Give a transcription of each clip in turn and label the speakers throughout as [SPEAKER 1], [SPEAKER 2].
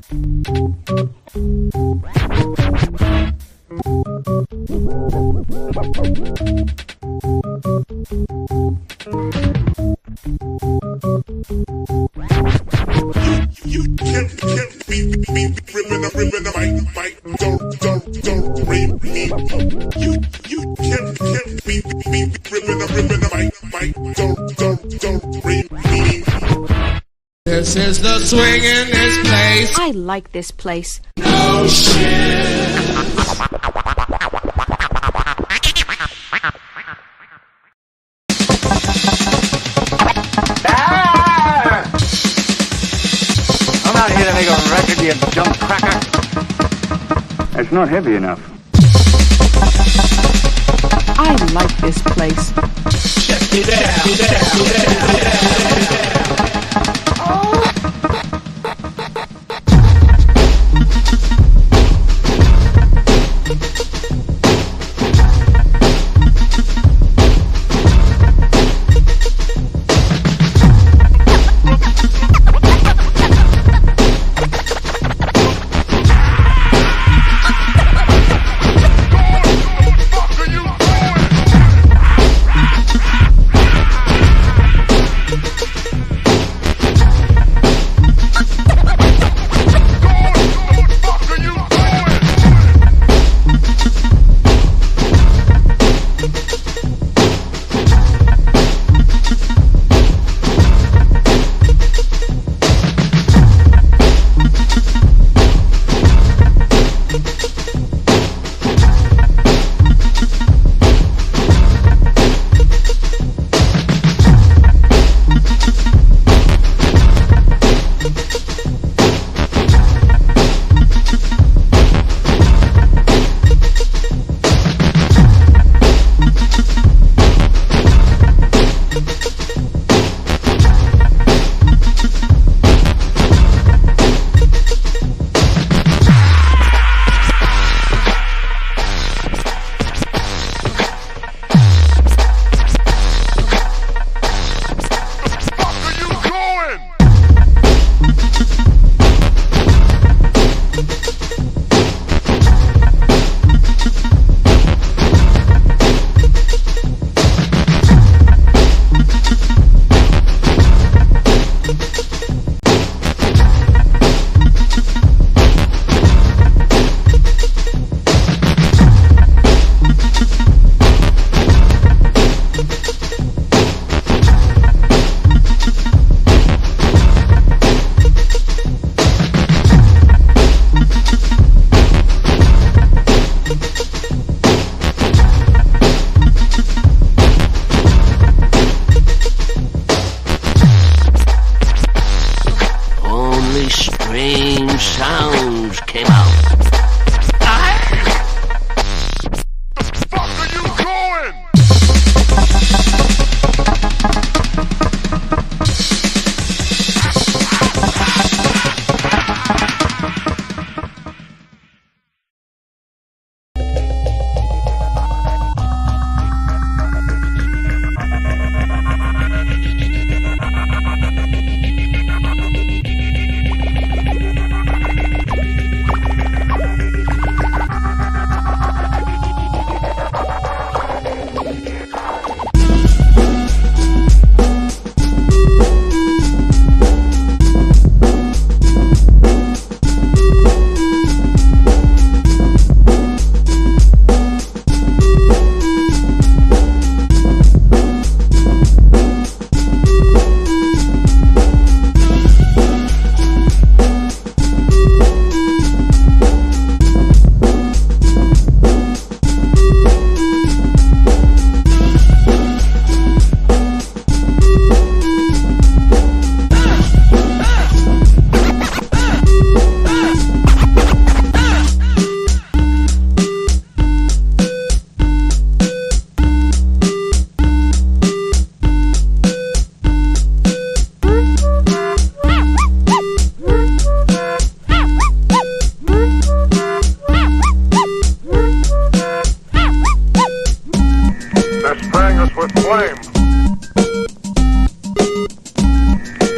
[SPEAKER 1] You can't be ripping the mic, don't rape me. You can't be ripping the mic, don't rape me.
[SPEAKER 2] This is the swing in this place.
[SPEAKER 3] I like this place.
[SPEAKER 2] No shit.
[SPEAKER 4] I'm not here to make a record, you junk cracker. It's not heavy enough.
[SPEAKER 3] I like this place.
[SPEAKER 2] Check it out.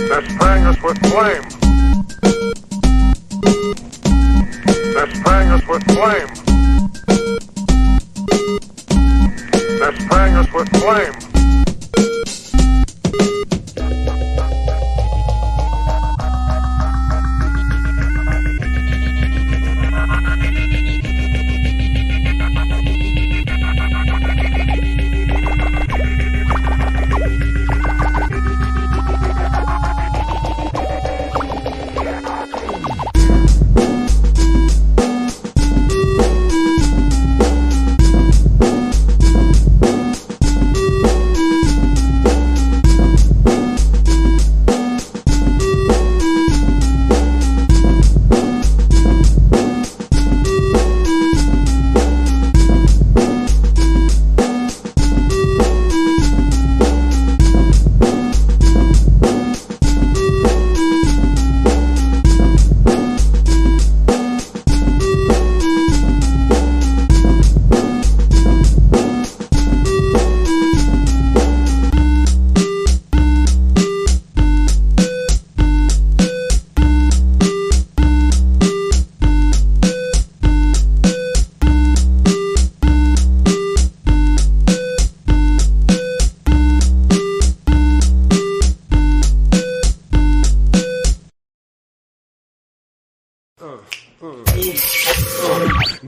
[SPEAKER 1] They're spraying us with flame.
[SPEAKER 5] They're spraying us with flame. They're spraying us with flame.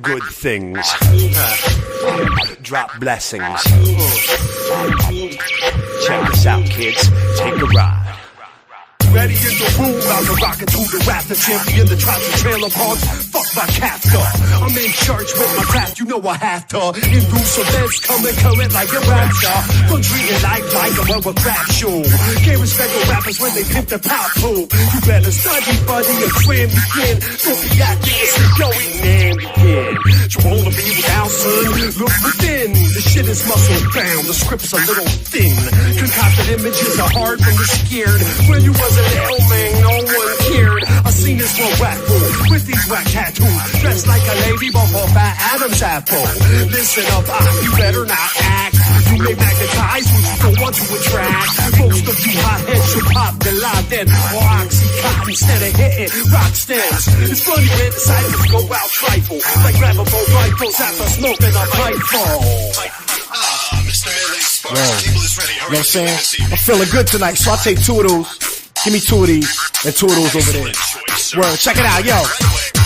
[SPEAKER 6] Good things. Drop blessings. Check this out, kids. Take a ride. Ready in the room, I'm rocking through the rap, the champion, the tribes and trailer parks. Fuck my captor. I'm in church with my craft, you know I have to. In rules of this, coming current like a rap star. Don't treat it like a rubber crap show. Can't respect the rappers when they pimp the pop pool. You better study, buddy, or trim begin. Don't be acting as if yo, ain't man begin. You wanna be without, son? Look within. The shit is muscle bound, the script's a little thin. Concocted images are hard when you're scared. When you wasn't hell, man, no one cared. I seen this one rap fool with these whack tattoos, dressed like a lady, but for fat Adam's apple. Listen up, you better not act. You may magnetize what you don't want to attract. Most of you hotheads should pop the line then, or oxycontin instead of hitting rock stems. It's funny when the cyphers go out trifle, like grabbable rifles after smoking a pipe fall.
[SPEAKER 7] Yo, you know what I'm saying? I'm feeling good tonight, so I'll take two of those. Give me two of these and two of those over there. Word, check it out, yo.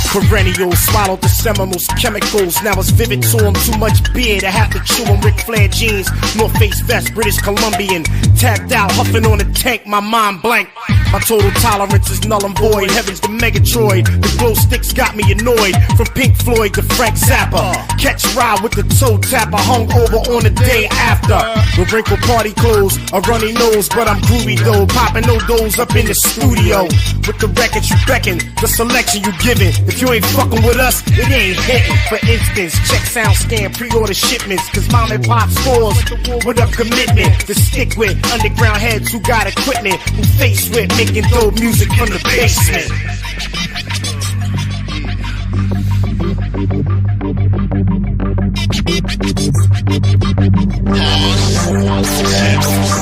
[SPEAKER 7] Perennial, swallowed the Seminoles chemicals. Now it's vivid to them. Too much beer to have to chew on. Ric Flair jeans, North Face vest, British Columbian. Tapped out, huffing on a tank, my mind blank. My total tolerance is null and void. Heaven's the Megatroid. The glow sticks got me annoyed. From Pink Floyd to Frank Zappa. Catch a ride with the toe tapper. Hung over on the day after. The wrinkled party clothes, a runny nose, but I'm groovy though. Popping no doors up in the studio. With the records you beckon, the selection you giving. If you ain't fucking with us, it ain't hitting. For instance, check sound scan, pre-order shipments. Cause mom and pop stores with a commitment to stick with underground heads who got equipment. Who face with making dope music from the basement.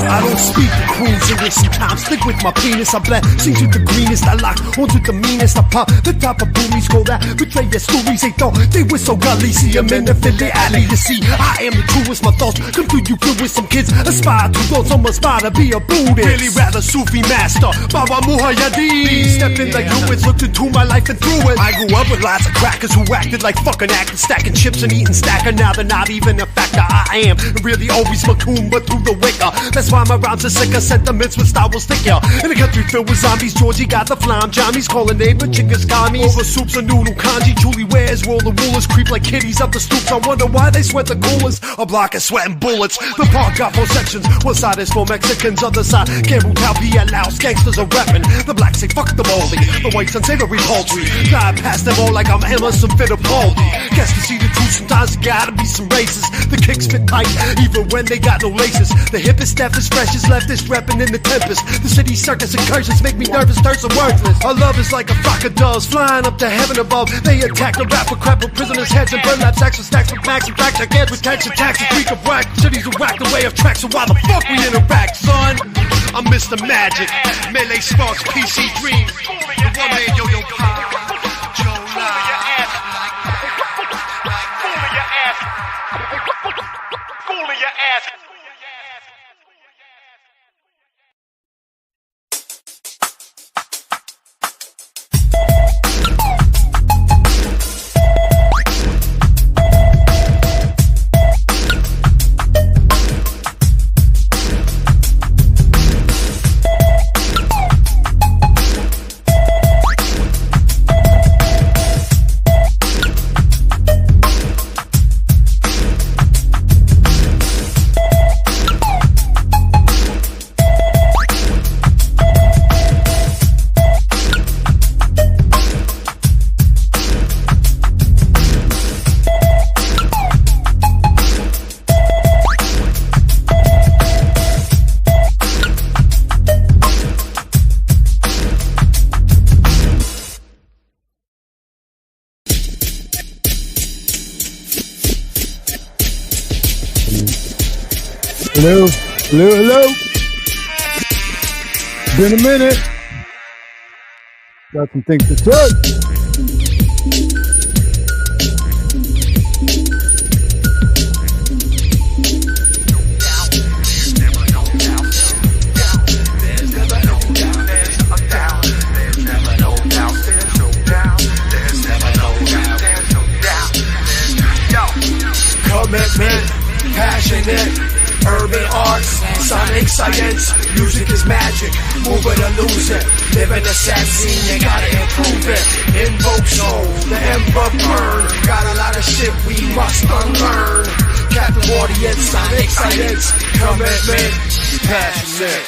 [SPEAKER 8] I don't speak to crews English sometimes. Stick with my penis, I blend. Scenes with the greenest, I lock horns with the meanest. I pop the top of boomies, go that betray their stories. They thought they were so godly. See them in the Philly alley to see I am the truest. My thoughts come through you good with some kids. Aspire to go, some aspire to be a Buddhist. Really rather Sufi master, Baba Muhayyadeen. Stepped in like Lewis, looked into my life and through it. I grew up with lots of crackers who acted like fucking actors, stacking chips and eating stacker. Now they're not even a factor. I am really always Macumba through the wicker. That's why my rhymes are sicker. Sentiments with style will stick ya. In a country filled with zombies, Georgie got the flam. Johnny's calling neighbor chickas commies. Over soups and noodle kanji. Julie wears roll the rulers, creep like kitties up the stoops. I wonder why they sweat the coolers. A block is sweating bullets. The park got 4 sections. One side is for Mexicans, other side 𝕄𝕀ℕ𝔻𝕑𝕚𝕝 Laos. Gangsters are rapping. The blacks say fuck the moldy. The whites unsavory poultry. Drive past them all like I'm Emerson Fittipaldi. Guess to see the truth sometimes there gotta be some races. The kicks fit tight even when they got no laces. The hippest, deafest, freshest, leftist repping in the tempest. The city circus incursions make me nervous, thirst and worthless. Our love is like a flock of doves flying up to heaven above. They attack the rapper, crap with prisoners' heads and burn knapsacks with stacks with max and tracks. Like heads with tax attacks and freak of whack. Cities will whack the way of tracks. So why the fuck we interact, son? I'm Mr. Magic, Melee Sparks, PC Dream, the one man Yo-Yo Pop, Joe Live.
[SPEAKER 9] Hello, hello, hello. Been a minute. Got some things to say.
[SPEAKER 6] Commitment, passionate, urban arts, sonic science, music is magic, move it or lose it, live in the sad scene, you gotta improve it, invoke soul, the ember burn, got a lot of shit we must unlearn, captive audience, sonic science, commitment, passionate.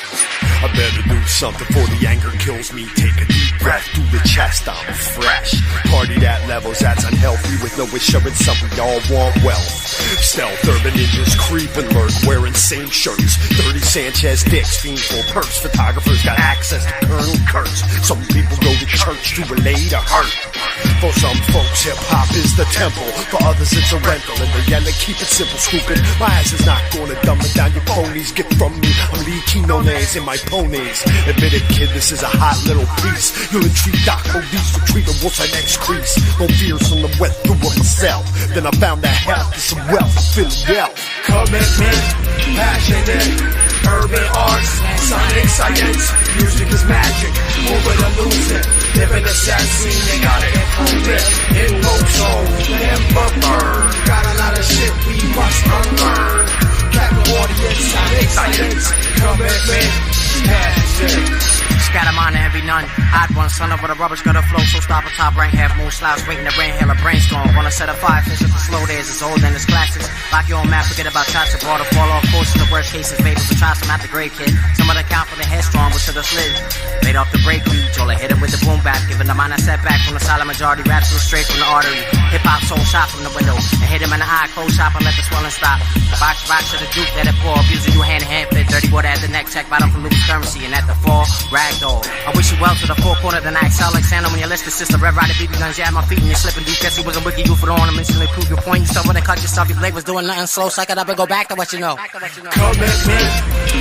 [SPEAKER 10] I better do something before the anger kills me. Take a deep breath through the chest, I'm fresh. Party at levels that's unhealthy with no assurance of we all want wealth. Stealth urban ninjas creep and lurk wearing same shirts. 30 Sanchez dicks, fiendful perks. Photographers got access to Colonel Kurtz. Some people go to church to relay to hurt. For some folks, hip-hop is the temple. For others, it's a rental. And they yell, keep it simple, stupid. My ass is not gonna dumb it down your ponies. Get from me, I'm Lee Quinones in my ponies. Admit it, kid, this is a hot little piece. You'll entreat Doc Police for treating what's our next crease. No fears from the wet through of myself. Then I found that health is some wealth, feeling well.
[SPEAKER 6] Commitment, passionate, urban arts, sonic science, music is magic, move it or lose it, live in the sad scene, you gotta improve it, invoke soul, the ember burn, got a lot of shit we must unlearn, captive audience, sonic science, commitment, passionate.
[SPEAKER 11] Scatter mine and every none. Odd one, son of a rubbish gutter flow. So stop a top rank, half moon slouch, waiting to brain hell a brainstorm. Wanna set a fire, finish up the slow days, it's old and it's classics. Lock your own map, forget about shots, it brought a fall off course. In the worst cases, vapors and tries from out the grave kid. Some of the count for the headstrong, but should have slid. Laid off the break beat, Joel hit him with the boom bap, giving the mind a setback from the silent majority. Raps from straight from the artery. Hip hop soul shot from the window. And hit him in the eye, close shop and let the swelling stop. Box to the duke, let it pour. Abusing you hand in hand fit. Dirty water at the neck, check bottom for Lucas currency. And at the fall, ragdoll. I wish you well to the four corner of the night. Sal Alexander when you list the sister. Red Rider BB guns, yeah, my feet and you slipping. Duke Jesse wasn't wicked, you for the ornaments. And they prove your point. You start with a cut yourself. Your blade was doing nothing slow. Psych it up and go back to what you know.
[SPEAKER 6] Commitment,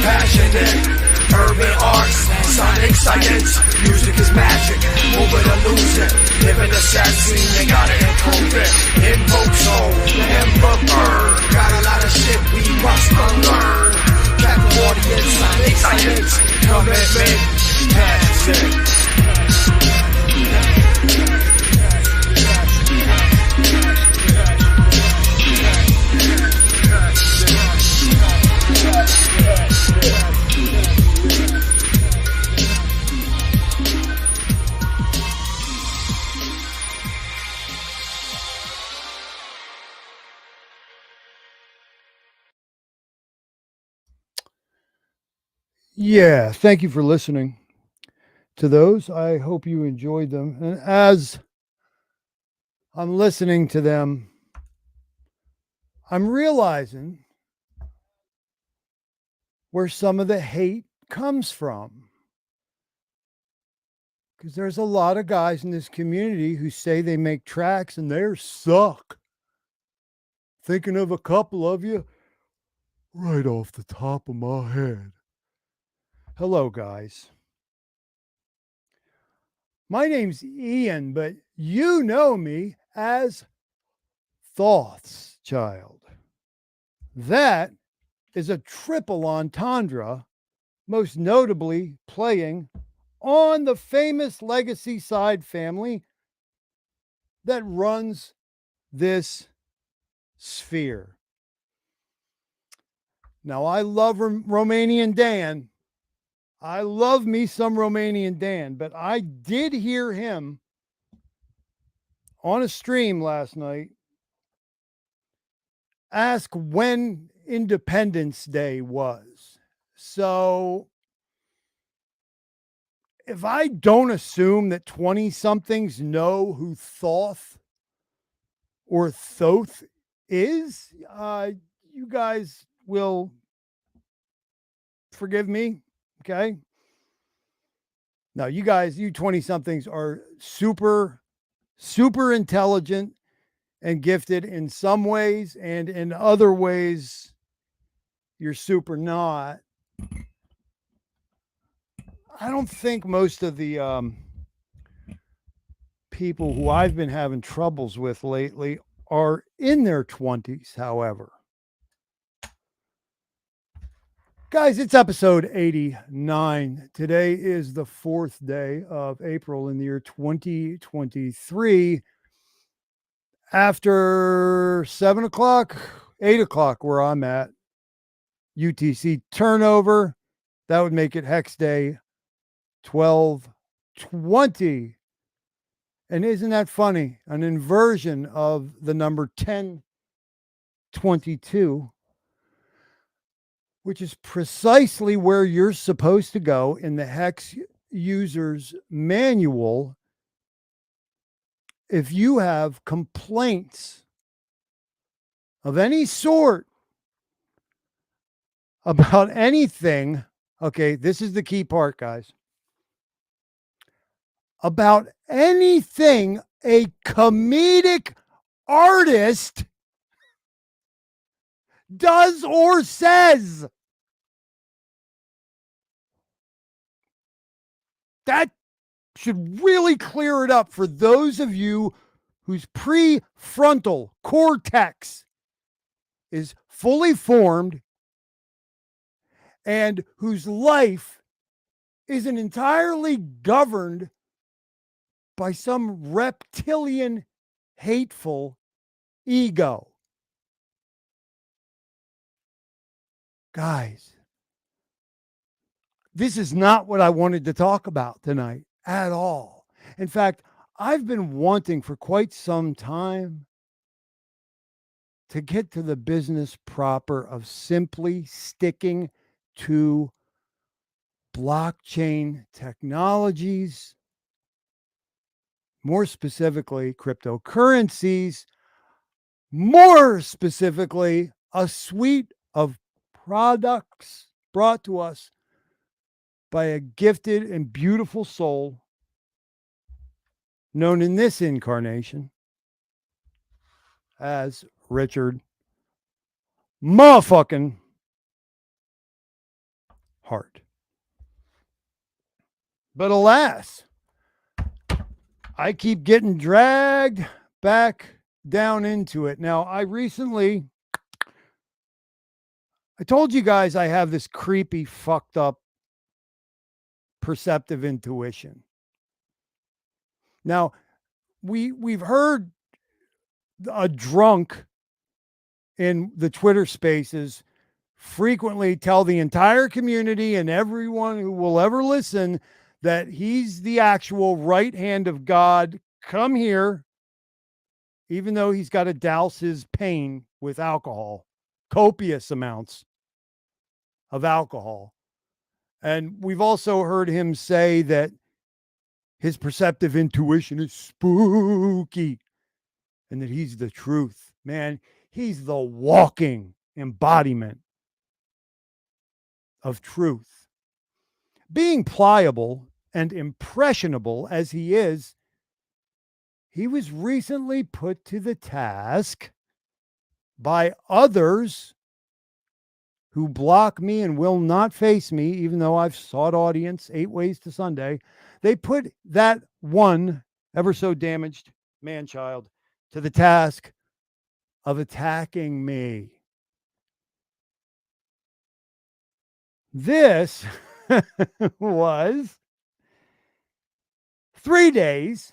[SPEAKER 6] passionate, urban arts, sonic science, music is magic, move it or lose it, live in the sad scene, you gotta improve it, invoke soul, the ember burn, got a lot of shit we must unlearn, captive audience, sonic science, commitment, passionate.
[SPEAKER 9] Yeah, thank you for listening to those. I hope you enjoyed them. And as I'm listening to them, I'm realizing where some of the hate comes from. Because there's a lot of guys in this community who say they make tracks and they suck. Thinking of a couple of you right off the top of my head. Hello, guys. My name's Ian, but you know me as Thothschild'S. That is a triple entendre, most notably playing on the famous Legacy Side family that runs this sphere. Now, I love Romanian Dan. I love me some Romanian Dan, but I did hear him on a stream last night ask when Independence Day was. So if I don't assume that 20-somethings know who Thoth or Thoth is, you guys will forgive me. Okay. Now, you guys, you 20-somethings are super, super intelligent and gifted in some ways, and in other ways, you're super not. I don't think most of the people who I've been having troubles with lately are in their 20s, however. Guys, it's episode 89. Today is the 4th day of April in the year 2023. After 7 o'clock, 8 o'clock, where I'm at, UTC turnover, that would make it Hex Day 1220. And isn't that funny? An inversion of the number 1022, which is precisely where you're supposed to go in the Hex user's manual if you have complaints of any sort about anything. Okay, this is the key part, guys. About anything a comedic artist does or says. That should really clear it up for those of you whose prefrontal cortex is fully formed and whose life isn't entirely governed by some reptilian, hateful ego. Guys, this is not what I wanted to talk about tonight at all. In fact, I've been wanting for quite some time to get to the business proper of simply sticking to blockchain technologies, more specifically cryptocurrencies, more specifically a suite of products brought to us by a gifted and beautiful soul known in this incarnation as Richard motherfucking Hart. But alas, I keep getting dragged back down into it. Now, I told you guys I have this creepy, fucked up perceptive intuition. Now, we've heard a drunk in the Twitter spaces frequently tell the entire community and everyone who will ever listen that he's the actual right hand of God. Come here, even though he's got to douse his pain with alcohol, copious amounts of alcohol. And we've also heard him say that his perceptive intuition is spooky and that he's the truth. Man, he's the walking embodiment of truth. Being pliable and impressionable as he is, he was recently put to the task by others who block me and will not face me, even though I've sought audience 8 ways to Sunday. They put that one ever so damaged man-child to the task of attacking me. This was 3 days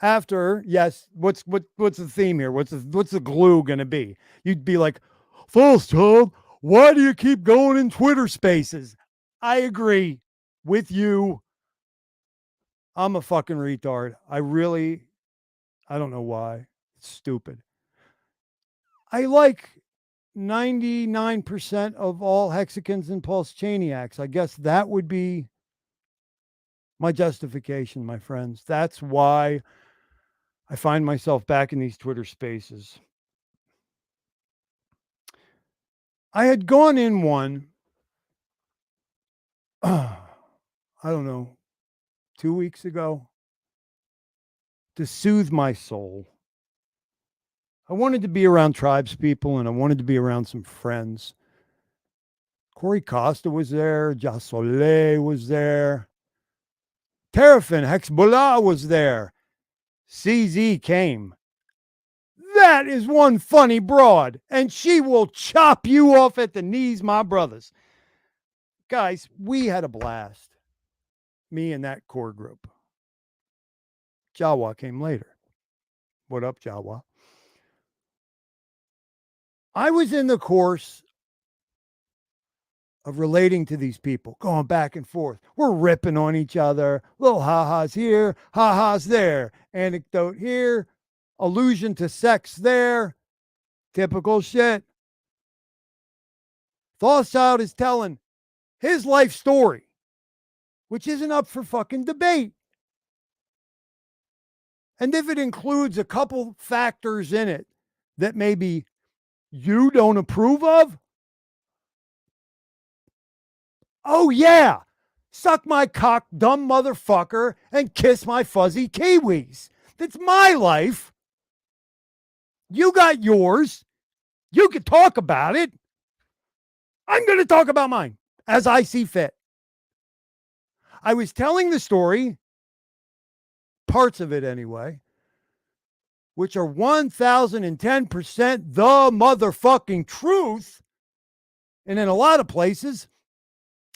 [SPEAKER 9] after, yes, what's the theme here? What's the glue going to be? You'd be like, Thothschild, why do you keep going in Twitter spaces? I agree with you. I'm a fucking retard. I don't know why. It's stupid. I like 99% of all hexagons and PulseChainiacs. I guess that would be my justification, my friends. That's why I find myself back in these Twitter spaces. I had gone in one, I don't know, 2 weeks ago to soothe my soul. I wanted to be around tribes people, and I wanted to be around some friends. Corey Costa was there. Ja Soleil was there. Terrafin Hexbollah was there. CZ came. That is one funny broad, and she will chop you off at the knees, my brothers. Guys, we had a blast. Me and that core group. Jawa came later. What up, Jawa? I was in the course of relating to these people, going back and forth. We're ripping on each other. Little ha-has here, ha-has there. Anecdote here, allusion to sex there. Typical shit. Thothschild is telling his life story, which isn't up for fucking debate. And if it includes a couple factors in it that maybe you don't approve of, oh yeah, suck my cock, dumb motherfucker, and kiss my fuzzy kiwis. That's my life. You got yours. You can talk about it. I'm going to talk about mine as I see fit. I was telling the story, parts of it anyway, which are 1010% the motherfucking truth. And in a lot of places,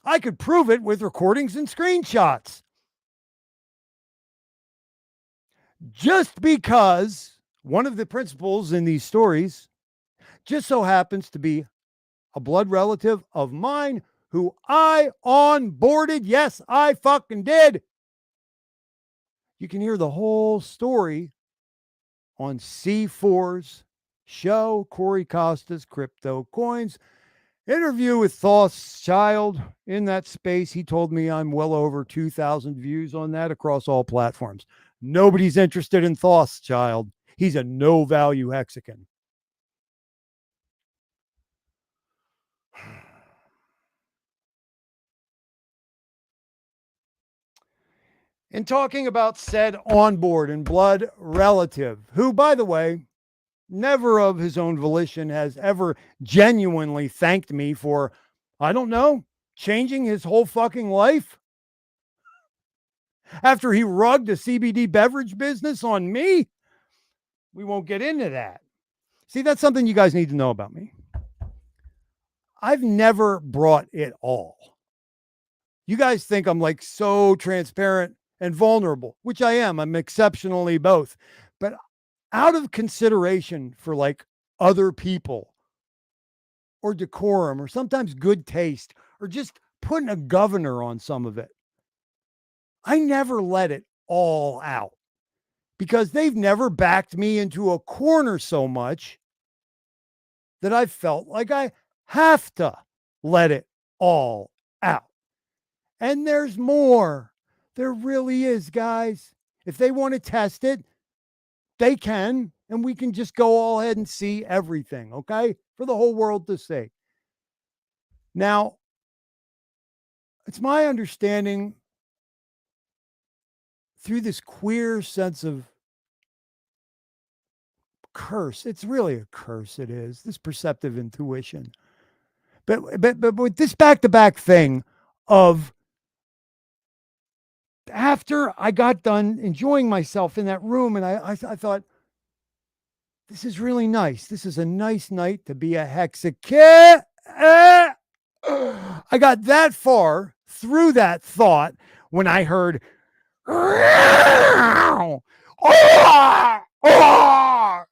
[SPEAKER 9] I could prove it with recordings and screenshots. Just because one of the principals in these stories just so happens to be a blood relative of mine who I onboarded. Yes, I fucking did. You can hear the whole story on C4's show, Corey Costa's Crypto Coins. Interview with Thothschild. In that space, he told me I'm well over 2,000 views on that across all platforms. Nobody's interested in Thothschild. He's a no-value hexagon. In talking about said onboard and blood relative, who, by the way, never of his own volition has ever genuinely thanked me for, I don't know, changing his whole fucking life after he rugged a CBD beverage business on me. We won't get into that. See, that's something you guys need to know about me. I've never brought it all. You guys think I'm like so transparent and vulnerable, which I am. I'm exceptionally both. But out of consideration for like other people or decorum or sometimes good taste or just putting a governor on some of it, I never let it all out because they've never backed me into a corner so much that I felt like I have to let it all out. And there's more. There really is, guys. If they want to test it, they can, and we can just go all ahead and see everything, okay? For the whole world to see. Now, it's my understanding through this queer sense of curse, it's really a curse, it is, this perceptive intuition. But with this back-to-back thing of after I got done enjoying myself in that room, and I thought, this is really nice. This is a nice night to be a hexagon. I got that far through that thought when I heard, and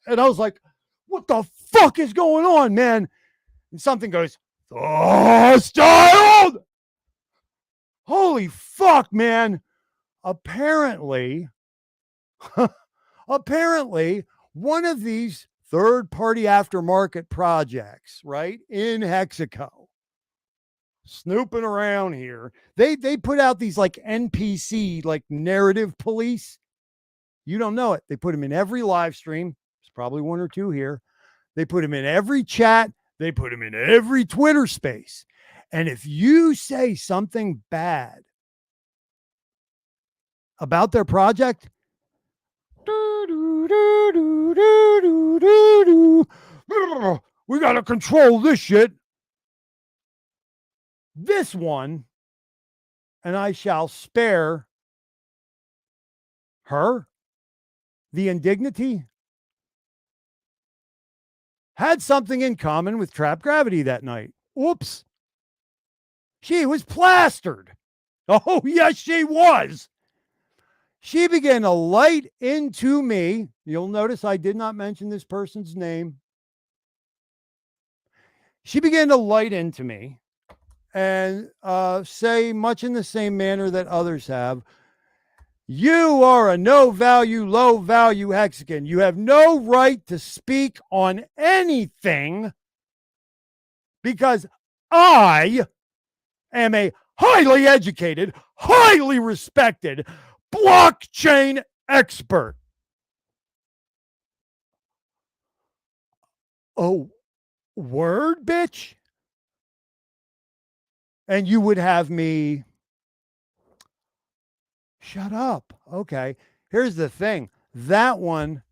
[SPEAKER 9] I was like, what the fuck is going on, man? And something goes, Thothschild! Holy fuck, man. Apparently, one of these third-party aftermarket projects, right, in Hexaco, snooping around here, they put out these like NPC, like narrative police. You don't know it. They put them in every live stream. There's probably one or two here. They put them in every chat. They put them in every Twitter space. And if you say something bad about their project, We got to control this shit. This one, and I shall spare her the indignity, had something in common with Trap Gravity that night. Oops. She was plastered. Oh, yes, she was. She began to light into me. You'll notice I did not mention this person's name. She began to light into me and say, much in the same manner that others have, you are a no-value, low-value hexagon. You have no right to speak on anything because I am a highly educated, highly respected blockchain expert. Oh, word, bitch? And you would have me shut up. Okay. Here's the thing. That one,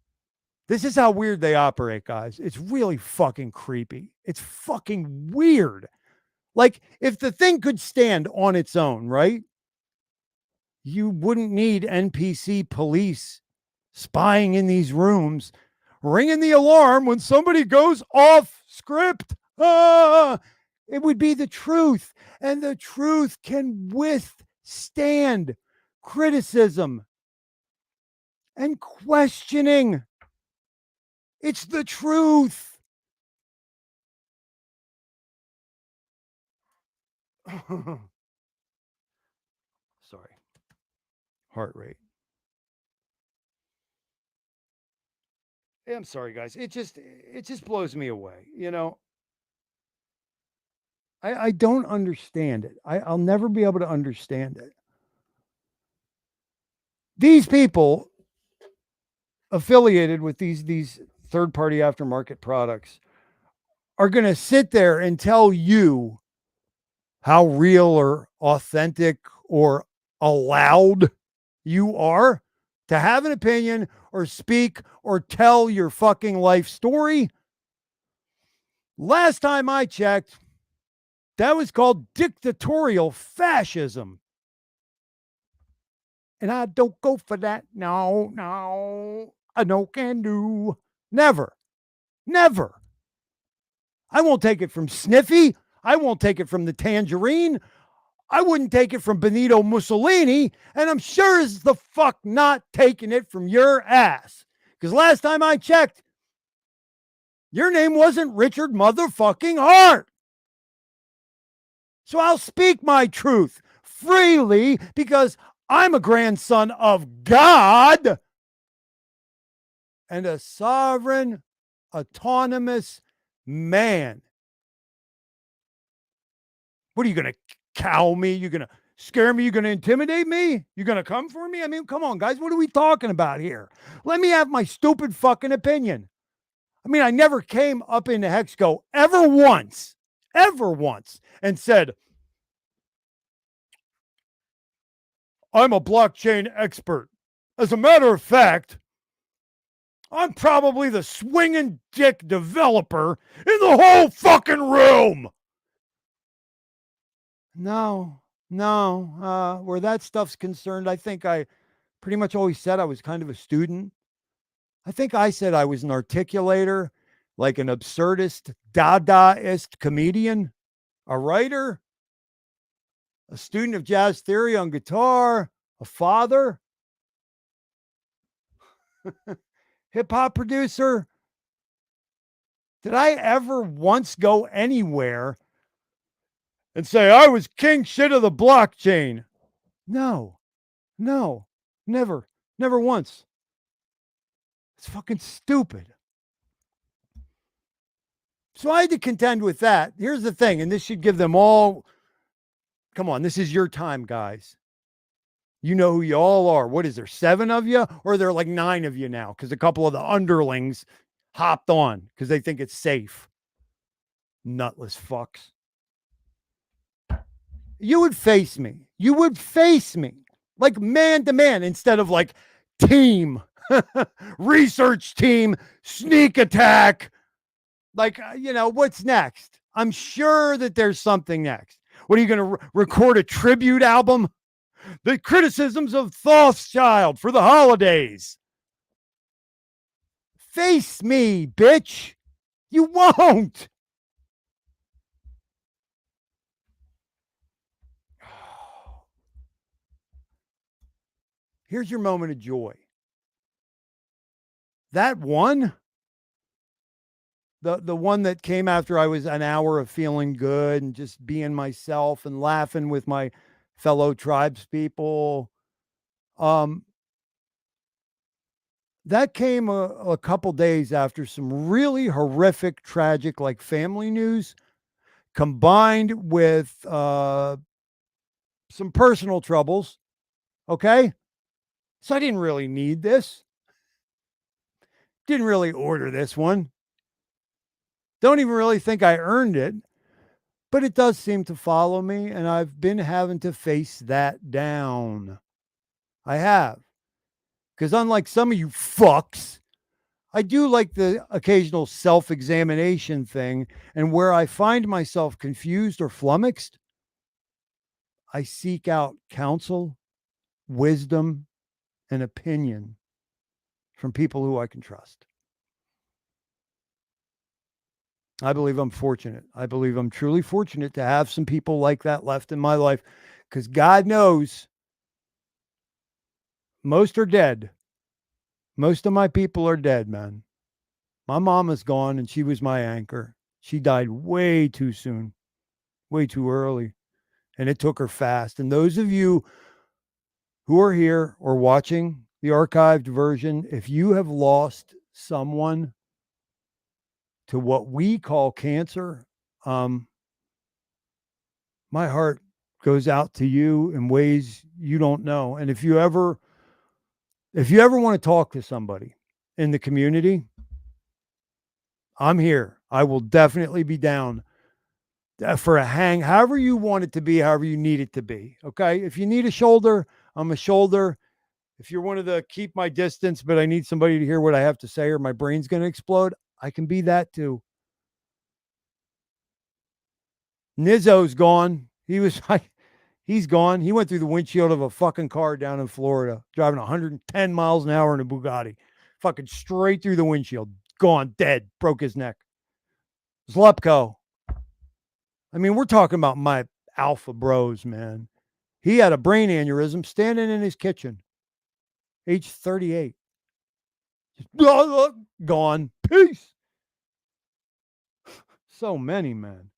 [SPEAKER 9] this is how weird they operate, guys. It's really fucking creepy. It's fucking weird. Like, if the thing could stand on its own, right? You wouldn't need NPC police spying in these rooms, ringing the alarm when somebody goes off script. It would be the truth. And the truth can withstand criticism and questioning. It's the truth. Sorry. Heart rate. I'm sorry, guys. It just blows me away. You know, I don't understand it. I'll never be able to understand it. These people affiliated with these third-party aftermarket products are going to sit there and tell you how real or authentic or allowed you are to have an opinion or speak or tell your fucking life story. Last time I checked, that was called dictatorial fascism. And I don't go for that. No. I no can do. Never. I won't take it from Sniffy. I won't take it from the Tangerine. I wouldn't take it from Benito Mussolini. And I'm sure as the fuck not taking it from your ass. Because last time I checked, your name wasn't Richard motherfucking Hart. So I'll speak my truth freely because I'm a grandson of God and a sovereign, autonomous man. What are you going to cow me? You're going to scare me? You're going to intimidate me? You're going to come for me? I mean, come on, guys. What are we talking about here? Let me have my stupid fucking opinion. I mean, I never came up into HEX12 ever once, and said, I'm a blockchain expert. As a matter of fact, I'm probably the swinging dick developer in the whole fucking room. No. Where that stuff's concerned, I think I pretty much always said I was kind of a student. I think I said I was an articulator, like an absurdist, Dadaist comedian, a writer, a student of jazz theory on guitar, a father, hip-hop producer. Did I ever once go anywhere and say I was king shit of the blockchain? No, never once. It's fucking stupid. So I had to contend with that. Here's the thing, and this should give them all, come on, this is your time, guys. You know who you all are. What is there, 7 of you? Or are there like 9 of you now? Because a couple of the underlings hopped on because they think it's safe. Nutless fucks. You would face me. Like man to man instead of like team. research team, sneak attack. Like, what's next? I'm sure that there's something next. What are you going to record a tribute album? The criticisms of Thothschild for the holidays. Face me, bitch. You won't. Here's your moment of joy. That one, the one that came after I was an hour of feeling good and just being myself and laughing with my fellow tribes people. That came a couple days after some really horrific, tragic, like family news, combined with some personal troubles. Okay? So I didn't really need this. Didn't really order this one. Don't even really think I earned it. But it does seem to follow me, and I've been having to face that down. I have. Because unlike some of you fucks, I do like the occasional self-examination thing, and where I find myself confused or flummoxed, I seek out counsel, wisdom, and opinion from people who I can trust. I believe I'm fortunate. I believe I'm truly fortunate to have some people like that left in my life, because God knows most are dead. Most of my people are dead, man. My mom is gone, and she was my anchor. She died way too soon, way too early, and it took her fast. And those of you who are here or watching the archived version, if you have lost someone to what we call cancer, my heart goes out to you in ways you don't know. And if you ever want to talk to somebody in the community, I'm here. I will definitely be down for a hang, however you want it to be, however you need it to be. Okay. If you need a shoulder, I'm a shoulder. If you're one of the keep my distance, but I need somebody to hear what I have to say or my brain's going to explode, I can be that too. Nizzo's gone. He's gone. He went through the windshield of a fucking car down in Florida, driving 110 miles an hour in a Bugatti. Fucking straight through the windshield. Gone, dead, broke his neck. Zlepko. I mean, we're talking about my alpha bros, man. He had a brain aneurysm standing in his kitchen. Age 38. Just, gone. Peace. So many, man.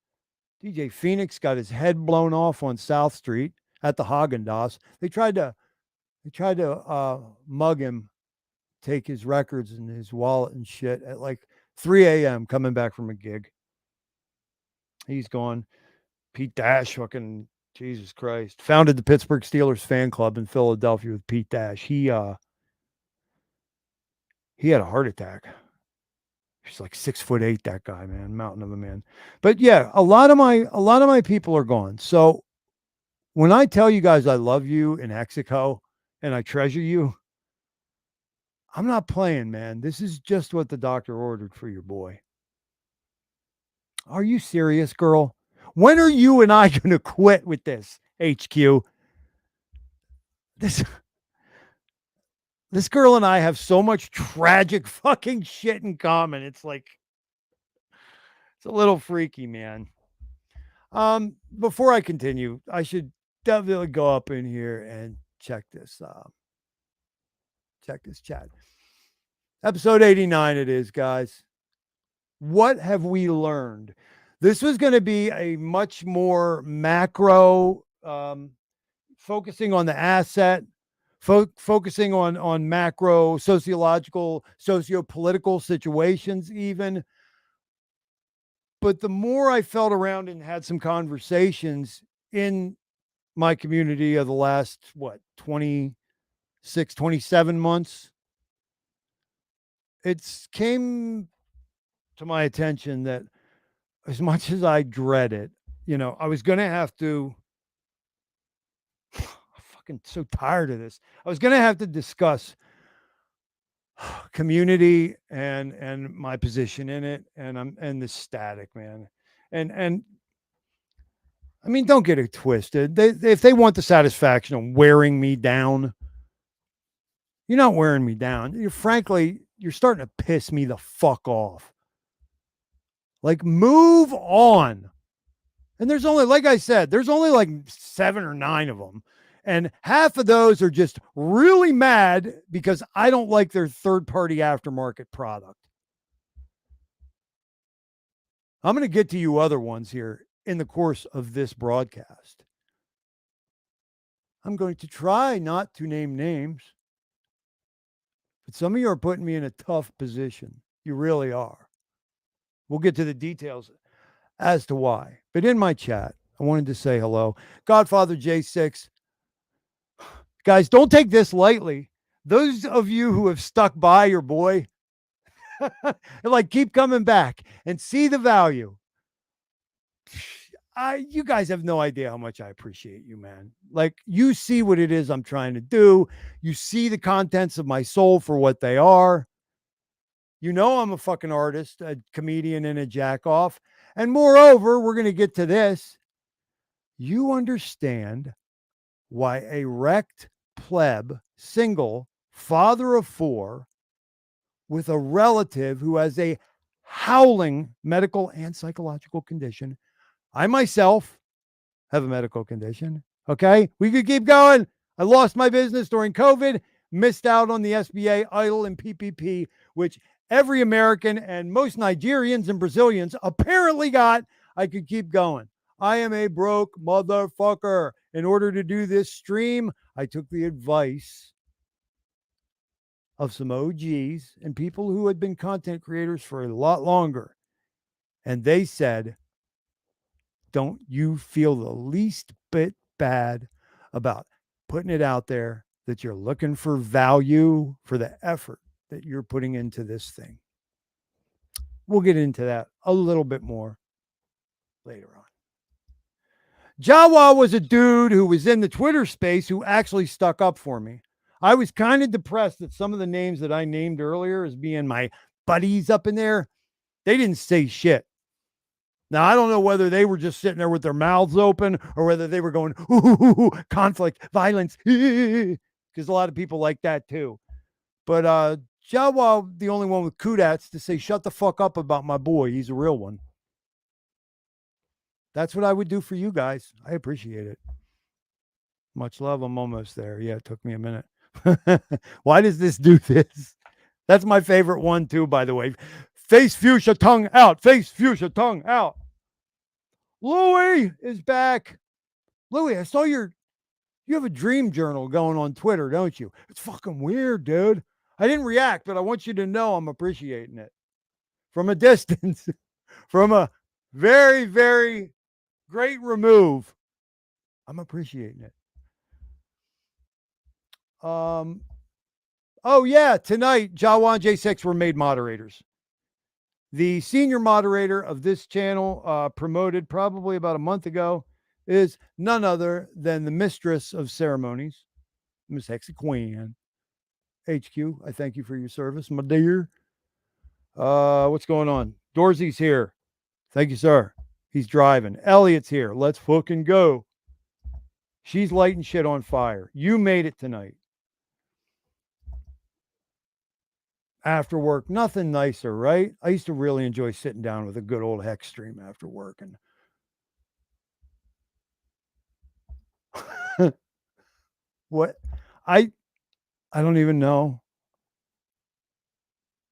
[SPEAKER 9] DJ Phoenix got his head blown off on South Street at the Haagen-Dazs. They tried to mug him, take his records and his wallet and shit at like 3 a.m. coming back from a gig. He's gone. Pete Dash, fucking Jesus Christ, founded the Pittsburgh Steelers fan club in Philadelphia with Pete Dash. He had a heart attack. He's like 6'8", that guy, man, mountain of a man. But yeah, a lot of my people are gone. So when I tell you guys I love you in 𝕄𝕀ℕ𝔻𝕻 and I treasure you, I'm not playing, man. This is just what the doctor ordered for your boy. Are you serious, girl? When are you and I going to quit with this, HQ? This girl and I have so much tragic fucking shit in common. It's like, it's a little freaky, man. Before I continue, I should definitely go up in here and check this chat. Episode 89 it is, guys. What have we learned? This was going to be a much more macro, focusing on the asset, focusing on macro sociological, socio-political situations even. But the more I felt around and had some conversations in my community of the last, 26, 27 months, it came to my attention that as much as I dread it, I was going to have to, I'm fucking so tired of this. I was going to have to discuss community and my position in it, and the static, man. And I mean, don't get it twisted. If they want the satisfaction of wearing me down, you're not wearing me down. You're starting to piss me the fuck off. Like, move on. And there's only, like I said, there's only like 7 or 9 of them. And half of those are just really mad because I don't like their third-party aftermarket product. I'm going to get to you other ones here in the course of this broadcast. I'm going to try not to name names, but some of you are putting me in a tough position. You really are. We'll get to the details as to why. But in my chat, I wanted to say hello. Godfather J6. Guys, don't take this lightly. Those of you who have stuck by your boy, like, keep coming back and see the value. You guys have no idea how much I appreciate you, man. Like, you see what it is I'm trying to do. You see the contents of my soul for what they are. You know I'm a fucking artist, a comedian, and a jack off. And moreover, we're going to get to this. You understand why a wrecked pleb, single, father of 4, with a relative who has a howling medical and psychological condition. I myself have a medical condition. Okay, we could keep going. I lost my business during COVID, missed out on the SBA, EIDL, and PPP, which every American and most Nigerians and Brazilians apparently got. I could keep going. I am a broke motherfucker. In order to do this stream, I took the advice of some OGs and people who had been content creators for a lot longer. And they said, don't you feel the least bit bad about putting it out there that you're looking for value for the effort that you're putting into this thing. We'll get into that a little bit more later on. Jawa was a dude who was in the Twitter space who actually stuck up for me. I was kind of depressed that some of the names that I named earlier as being my buddies up in there, they didn't say shit. Now, I don't know whether they were just sitting there with their mouths open or whether they were going, ooh, conflict, violence, because a lot of people like that too. But Jawa, the only one with kudats to say, shut the fuck up about my boy. He's a real one. That's what I would do for you guys. I appreciate it. Much love. I'm almost there. Yeah, it took me a minute. Why does this do this? That's my favorite one too, by the way. Face fuchsia, tongue out. Face fuchsia, tongue out. Louie is back. Louie, I saw you have a dream journal going on Twitter, don't you? It's fucking weird, dude. I didn't react, but I want you to know I'm appreciating it. From a distance. From a very, very great remove. I'm appreciating it. Oh yeah, tonight Jawa and J6 were made moderators. The senior moderator of this channel, promoted probably about a month ago, is none other than the mistress of ceremonies, Miss HEX1220. HQ, I thank you for your service, my dear. What's going on? Dorzy's here. Thank you, sir. He's driving. Elliot's here. Let's fucking go. She's lighting shit on fire. You made it tonight. After work, nothing nicer, right? I used to really enjoy sitting down with a good old Hex stream after work. And what? I don't even know.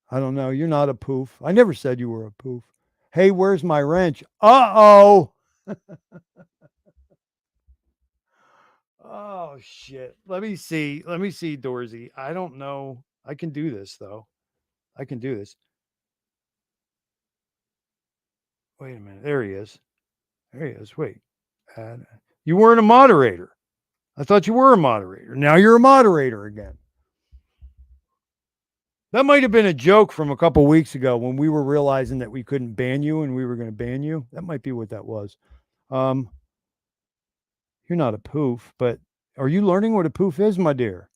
[SPEAKER 9] I don't know. You're not a poof. I never said you were a poof. Hey, where's my wrench? Uh-oh. Oh, shit. Let me see, Dorsey. I don't know. I can do this, though. I can do this. Wait a minute. There he is. There he is. Wait. You weren't a moderator. I thought you were a moderator. Now you're a moderator again. That might have been a joke from a couple weeks ago when we were realizing that we couldn't ban you and we were going to ban you. That might be what that was. You're not a poof, but are you learning what a poof is, my dear?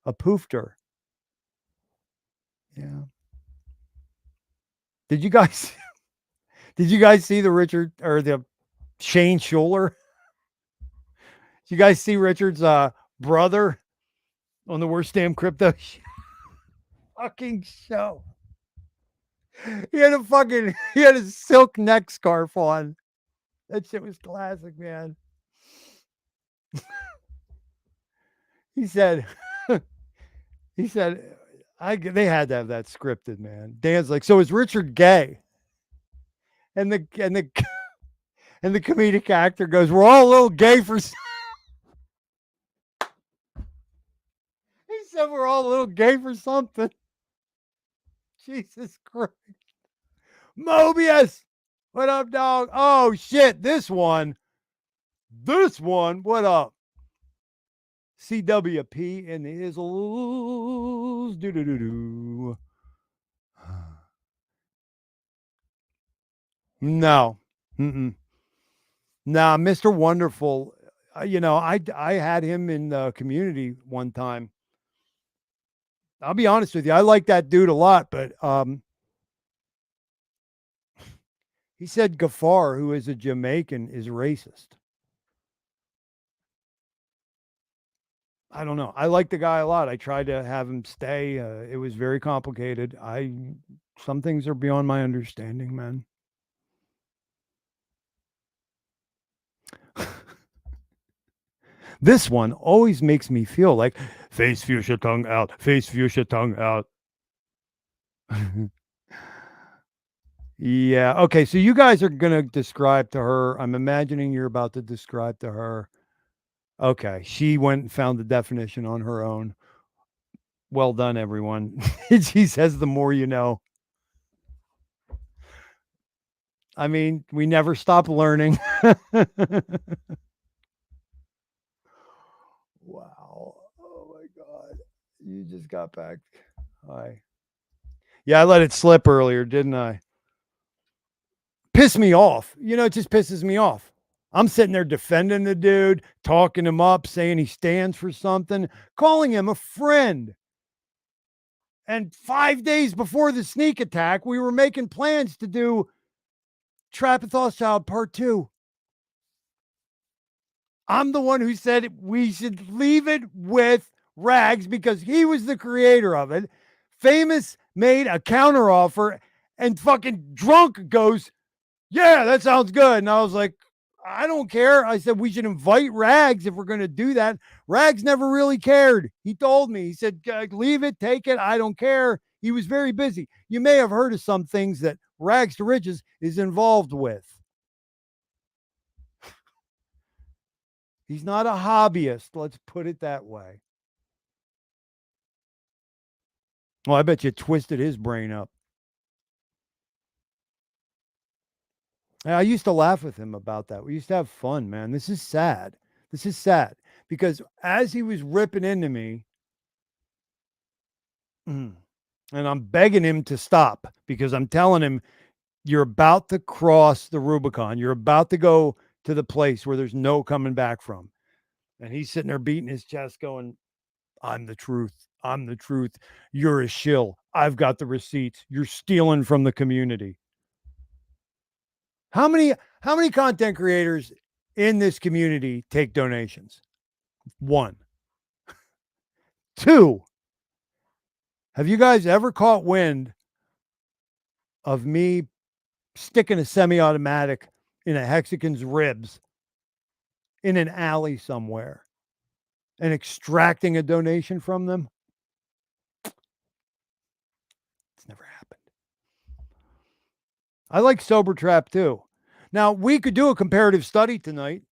[SPEAKER 9] A poofter. Yeah. Did you guys see the Richard or the Shane Schuler? Did you guys see Richard's brother on the Worst Damn Crypto fucking show? He had a silk neck scarf on. That shit was classic, man. He said they had to have that scripted, man. Dan's like, so is Richard gay? And the comedic actor goes, we're all a little gay for. He said we're all a little gay for something. Jesus Christ. Mobius, what up, dog? Oh shit, this one. What up? CWP and the Izzles. Do. No. Mm-mm. Nah, Mr. Wonderful. I had him in the community one time. I'll be honest with you. I like that dude a lot, but he said Gafar, who is a Jamaican, is racist. I don't know. I like the guy a lot. I tried to have him stay. It was very complicated. Some things are beyond my understanding, man. This one always makes me feel like face fuchsia tongue out, face fuchsia tongue out. Yeah. Okay. So you guys are going to describe to her. I'm imagining you're about to describe to her. Okay. She went and found the definition on her own. Well done, everyone. She says the more you know. I mean, we never stop learning. Wow. Oh my God. You just got back. Hi. Yeah, I let it slip earlier, didn't I? Piss me off. It just pisses me off. I'm sitting there defending the dude, talking him up, saying he stands for something, calling him a friend. And 5 days before the sneak attack, we were making plans to do Trap and Thothschild Part 2. I'm the one who said we should leave it with Rags because he was the creator of it. Famous made a counteroffer and fucking Drunk goes, yeah, that sounds good. And I was like, I don't care. I said, we should invite Rags if we're going to do that. Rags never really cared. He told me, he said, leave it, take it. I don't care. He was very busy. You may have heard of some things that Rags to Riches is involved with. He's not a hobbyist. Let's put it that way. Well, I bet you twisted his brain up. I used to laugh with him about that. We used to have fun, man. This is sad. This is sad because as he was ripping into me, and I'm begging him to stop because I'm telling him, you're about to cross the Rubicon. You're about to go to the place where there's no coming back from. And he's sitting there beating his chest going, I'm the truth. I'm the truth. You're a shill. I've got the receipts. You're stealing from the community. How many content creators in this community take donations? 1. 2. Have you guys ever caught wind of me sticking a semi-automatic in a Hexagon's ribs in an alley somewhere and extracting a donation from them? It's never happened. I like Sober Trap too. Now, we could do a comparative study tonight.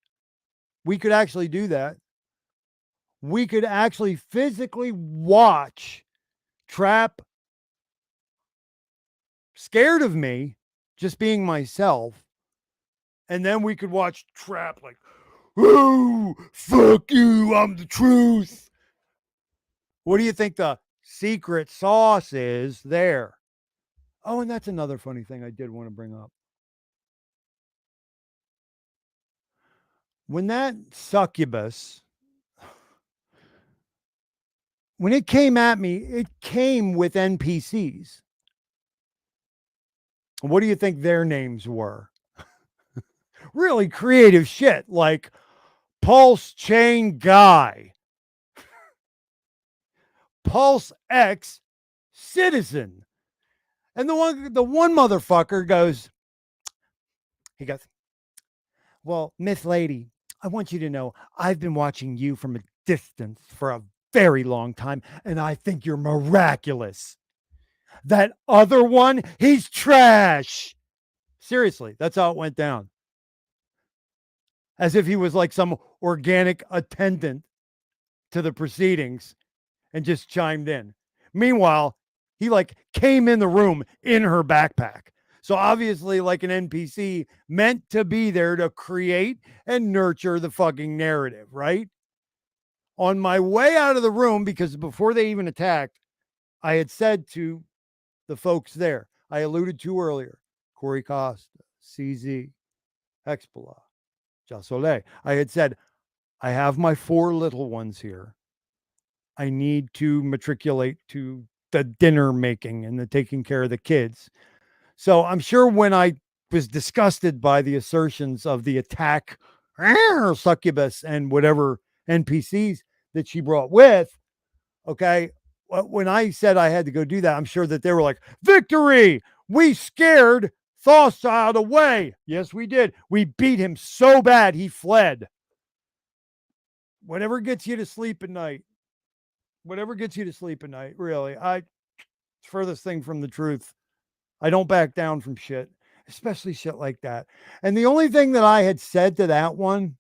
[SPEAKER 9] We could actually do that. We could actually physically watch Trap scared of me, just being myself. And then we could watch Trap like, oh, fuck you, I'm the truth. What do you think the secret sauce is there? Oh, and that's another funny thing I did want to bring up. When that succubus when it came at me, it came with NPCs. What do you think their names were? Really creative shit, like PulseChain Guy, PulseX Citizen. And the one motherfucker goes, well, Miss Lady, I want you to know I've been watching you from a distance for a very long time, and I think you're miraculous. That other one, he's trash. Seriously, that's how it went down. As if he was like some organic attendant to the proceedings and just chimed in. Meanwhile, he like came in the room in her backpack. So obviously like an NPC meant to be there to create and nurture the fucking narrative, right? On my way out of the room, because before they even attacked, I had said to the folks there, I alluded to earlier, Corey Costa, CZ, 𝕄𝕀ℕ𝔻𝕻𝕐. I had said, I have my 4 little ones here. I need to matriculate to the dinner making and the taking care of the kids. So I'm sure when I was disgusted by the assertions of the attack, succubus and whatever NPCs that she brought with, okay, when I said I had to go do that, I'm sure that they were like, victory! We scared Thothschild away. Yes, we did. We beat him so bad he fled. Whatever gets you to sleep at night. Whatever gets you to sleep at night, really. It's furthest thing from the truth. I don't back down from shit, especially shit like that. And the only thing that I had said to that one,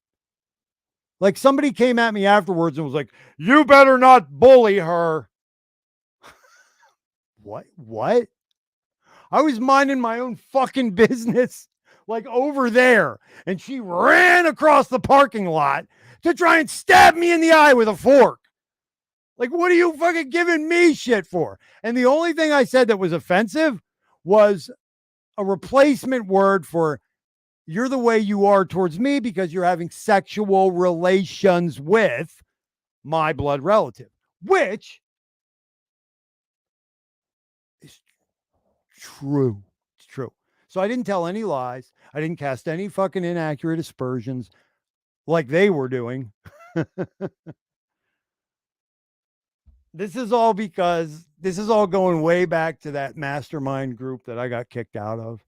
[SPEAKER 9] like somebody came at me afterwards and was like, you better not bully her. What? I was minding my own fucking business, like over there. And she ran across the parking lot to try and stab me in the eye with a fork. Like, what are you fucking giving me shit for? And the only thing I said that was offensive was a replacement word for you're the way you are towards me because you're having sexual relations with my blood relative, which is true. It's true. So I didn't tell any lies. I didn't cast any fucking inaccurate aspersions like they were doing. This is all because this is all going way back to that mastermind group that I got kicked out of.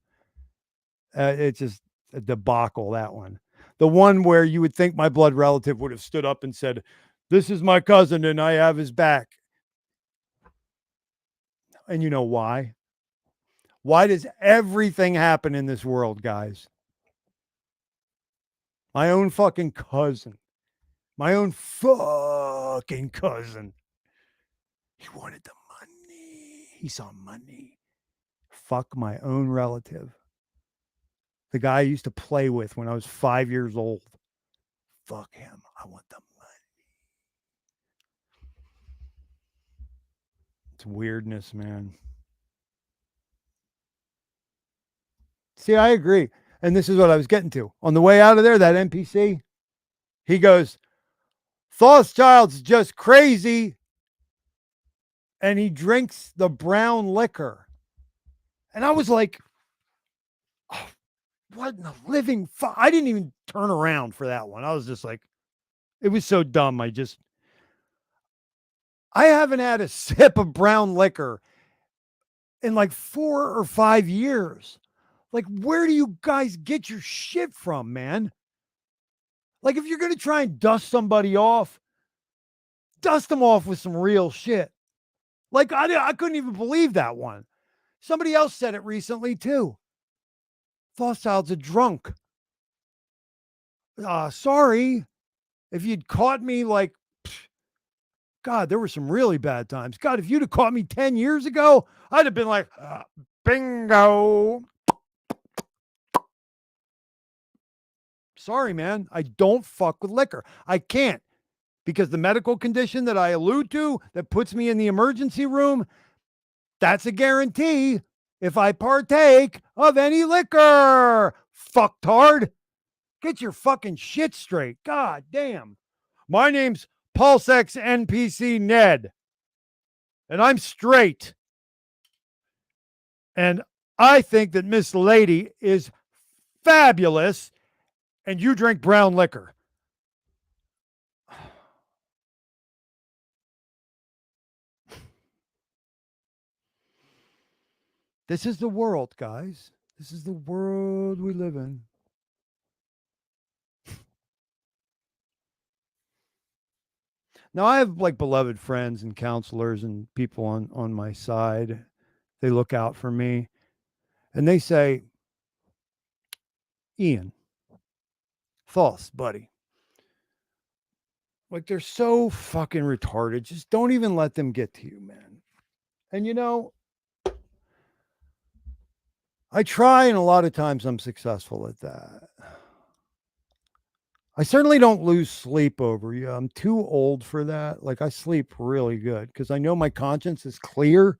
[SPEAKER 9] It's just a debacle, that one. The one where you would think my blood relative would have stood up and said, this is my cousin and I have his back. And you know why? Why does everything happen in this world, guys? My own fucking cousin. My own fucking cousin. He wanted the money. He saw money. Fuck my own relative. The guy I used to play with when I was 5 years old. Fuck him. I want the money. It's weirdness, man. See, I agree. And this is what I was getting to. On the way out of there, that NPC, he goes, Thothschild'S just crazy. And he drinks the brown liquor. And I was like, oh, what in the living fuck? I didn't even turn around for that one. I was just like, it was so dumb. I haven't had a sip of brown liquor in like 4 or 5 years. Like, where do you guys get your shit from, man? Like, if you're going to try and dust somebody off, dust them off with some real shit. Like, I couldn't even believe that one. Somebody else said it recently, too. Thothschild'S a drunk. Sorry. If you'd caught me like, God, there were some really bad times. God, if you'd have caught me 10 years ago, I'd have been like, bingo. Sorry, man. I don't fuck with liquor. I can't. Because the medical condition that I allude to that puts me in the emergency room, that's a guarantee if I partake of any liquor. Fucktard. Get your fucking shit straight. God damn. My name's PulseX NPC Ned. And I'm straight. And I think that Miss Lady is fabulous, and you drink brown liquor. This is the world, guys. This is the world we live in. Now, I have like beloved friends and counselors and people on my side. They look out for me and they say, Ian, Thoth's, buddy. Like, they're so fucking retarded. Just don't even let them get to you, man. And you know, I try, and a lot of times I'm successful at that. I certainly don't lose sleep over you. I'm too old for that. Like, I sleep really good because I know my conscience is clear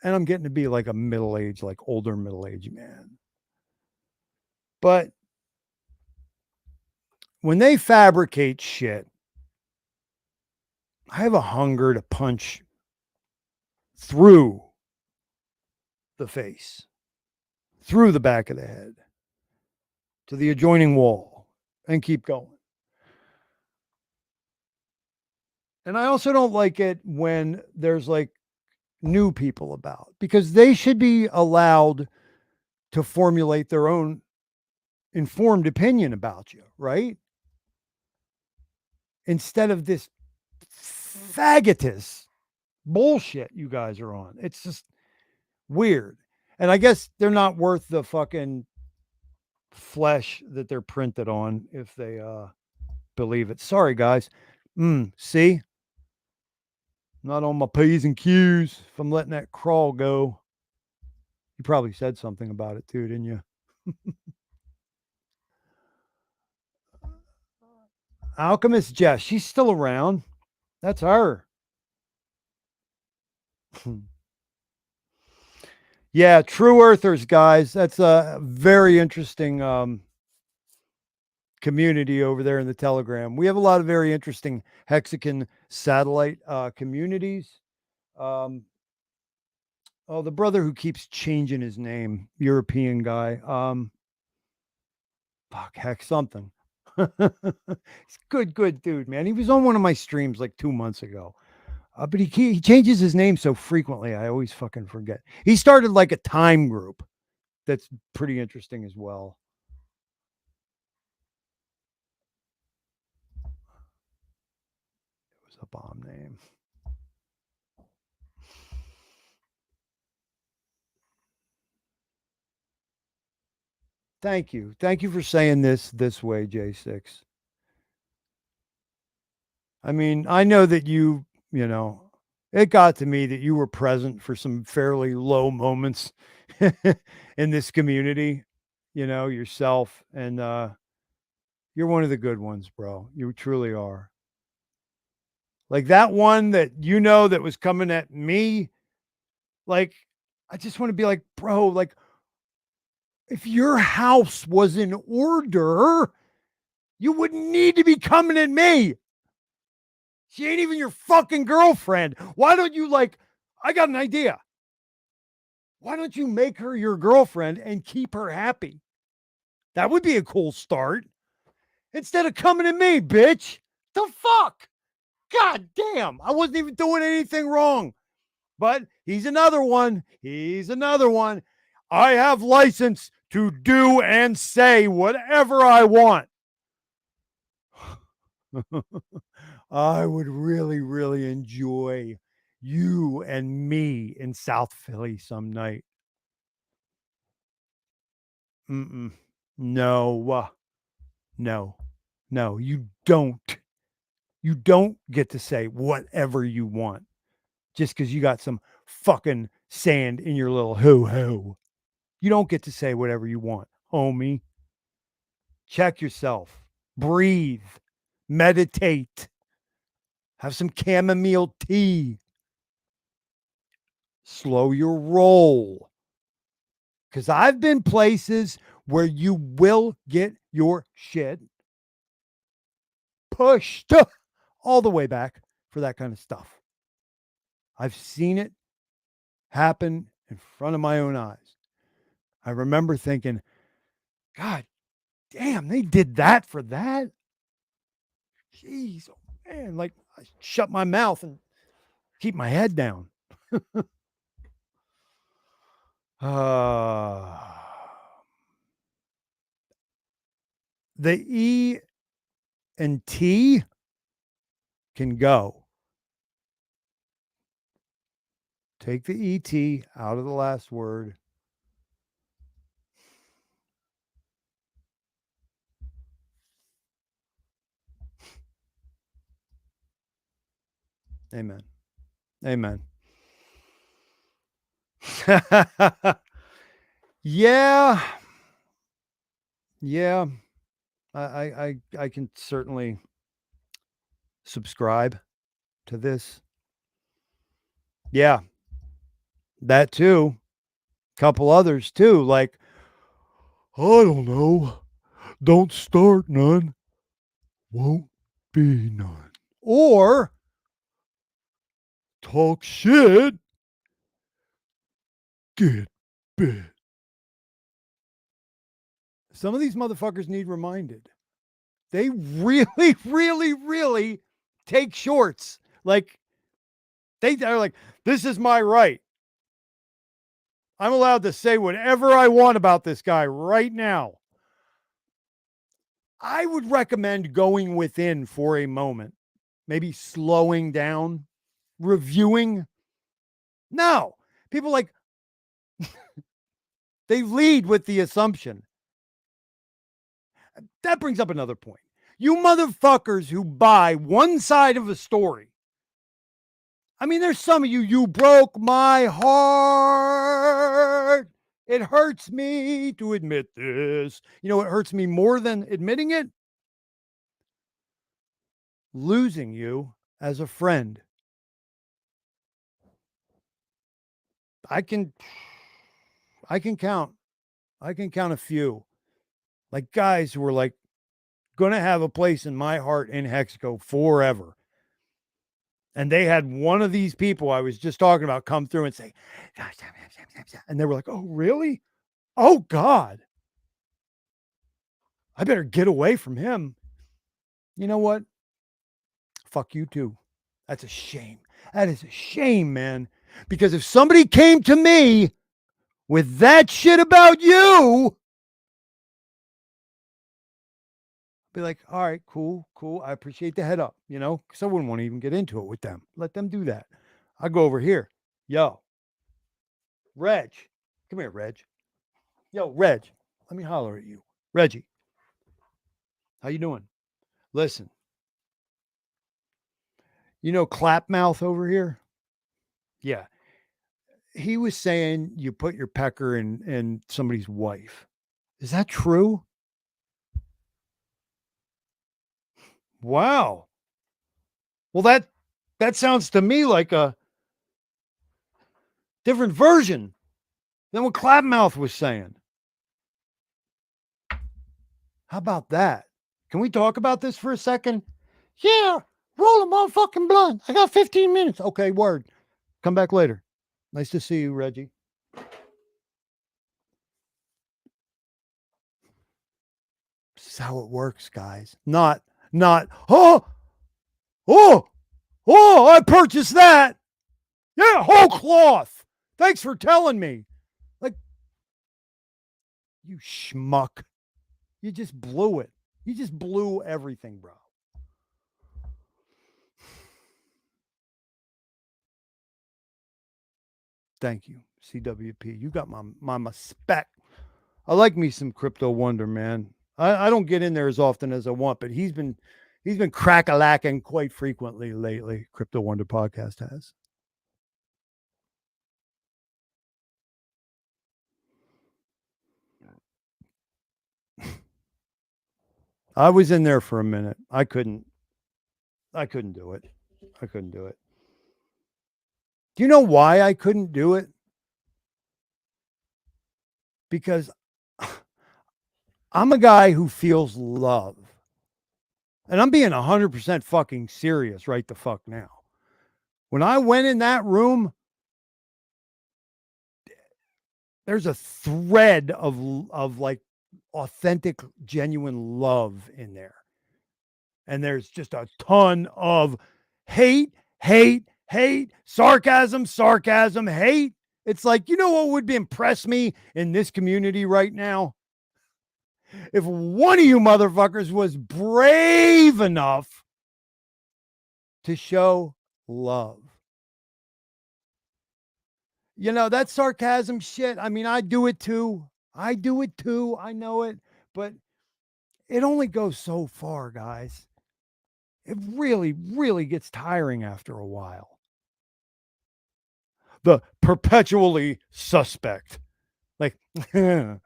[SPEAKER 9] and I'm getting to be like a middle-aged, like older middle-aged man. But when they fabricate shit, I have a hunger to punch through the face, through the back of the head, to the adjoining wall, and keep going. And I also don't like it when there's like new people about, because they should be allowed to formulate their own informed opinion about you, right? Instead of this faggotous bullshit you guys are on. It's just weird. And I guess they're not worth the fucking flesh that they're printed on if they believe it. Sorry, guys. See? Not on my P's and Q's if I'm letting that crawl go. You probably said something about it too, didn't you? Alchemist Jess, she's still around. That's her. Yeah, True Earthers, guys. That's a very interesting community over there in the Telegram. We have a lot of very interesting Hexagon satellite communities. Oh, the brother who keeps changing his name, European guy. Fuck, heck, something. He's good dude, man. He was on one of my streams like 2 months ago. But he changes his name so frequently, I always fucking forget. He started like a time group that's pretty interesting as well. It was a bomb name. Thank you. Thank you for saying this way, J6. I mean, I know that you know, it got to me that you were present for some fairly low moments in this community, you know, yourself. And you're one of the good ones, bro. You truly are. Like that one that, you know, that was coming at me. Like, I just want to be like, bro, like, if your house was in order, you wouldn't need to be coming at me. She ain't even your fucking girlfriend. Why don't you, like, I got an idea. Why don't you make her your girlfriend and keep her happy? That would be a cool start. Instead of coming at me, bitch. The fuck? God damn. I wasn't even doing anything wrong. But he's another one. He's another one. I have license to do and say whatever I want. I would really, really enjoy you and me in South Philly some night. No, no, you don't. You don't get to say whatever you want just because you got some fucking sand in your little hoo-hoo. You don't get to say whatever you want, homie. Check yourself. Breathe. Meditate. Have some chamomile tea. Slow your roll. Because I've been places where you will get your shit pushed all the way back for that kind of stuff. I've seen it happen in front of my own eyes. I remember thinking, God damn, they did that for that? Jeez, oh man, like I shut my mouth and keep my head down. The E and T can go. Take the ET out of the last word. Amen. Amen. Yeah. Yeah. I can certainly subscribe to this. Yeah. That too. Couple others too, like, I don't know. Don't start none. Won't be none. Or talk shit. Get bit. Some of these motherfuckers need reminded. They really, really, really take shorts. Like, they're like, this is my right. I'm allowed to say whatever I want about this guy right now. I would recommend going within for a moment, maybe slowing down, reviewing. No, people like, they lead with the assumption. That brings up another point. You motherfuckers who buy one side of a story. I mean, there's some of you, you broke my heart. It hurts me to admit this. You know, it hurts me more than admitting it. Losing you as a friend. I can count a few. Like guys who were like going to have a place in my heart in HEX12 forever. And they had one of these people I was just talking about come through and say, and they were like, oh, really? Oh, God. I better get away from him. You know what? Fuck you too. That's a shame. That is a shame, man. Because if somebody came to me with that shit about you, be like, all right, cool. I appreciate the head up, you know, because I wouldn't want to even get into it with them. Let them do that. I go over here. Yo, Reg. Come here, Reg. Yo, Reg. Let me holler at you. Reggie. How you doing? Listen. You know Clapmouth over here? Yeah. He was saying you put your pecker in somebody's wife. Is that true? Wow. Well, that sounds to me like a different version than what Clapmouth was saying. How about that? Can we talk about this for a second? Yeah, roll a motherfucking blunt. I got 15 minutes. Okay, word. Come back later. Nice to see you, Reggie. This is how it works, guys. Not, I purchased that. Yeah, whole cloth. Thanks for telling me. Like, you schmuck. You just blew it. You just blew everything, bro. Thank you, CWP. You got my respect. I like me some Crypto Wonder, man. I don't get in there as often as I want, but he's been crack-a-lacking quite frequently lately. Crypto Wonder podcast has. I was in there for a minute. I couldn't do it. Do you know why I couldn't do it? Because I'm a guy who feels love. And I'm being 100% fucking serious right the fuck now. When I went in that room, there's a thread of like authentic, genuine love in there. And there's just a ton of hate, sarcasm, hate. It's like, you know what would impress me in this community right now? If one of you motherfuckers was brave enough to show love. You know, that sarcasm shit, I mean, I do it too. I know it. But it only goes so far, guys. It really, really gets tiring after a while. The perpetually suspect. Like, it's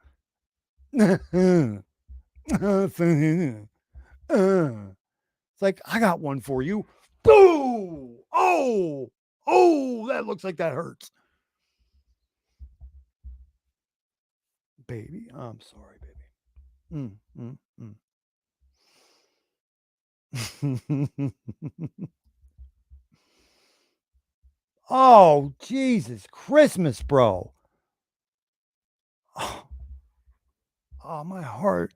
[SPEAKER 9] like, I got one for you. Boo! Oh, that looks like that hurts. Baby, I'm sorry, baby. Oh, Jesus Christmas, bro. Oh, my heart.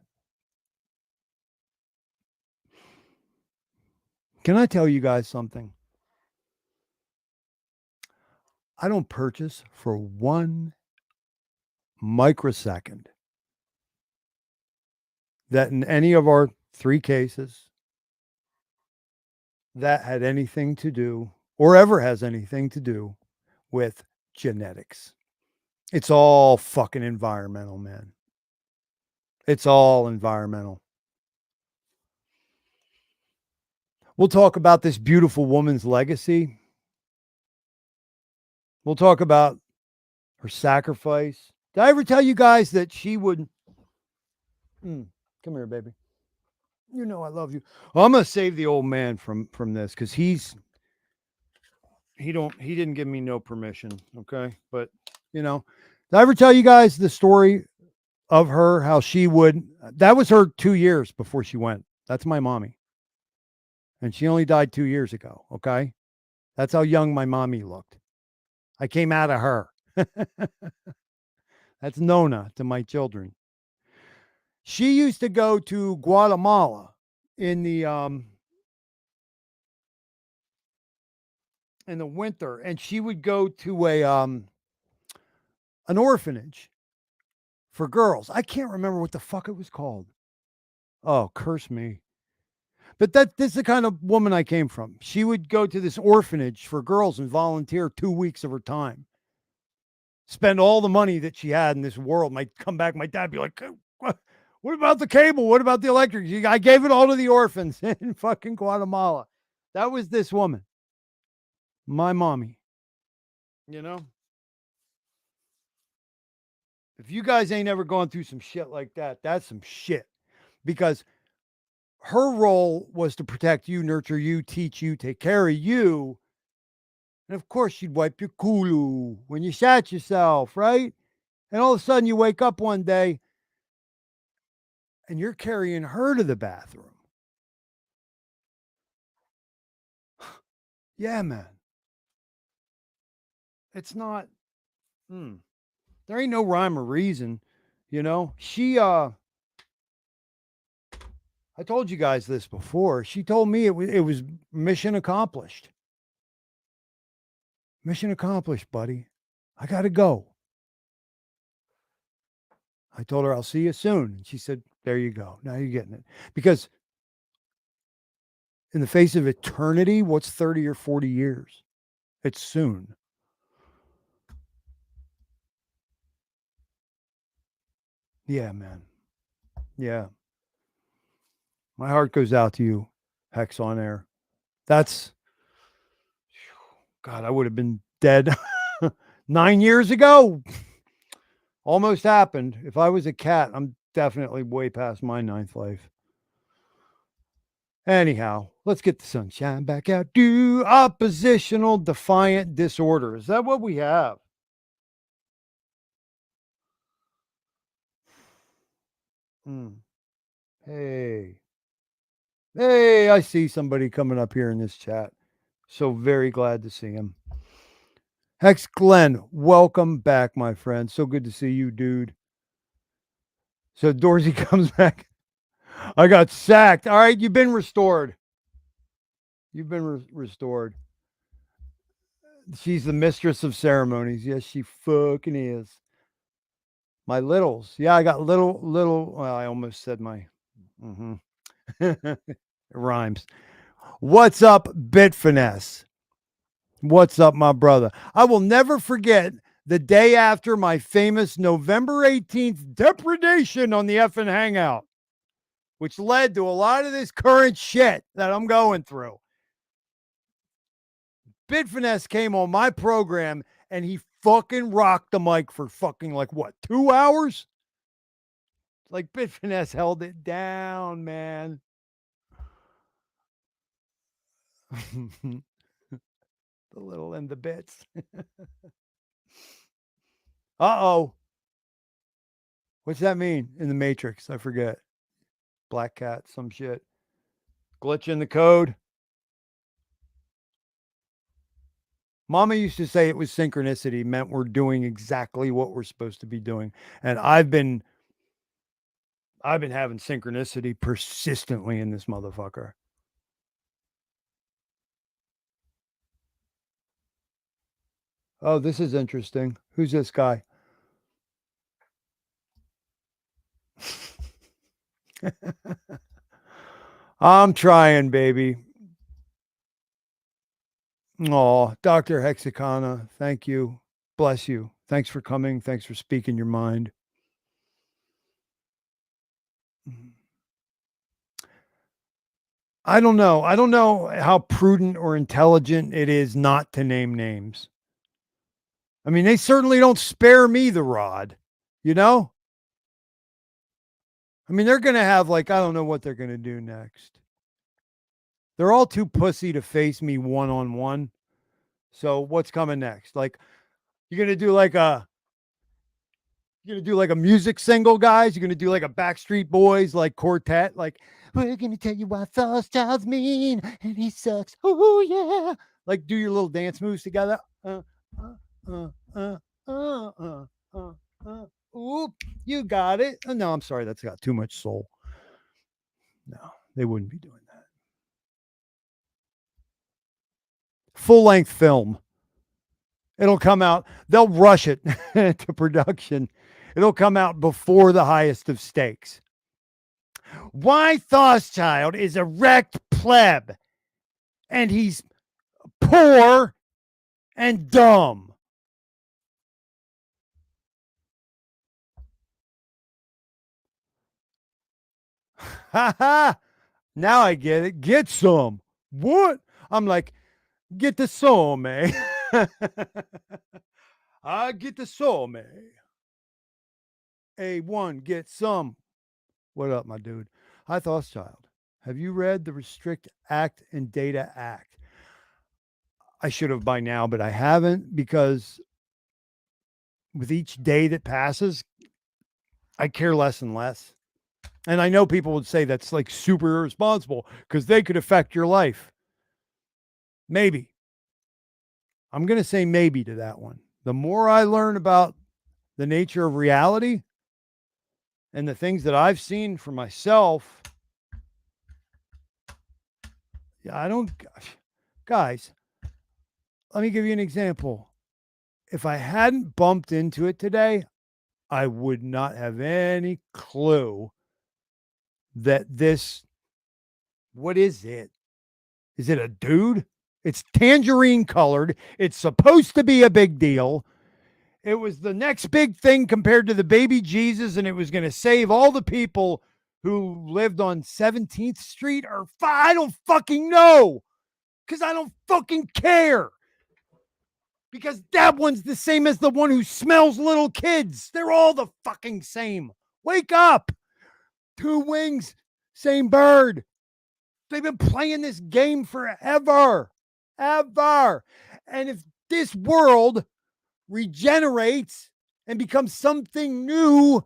[SPEAKER 9] Can I tell you guys something? I don't purchase for 1 microsecond that in any of our 3 cases that had anything to do or ever has anything to do with genetics. It's all fucking environmental, man. It's all environmental. We'll talk about this beautiful woman's legacy. We'll talk about her sacrifice. Did I ever tell you guys that she would... come here, baby. You know I love you. Well, I'm going to save the old man from this because he didn't give me no permission, okay? But, you know, did I ever tell you guys the story of her, how she would... That was her 2 years before she went. That's my mommy. And she only died 2 years ago, okay? That's how young my mommy looked. I came out of her. That's Nona to my children. She used to go to Guatemala in the winter, and she would go to an orphanage for girls. I can't remember what the fuck it was called. Oh, curse me. But this is the kind of woman I came from. She would go to this orphanage for girls and volunteer 2 weeks of her time. Spend all the money that she had in this world. Might come back, my dad be like, what about the cable? What about the electric? I gave it all to the orphans in fucking Guatemala. That was this woman. My mommy. You know? If you guys ain't ever gone through some shit like that, that's some shit. Because her role was to protect you, nurture you, teach you, take care of you. And of course, she'd wipe your culo when you shat yourself, right? And all of a sudden, you wake up one day and you're carrying her to the bathroom. Yeah, man. It's not, there ain't no rhyme or reason, you know? I told you guys this before. She told me it was mission accomplished. Mission accomplished, buddy. I got to go. I told her, I'll see you soon. And she said, there you go. Now you're getting it. Because in the face of eternity, what's 30 or 40 years? It's soon. Yeah, man. Yeah. My heart goes out to you, Hex on Air. That's, God, I would have been dead 9 years ago. Almost happened. If I was a cat, I'm definitely way past my 9th life. Anyhow, let's get the sunshine back out. Do oppositional defiant disorder. Is that what we have? Hey, I see somebody coming up here in this chat. So very glad to see him. Hex Glenn, welcome back, my friend. So good to see you, dude. So Dorsey comes back. I got sacked. All right, you've been restored. You've been restored. She's the mistress of ceremonies. Yes, she fucking is. My littles. Yeah, I got little. Well, I almost said my. It rhymes. What's up, Bit Finesse? What's up, my brother? I will never forget the day after my famous November 18th depredation on the effing Hangout, which led to a lot of this current shit that I'm going through. Bit Finesse came on my program and he fucking rocked the mic for fucking like what, 2 hours? Like Bit Finesse held it down, man. The little and the bits. Uh-oh. What's that mean in the Matrix? I forget. Black cat, some shit. Glitch in the code. Mama used to say it was synchronicity, meant we're doing exactly what we're supposed to be doing. And I've been having synchronicity persistently in this motherfucker. Oh, this is interesting. Who's this guy? I'm trying, baby. Oh, Dr. Hexicana, thank you. Bless you. Thanks for coming. Thanks for speaking your mind. I don't know. I don't know how prudent or intelligent it is not to name names. I mean, they certainly don't spare me the rod, you know? I mean, they're going to have like, I don't know what they're going to do next. They're all too pussy to face me one-on-one. So what's coming next? Like, you're going to do like a music single, guys? You're going to do like a Backstreet Boys, like quartet? Like, we're going to tell you why Thothschild'S mean and he sucks. Oh, yeah. Like, do your little dance moves together. Oop, you got it. Oh, no, I'm sorry. That's got too much soul. No, they wouldn't be doing that. Full-length film. It'll come out. They'll rush it to production. It'll come out before the highest of stakes. Why Thothschild is a wrecked pleb, and he's poor and dumb. Ha ha! Now I get it. Get some. What? I'm like, get the some, eh? I get the some, eh? A1, get some. What up, my dude? Hi, Thothschild. Have you read the Restrict Act and Data Act? I should have by now, but I haven't, because with each day that passes, I care less and less. And I know people would say that's like super irresponsible because they could affect your life. Maybe. I'm going to say maybe to that one. The more I learn about the nature of reality and the things that I've seen for myself, guys, let me give you an example. If I hadn't bumped into it today, I would not have any clue that this, what is it? Is it a dude? It's tangerine colored. It's supposed to be a big deal. It was the next big thing compared to the baby Jesus, and it was going to save all the people who lived on 17th Street or I don't fucking know, because I don't fucking care. Because that one's the same as the one who smells little kids. They're all the fucking same. Wake up. Two wings, same bird. They've been playing this game forever. Ever. And if this world regenerates and becomes something new,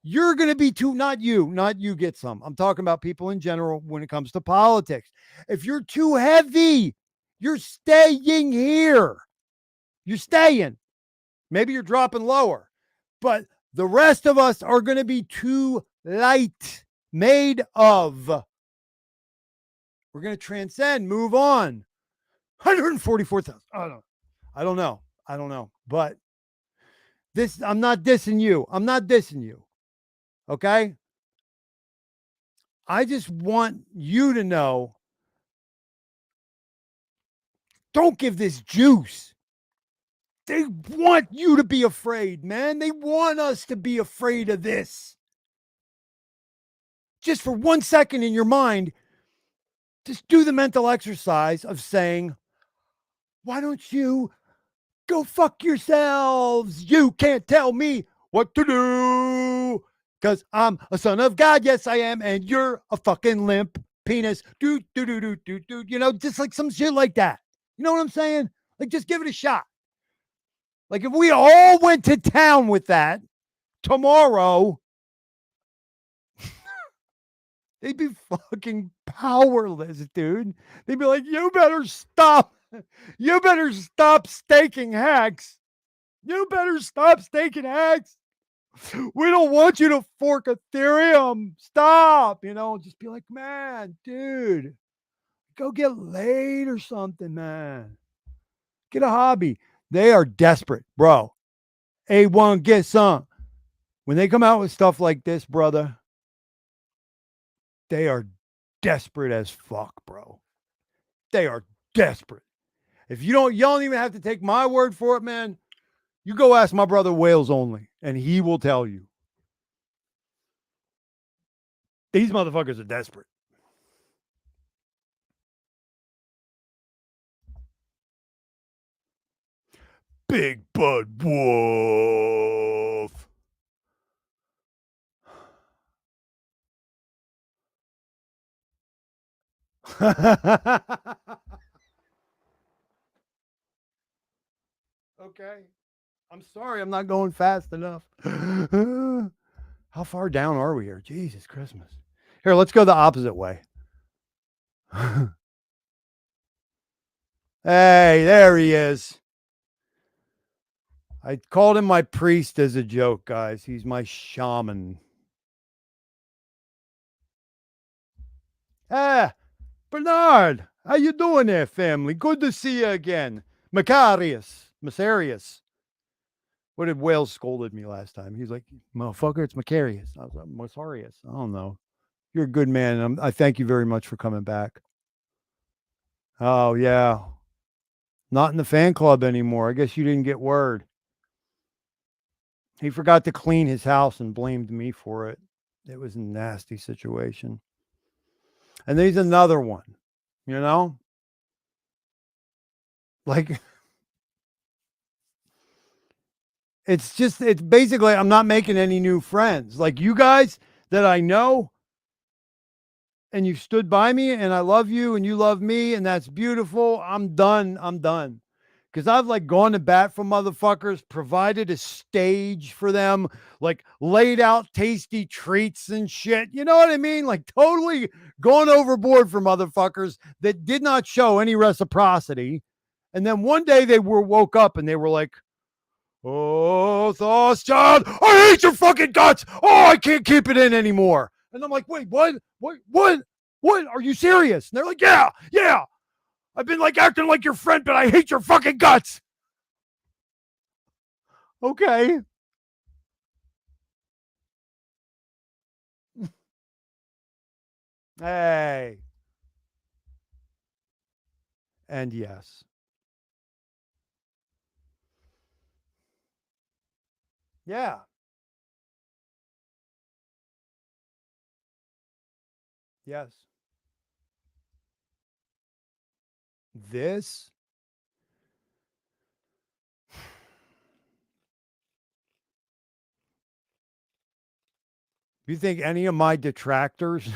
[SPEAKER 9] you're going to be too, not you get some. I'm talking about people in general when it comes to politics. If you're too heavy You're staying here. You're staying. Maybe you're dropping lower, but the rest of us are going to be too light, made of. We're going to transcend, move on. 144,000. I don't know. But this, I'm not dissing you. Okay? I just want you to know, don't give this juice. They want you to be afraid, man. They want us to be afraid of this. Just for 1 second in your mind, just do the mental exercise of saying, why don't you go fuck yourselves? You can't tell me what to do because I'm a son of God. Yes, I am. And you're a fucking limp penis. Do. You know, just like some shit like that. You know what I'm saying? Like, just give it a shot. Like, if we all went to town with that tomorrow, they'd be fucking powerless, dude. They'd be like, you better stop. You better stop staking HEX. You better stop staking HEX. We don't want you to fork Ethereum. Stop. You know, just be like, man, dude, go get laid or something, man. Get a hobby. They are desperate, bro. A1, get some. When they come out with stuff like this, brother, they are desperate as fuck, bro. They are desperate. If you don't even have to take my word for it, man. You go ask my brother Wales only, and he will tell you. These motherfuckers are desperate. Big Bud Wolf. Okay. I'm sorry, I'm not going fast enough. How far down are we here? Jesus Christmas. Here, let's go the opposite way. Hey, there he is. I called him my priest as a joke, guys. He's my shaman. Ah, Bernard, how you doing there, family? Good to see you again. Macarius. What did Wales scolded me last time? He's like, motherfucker, it's Macarius. I was like, Macarius. I don't know. You're a good man. I thank you very much for coming back. Oh, yeah. Not in the fan club anymore. I guess you didn't get word. He forgot to clean his house and blamed me for it. It was a nasty situation. And there's another one, you know? Like, it's basically, I'm not making any new friends. Like, you guys that I know, and you stood by me, and I love you, and you love me, and that's beautiful. I'm done. Because I've like gone to bat for motherfuckers, provided a stage for them, like laid out tasty treats and shit. You know what I mean? Like totally gone overboard for motherfuckers that did not show any reciprocity. And then one day they woke up and they were like, oh, Thothschild, I hate your fucking guts. Oh, I can't keep it in anymore. And I'm like, wait, what? Are you serious? And they're like, yeah. I've been like acting like your friend, but I hate your fucking guts. Okay. Hey. And yes. Yeah. Yes. This you think any of my detractors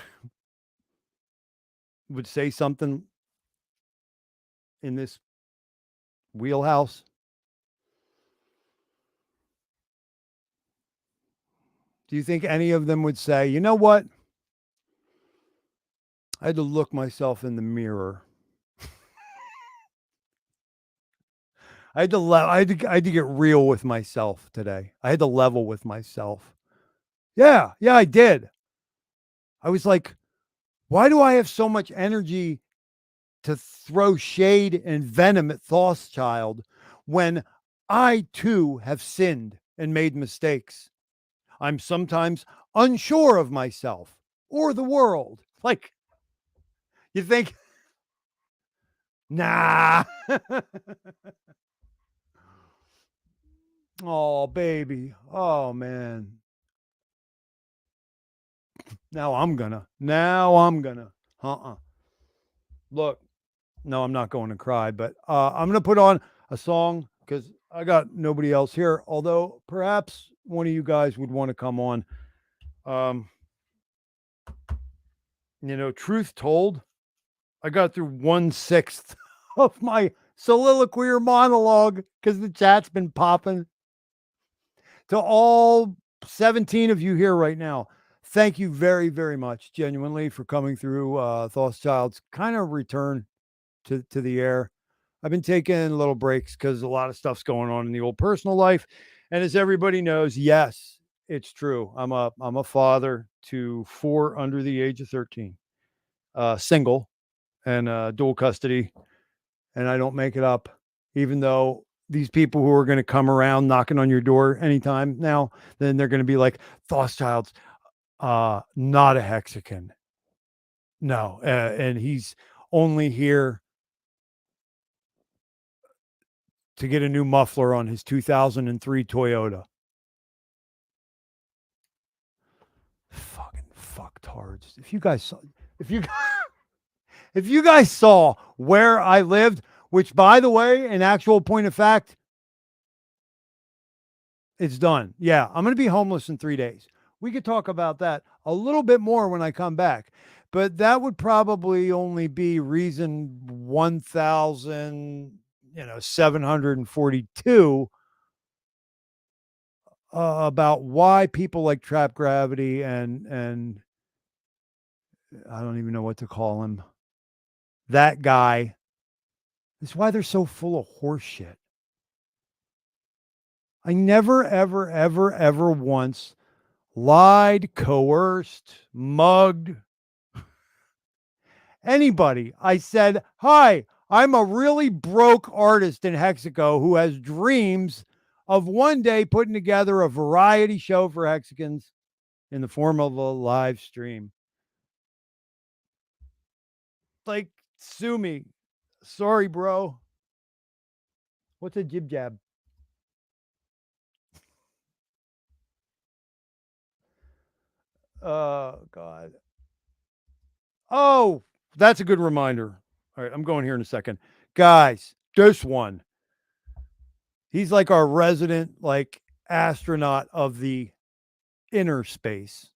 [SPEAKER 9] would say something in this wheelhouse? Do you think any of them would say, you know what? I had to look myself in the mirror. I had to get real with myself today. I had to level with myself. Yeah, I did. I was like, why do I have so much energy to throw shade and venom at Thothschild when I too have sinned and made mistakes? I'm sometimes unsure of myself or the world. Like, you think, nah. Oh, baby. Oh, man. Now I'm gonna. Look, no, I'm not going to cry, but I'm going to put on a song because I got nobody else here. Although perhaps one of you guys would want to come on. Truth told, I got through 1/6 of my soliloquy or monologue because the chat's been popping. To all 17 of you here right now, thank you very, very much, genuinely, for coming through Thothschild'S kind of return to the air. I've been taking little breaks because a lot of stuff's going on in the old personal life. And as everybody knows, yes, it's true. I'm a father to 4 under the age of 13, single and dual custody. And I don't make it up, even though these people who are going to come around knocking on your door anytime now, then they're going to be like, Thothschild'S, not a hexagon. No. And he's only here to get a new muffler on his 2003 Toyota. Fucking fucktards. If you guys saw where I lived, which, by the way, an actual point of fact, it's done. Yeah, I'm going to be homeless in 3 days. We could talk about that a little bit more when I come back, but that would probably only be reason 1,742 about why people like Trap Gravity and I don't even know what to call him. That guy. It's why they're so full of horse shit. I never, ever, ever, ever once lied, coerced, mugged anybody. I said, hi, I'm a really broke artist in Hexaco who has dreams of one day putting together a variety show for Hexagons in the form of a live stream. Like, sue me. Sorry, bro. What's a jib jab? Oh, God. Oh, that's a good reminder. All right, I'm going here in a second. Guys, this one. He's like our resident, like, astronaut of the inner space.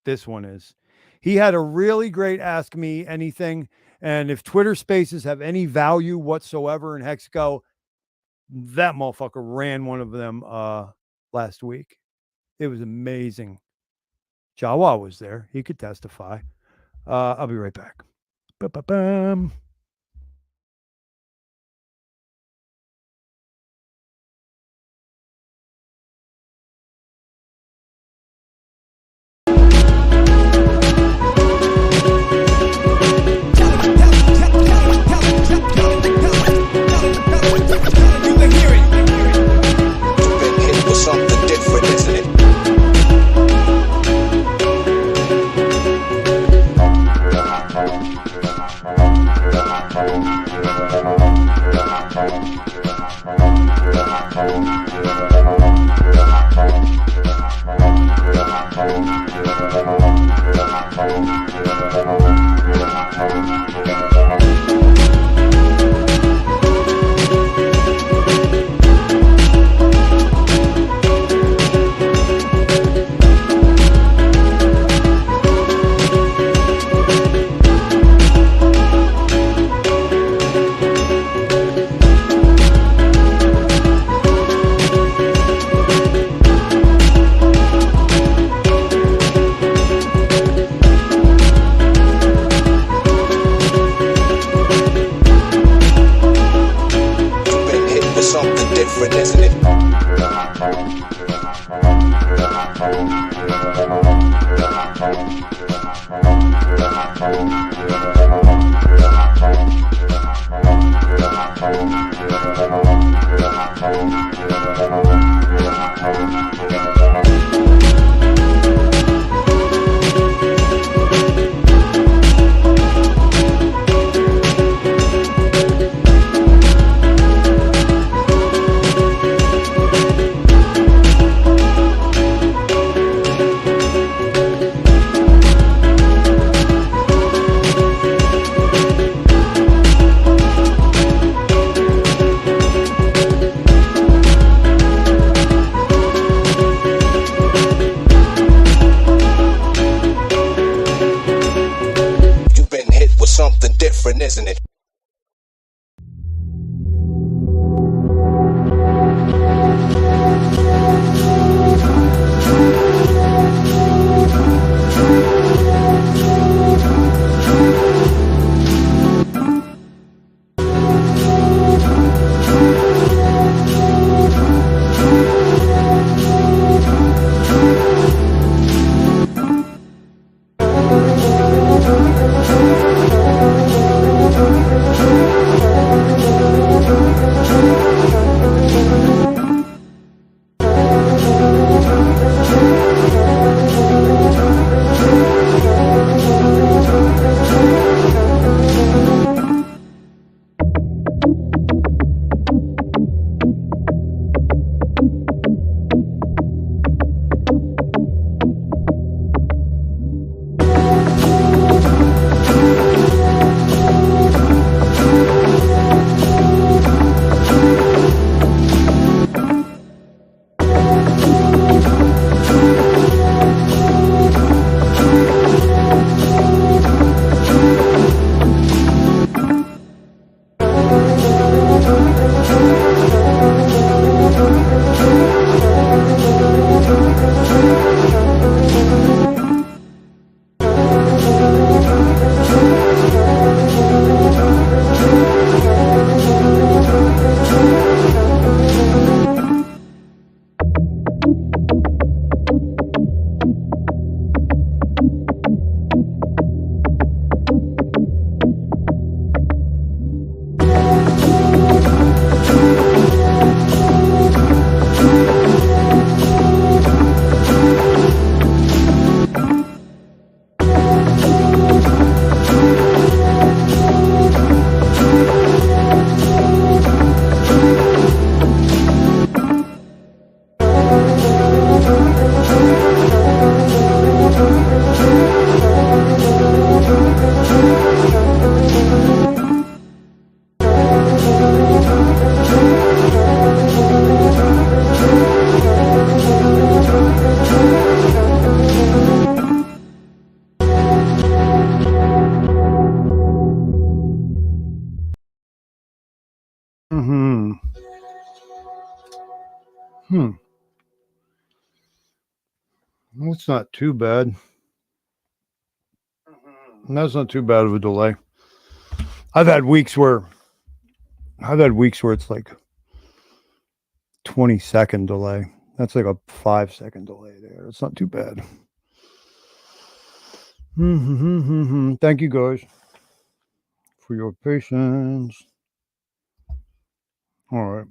[SPEAKER 9] This one is. He had a really great Ask Me Anything. And if Twitter Spaces have any value whatsoever in Hexaco, that motherfucker ran one of them last week. It was amazing. Jawa was there. He could testify. I'll be right back. Ba-ba-bam.
[SPEAKER 12] Something different, isn't it? different, isn't it? Something different, isn't it?
[SPEAKER 9] Well, it's not too bad. That's not too bad of a delay. I've had weeks where it's like 20-second delay. That's like a 5-second delay there. It's not too bad. Thank you guys for your patience. All right.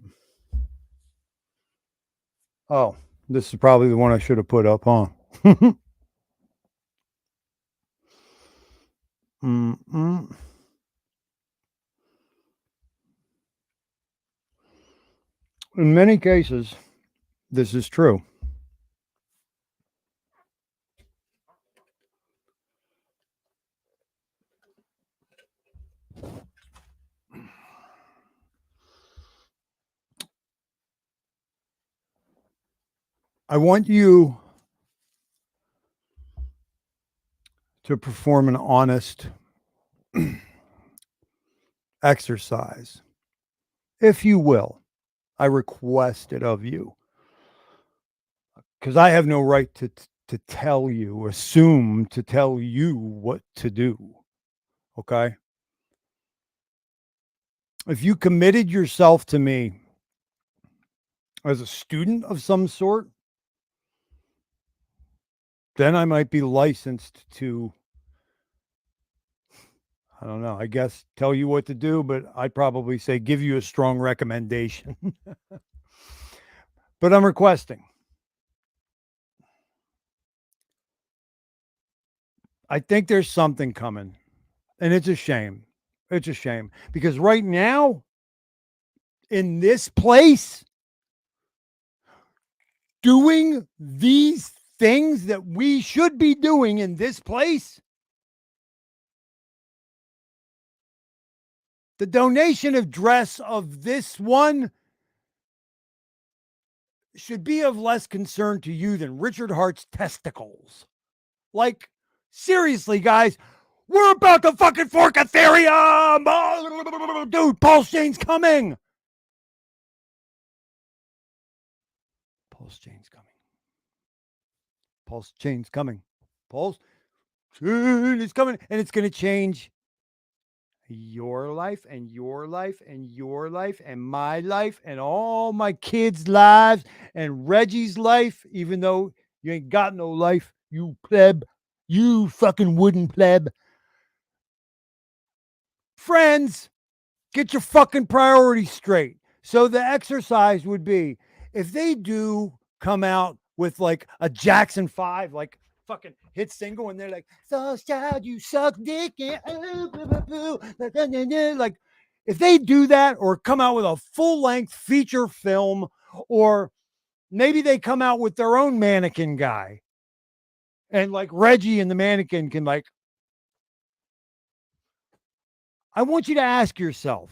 [SPEAKER 9] Oh, this is probably the one I should have put up, huh? In many cases, this is true. I want you to perform an honest exercise, if you will. I request it of you, because I have no right to tell you, assume to tell you what to do. Okay? If you committed yourself to me as a student of some sort, then I might be licensed to, I don't know, I guess tell you what to do, but I'd probably say give you a strong recommendation. But I'm requesting. I think there's something coming, and it's a shame. It's a shame because right now, in this place, doing these things that we should be doing in this place, the donation of dress of this one should be of less concern to you than Richard Hart's testicles. Like, seriously, guys, we're about to fucking fork Ethereum! Dude, PulseChain's coming! PulseChain's coming. PulseChain's coming. PulseChain is coming, and it's going to change your life and your life and your life and my life and all my kids' lives and Reggie's life, even though you ain't got no life, you pleb, you fucking wooden pleb. Friends, get your fucking priorities straight. So the exercise would be, if they do come out with like a Jackson 5, like fucking hit single, and they're like, so sad you suck dick, and like, if they do that or come out with a full-length feature film, or maybe they come out with their own mannequin guy, and like Reggie and the mannequin can like, I want you to ask yourself,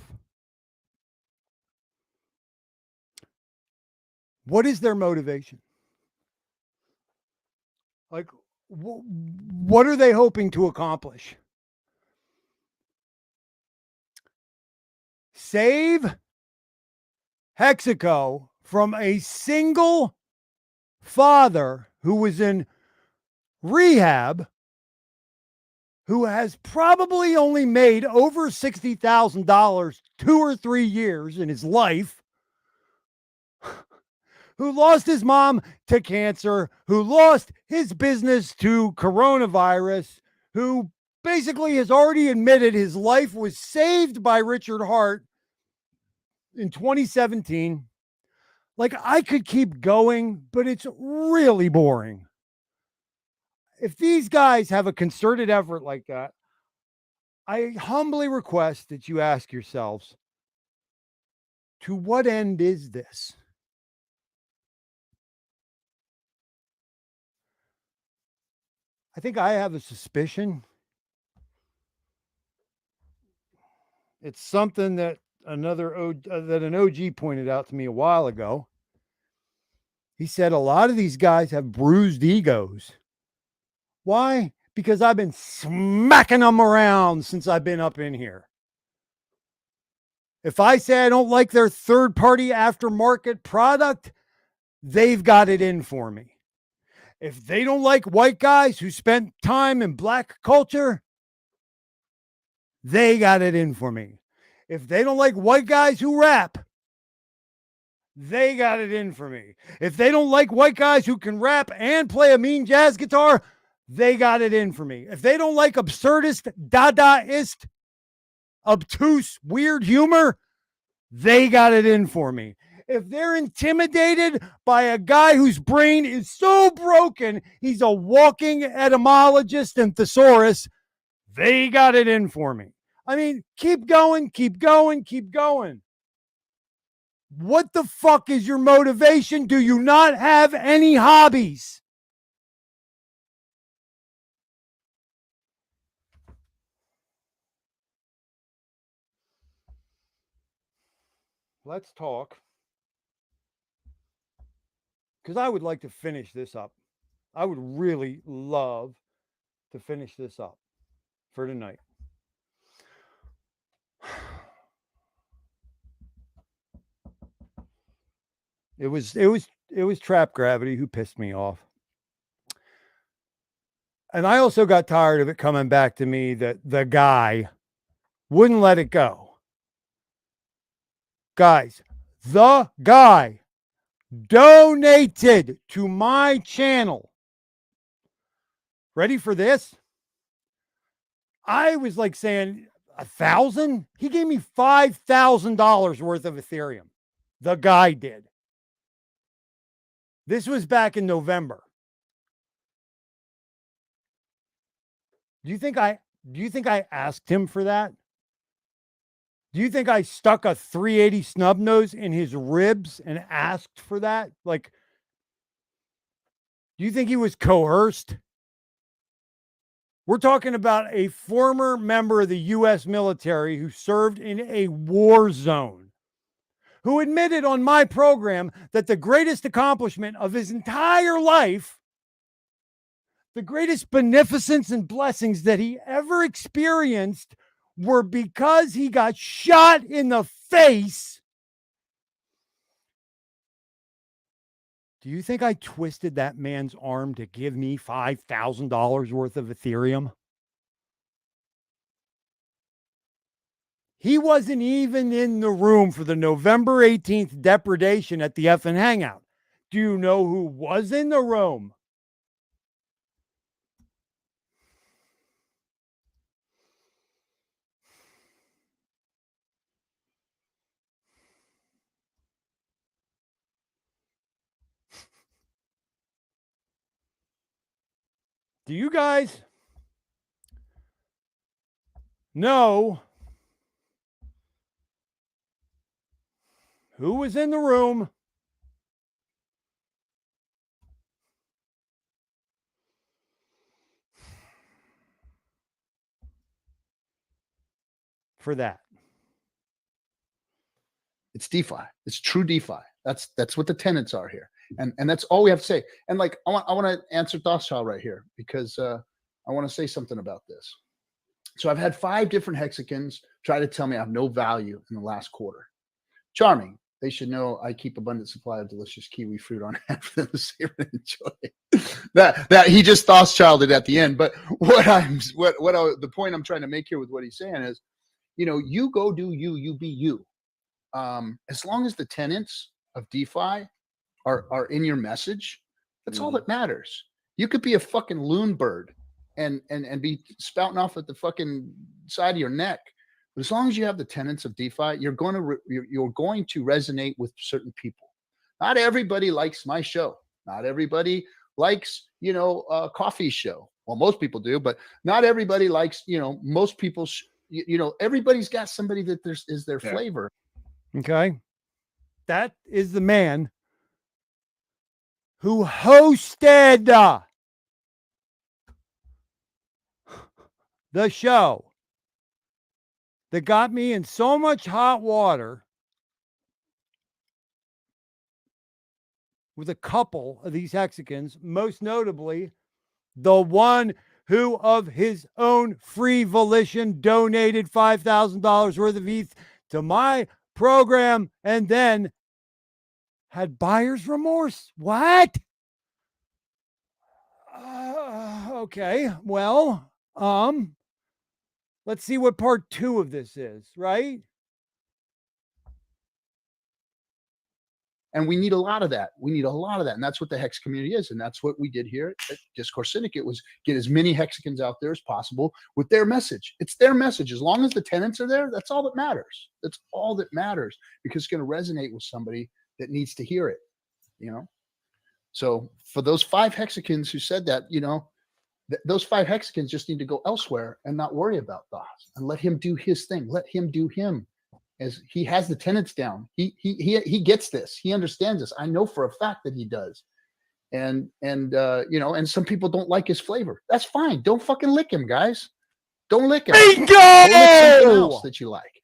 [SPEAKER 9] what is their motivation? Like, what are they hoping to accomplish? Save HEX12 from a single father who was in rehab, who has probably only made over $60,000 2 or 3 years in his life, who lost his mom to cancer, who lost his business to coronavirus, who basically has already admitted his life was saved by Richard Hart in 2017. Like, I could keep going, but it's really boring. If these guys have a concerted effort like that, I humbly request that you ask yourselves, to what end is this? I think I have a suspicion. It's something that an OG pointed out to me a while ago. He said a lot of these guys have bruised egos. Why? Because I've been smacking them around since I've been up in here. If I say I don't like their third-party aftermarket product, they've got it in for me. If they don't like white guys who spent time in black culture, they got it in for me. If they don't like white guys who rap, they got it in for me. If they don't like white guys who can rap and play a mean jazz guitar, they got it in for me. If they don't like absurdist, dadaist, obtuse, weird humor, they got it in for me. If they're intimidated by a guy whose brain is so broken, he's a walking etymologist and thesaurus, they got it in for me. I mean, keep going, keep going, keep going. What the fuck is your motivation? Do you not have any hobbies? Let's talk. Because I would like to finish this up. I would really love to finish this up for tonight. It was Trap Gravity who pissed me off. And I also got tired of it coming back to me that the guy wouldn't let it go. Guys, the guy donated to my channel. Ready for this? I was like saying 1,000. He gave me $5,000 worth of Ethereum. The guy did. This was back in November. Do you think I asked him for that? Do you think I stuck a 380 snub nose in his ribs and asked for that? Like, do you think he was coerced? We're talking about a former member of the U.S. military who served in a war zone, who admitted on my program that the greatest accomplishment of his entire life, the greatest beneficence and blessings that he ever experienced, were because he got shot in the face. Do you think I twisted that man's arm to give me $5,000 worth of Ethereum? He wasn't even in the room for the November 18th depredation at the effing hangout. Do you know who was in the room? Do you guys know who was in the room for that?
[SPEAKER 13] It's DeFi. It's true DeFi. That's what the tenets are here. And that's all we have to say. And like, I want to answer Thothschild right here because I want to say something about this. So I've had 5 different hexagons try to tell me I have no value in the last quarter. Charming. They should know I keep abundant supply of delicious kiwi fruit on hand for them to savor and enjoy. that he just Thothschild'd at the end. But the point I'm trying to make here with what he's saying is, you go do you be you. As long as the tenets of DeFi are in your message, that's all that matters. You could be a fucking loon bird and be spouting off at the fucking side of your neck. But as long as you have the tenets of DeFi, you're going to resonate with certain people. Not everybody likes my show. Not everybody likes, Coffee's show. Well, most people do, but not everybody likes, most people, everybody's got somebody that is their flavor.
[SPEAKER 9] Okay. That is the man who hosted the show that got me in so much hot water with a couple of these hexagons, most notably the one who of his own free volition donated $5,000 worth of ETH to my program and then had buyer's remorse. What? Okay, well, let's see what part 2 of this is, right?
[SPEAKER 13] And we need a lot of that. And that's what the Hex community is. And that's what we did here at Discourse Syndicate, was get as many hexagons out there as possible with their message. It's their message. As long as the tenets are there, that's all that matters. That's all that matters, because it's going to resonate with somebody that needs to hear it, So for those 5 hexagons who said that, those 5 hexagons just need to go elsewhere and not worry about Thoth and let him do his thing. Let him do him. As he has the tenets down. He gets this. He understands this. I know for a fact that he does. And some people don't like his flavor. That's fine. Don't fucking lick him, guys. Don't lick him.
[SPEAKER 9] Bingo!
[SPEAKER 13] Go lick something else that you like,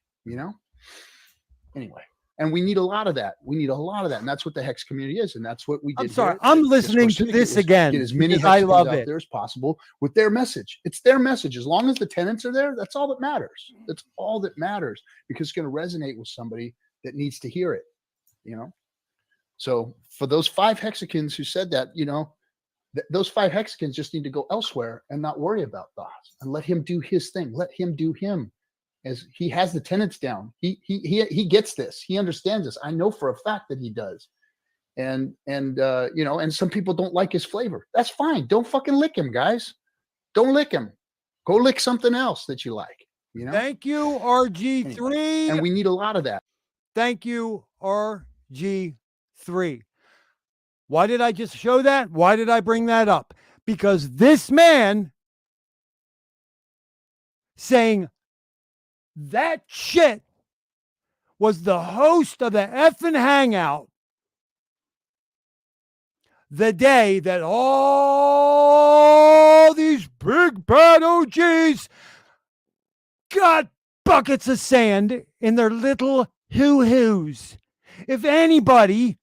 [SPEAKER 13] Anyway. And we need a lot of that. And that's what the Hex community is. And that's what we did.
[SPEAKER 9] I'm sorry. I'm listening to this again.
[SPEAKER 13] Get as many hexagons out there as possible with their message. It's their message. As long as the tenets are there, that's all that matters. That's all that matters, because it's going to resonate with somebody that needs to hear it, So for those 5 hexagons who said that, those 5 hexagons just need to go elsewhere and not worry about Thoth and let him do his thing. Let him do him. As he has the tenets down. He gets this. He understands this. I know for a fact that he does. and you know, and some people don't like his flavor. That's fine. Don't fucking lick him, guys. Don't lick him. Go lick something else that you like. You know.
[SPEAKER 9] Thank you, RG3.
[SPEAKER 13] And we need a lot of that.
[SPEAKER 9] Thank you, RG3. Why did I just show that? Why did I bring that up? Because this man saying that shit was the host of the effing hangout the day that all these big bad OGs got buckets of sand in their little hoo-hoos. If anybody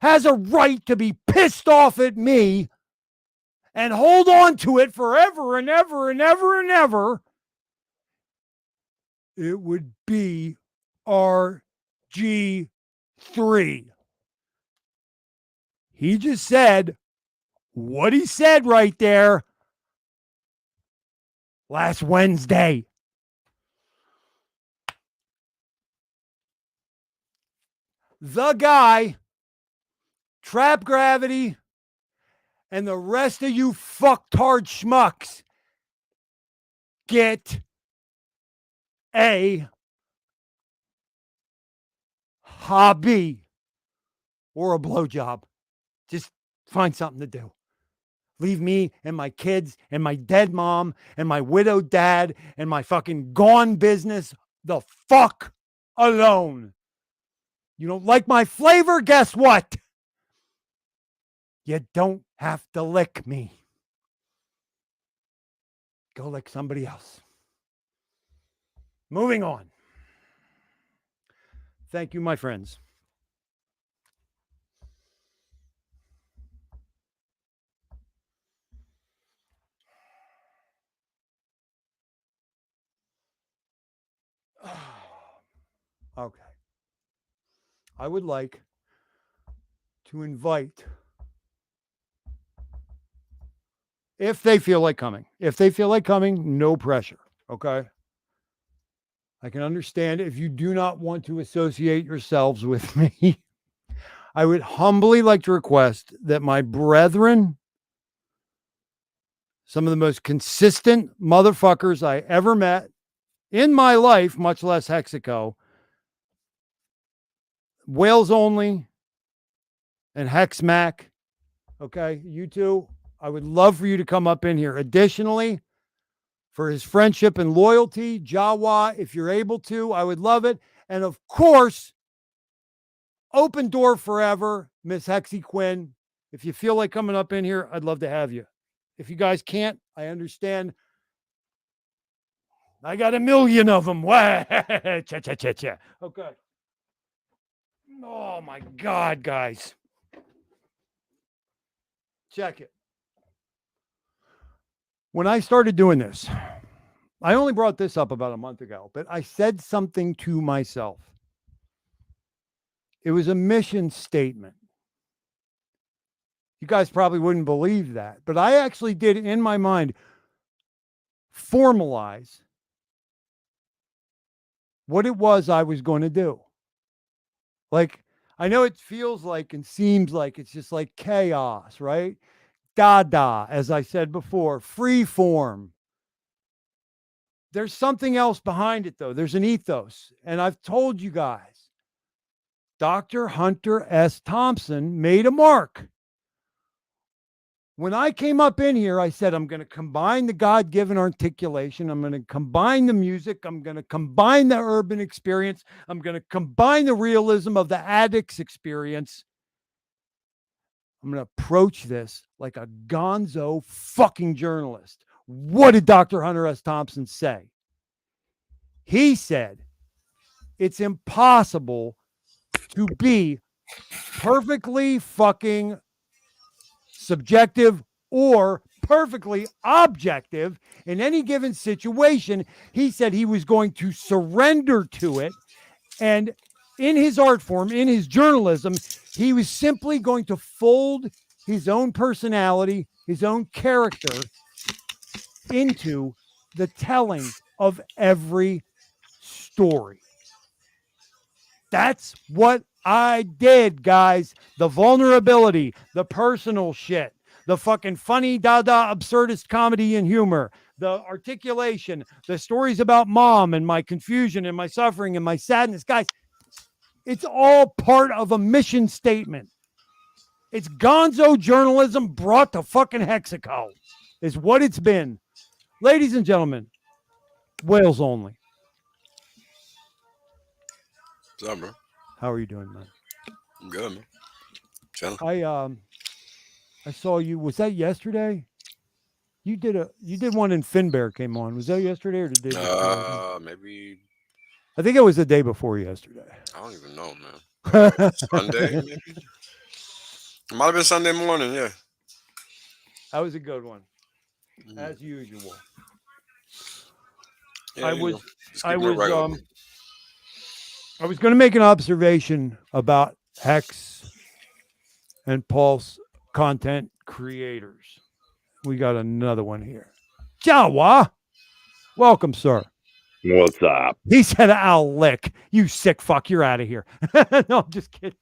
[SPEAKER 9] has a right to be pissed off at me and hold on to it forever and ever and ever and ever, it would be RG3. He just said what he said right there last Wednesday. The guy, Trap Gravity, and the rest of you fucktard schmucks get a hobby or a blowjob. Just find something to do. Leave me and my kids and my dead mom and my widowed dad and my fucking gone business the fuck alone. You don't like my flavor? Guess what? You don't have to lick me. Go lick somebody else. Moving on. Thank you, my friends. Okay. I would like to invite, if they feel like coming. If they feel like coming, no pressure, okay? I can understand if you do not want to associate yourselves with me. I would humbly like to request that my brethren, some of the most consistent motherfuckers I ever met in my life, much less HEX1220, Wales Only and HEXMAC, okay, you two, I would love for you to come up in here. Additionally, for his friendship and loyalty, Jawa, if you're able to, I would love it. And of course, open door forever, Miss Hexy Quinn. If you feel like coming up in here, I'd love to have you. If you guys can't, I understand. I got a million of them. Cha-cha-cha-cha. Okay. Oh, my God, guys. Check it. When I started doing this, I only brought this up about a month ago, but I said something to myself. It was a mission statement. You guys probably wouldn't believe that, but I actually did in my mind formalize what it was I was going to do. Like, I know it feels like and seems like it's just like chaos, right? Dada, as I said before, free form. There's something else behind it, though. There's an ethos. And I've told you guys, Dr. Hunter S. Thompson made a mark. When I came up in here, I said, I'm going to combine the God-given articulation. I'm going to combine the music. I'm going to combine the urban experience. I'm going to combine the realism of the addict's experience. I'm going to approach this like a gonzo fucking journalist. What did Dr. Hunter S. Thompson say? He said, it's impossible to be perfectly fucking subjective or perfectly objective in any given situation. He said he was going to surrender to it. And in his art form, in his journalism, he was simply going to fold his own personality, his own character into the telling of every story. That's what I did, guys. The vulnerability, the personal shit, the fucking funny, dada, absurdist comedy and humor, the articulation, the stories about mom and my confusion and my suffering and my sadness. Guys, it's all part of a mission statement. It's gonzo journalism brought to fucking HEX12 is what it's been. Ladies and gentlemen, Wales only.
[SPEAKER 14] What's up, bro?
[SPEAKER 9] How are you doing, man?
[SPEAKER 14] I'm good, man. Chilling.
[SPEAKER 9] I saw you. Was that yesterday? You did one in Finbear came on. Was that yesterday or the day before?
[SPEAKER 14] Maybe.
[SPEAKER 9] I think it was the day before yesterday.
[SPEAKER 14] I don't even know, man. Sunday, maybe. It might have been Sunday morning, yeah.
[SPEAKER 9] That was a good one, as usual.
[SPEAKER 14] Yeah,
[SPEAKER 9] I was going to make an observation about Hex and Pulse content creators. We got another one here. Jawa, welcome, sir.
[SPEAKER 15] What's up?
[SPEAKER 9] He said, "I'll lick you, sick fuck. You're out of here." No, I'm just kidding.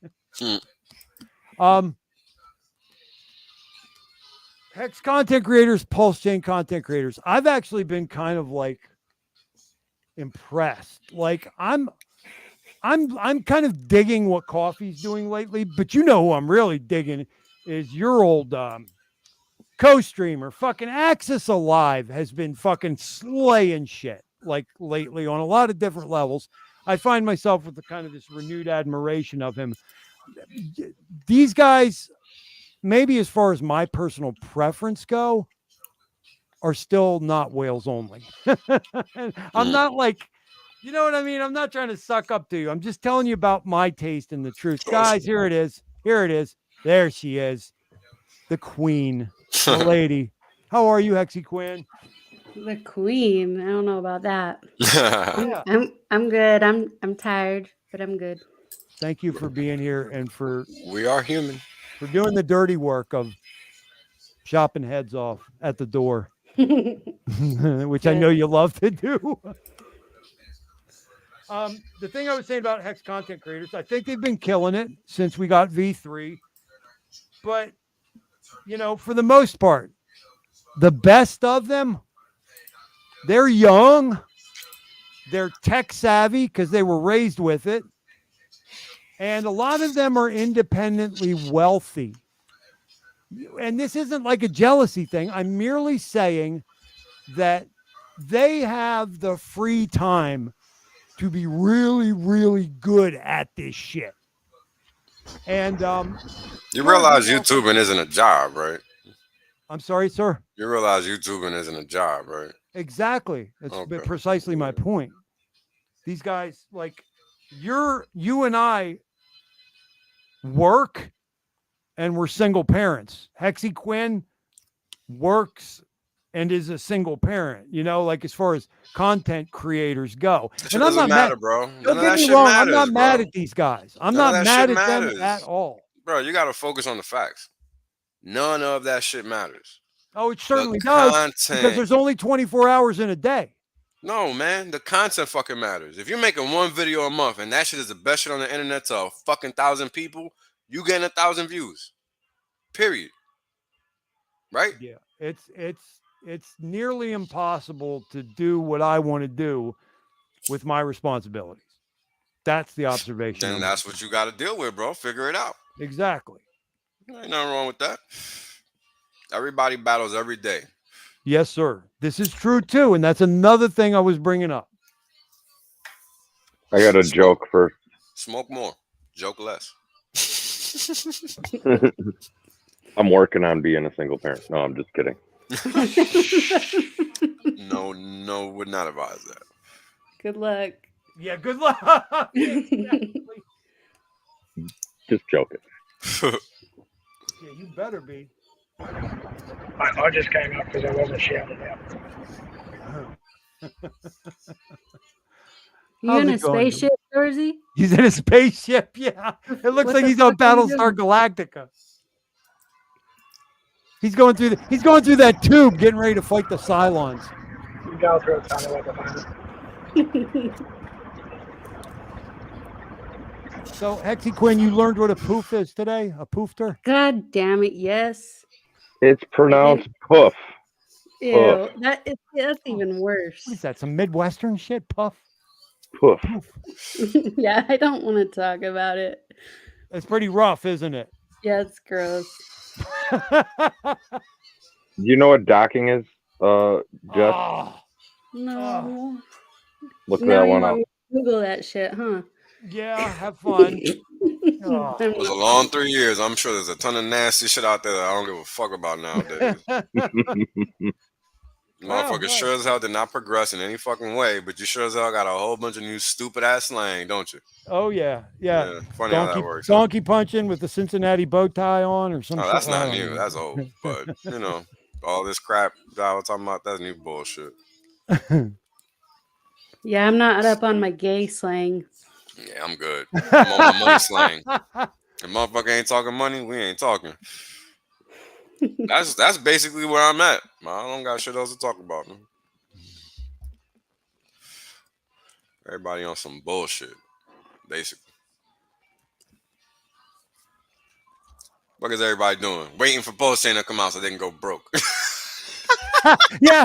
[SPEAKER 9] Hex content creators, PulseChain content creators. I've actually been kind of like impressed. Like I'm kind of digging what Coffee's doing lately, but you know who I'm really digging is your old co-streamer. Fucking Axis Alive has been fucking slaying shit like lately on a lot of different levels. I find myself with the kind of this renewed admiration of him. These guys, maybe as far as my personal preference go, are still not Wales only. I'm not like, you know what I mean? I'm not trying to suck up to you. I'm just telling you about my taste and the truth. Guys, here it is. Here it is. There she is. The queen, the lady. How are you, Hexy Quinn?
[SPEAKER 16] The queen. I don't know about that.
[SPEAKER 9] Yeah.
[SPEAKER 16] I'm good. I'm tired, but I'm good.
[SPEAKER 9] Thank you for being here and for
[SPEAKER 14] we are human.
[SPEAKER 9] For doing the dirty work of chopping heads off at the door, which I know you love to do. The thing I was saying about Hex content creators, I think they've been killing it since we got V3. But, you know, for the most part, the best of them, they're young, they're tech savvy because they were raised with it. And a lot of them are independently wealthy. And this isn't like a jealousy thing. I'm merely saying that they have the free time to be really, really good at this shit. And
[SPEAKER 14] you realize YouTubing isn't a job, right?
[SPEAKER 9] I'm sorry, sir.
[SPEAKER 14] You realize YouTubing isn't a job, right?
[SPEAKER 9] Exactly. That's precisely my point. These guys, like, you and I work and we're single parents. Hexy Quinn works and is a single parent, you know, like as far as content creators go. And I'm not mad,
[SPEAKER 14] bro.
[SPEAKER 9] Don't get me wrong, I'm not mad at these guys. I'm not mad at them at all.
[SPEAKER 14] Bro, you got to focus on the facts. None of that shit matters.
[SPEAKER 9] Oh, it certainly does, because there's only 24 hours in a day.
[SPEAKER 14] No, man, the content fucking matters. If you're making one video a month and that shit is the best shit on the internet to a fucking 1,000 people, you getting 1,000 views. Period. Right?
[SPEAKER 9] Yeah. It's nearly impossible to do what I want to do with my responsibilities. That's the observation.
[SPEAKER 14] Then that's what you got to deal with, bro. Figure it out.
[SPEAKER 9] Exactly.
[SPEAKER 14] Ain't nothing wrong with that. Everybody battles every day.
[SPEAKER 9] Yes, sir. This is true too, and that's another thing I was bringing up.
[SPEAKER 15] I got a joke first.
[SPEAKER 14] Smoke more, joke less.
[SPEAKER 15] I'm working on being a single parent. No, I'm just kidding.
[SPEAKER 14] No, would not advise that.
[SPEAKER 16] Good luck.
[SPEAKER 9] Yeah, good luck.
[SPEAKER 15] Just joking.
[SPEAKER 9] Yeah, you better be.
[SPEAKER 17] I just came up because I wasn't shouting out.
[SPEAKER 16] You in a spaceship, Jersey?
[SPEAKER 9] He's in a spaceship, yeah. It looks like he's on Battlestar Galactica. He's going through that tube, getting ready to fight the Cylons.
[SPEAKER 17] You go through it, sounded like a pilot.
[SPEAKER 9] So, Hexy Quinn, you learned what a poof is today? A poofter?
[SPEAKER 16] God damn it, yes.
[SPEAKER 15] It's pronounced poof.
[SPEAKER 16] Ew, that's even worse.
[SPEAKER 9] What is that? Some Midwestern shit? Puff?
[SPEAKER 15] Poof.
[SPEAKER 16] Yeah, I don't want to talk about it.
[SPEAKER 9] It's pretty rough, isn't it?
[SPEAKER 16] Yeah, it's gross.
[SPEAKER 15] Do you know what docking is, Jeff?
[SPEAKER 16] No.
[SPEAKER 15] Look
[SPEAKER 16] Now
[SPEAKER 15] that
[SPEAKER 16] you
[SPEAKER 15] one
[SPEAKER 16] want
[SPEAKER 15] up.
[SPEAKER 16] me to Google that shit, huh?
[SPEAKER 9] Yeah, have fun.
[SPEAKER 14] It was a long 3 years. I'm sure there's a ton of nasty shit out there that I don't give a fuck about nowadays. Motherfuckers sure as hell did not progress in any fucking way, but you sure as hell got a whole bunch of new stupid ass slang, don't you?
[SPEAKER 9] Oh yeah.
[SPEAKER 14] Funny how that works.
[SPEAKER 9] Donkey punching with the Cincinnati bow tie on or something.
[SPEAKER 14] Oh, that's not new. That's old. But you know, all this crap that I was talking about, that's new bullshit.
[SPEAKER 16] Yeah, I'm not up on my gay slang.
[SPEAKER 14] Yeah, I'm good. I'm on my money slang. If motherfucker ain't talking money, we ain't talking. That's basically where I'm at. I don't got shit else to talk about, man. Everybody on some bullshit, basically. What is everybody doing? Waiting for PulseChain to come out so they can go broke.
[SPEAKER 9] yeah,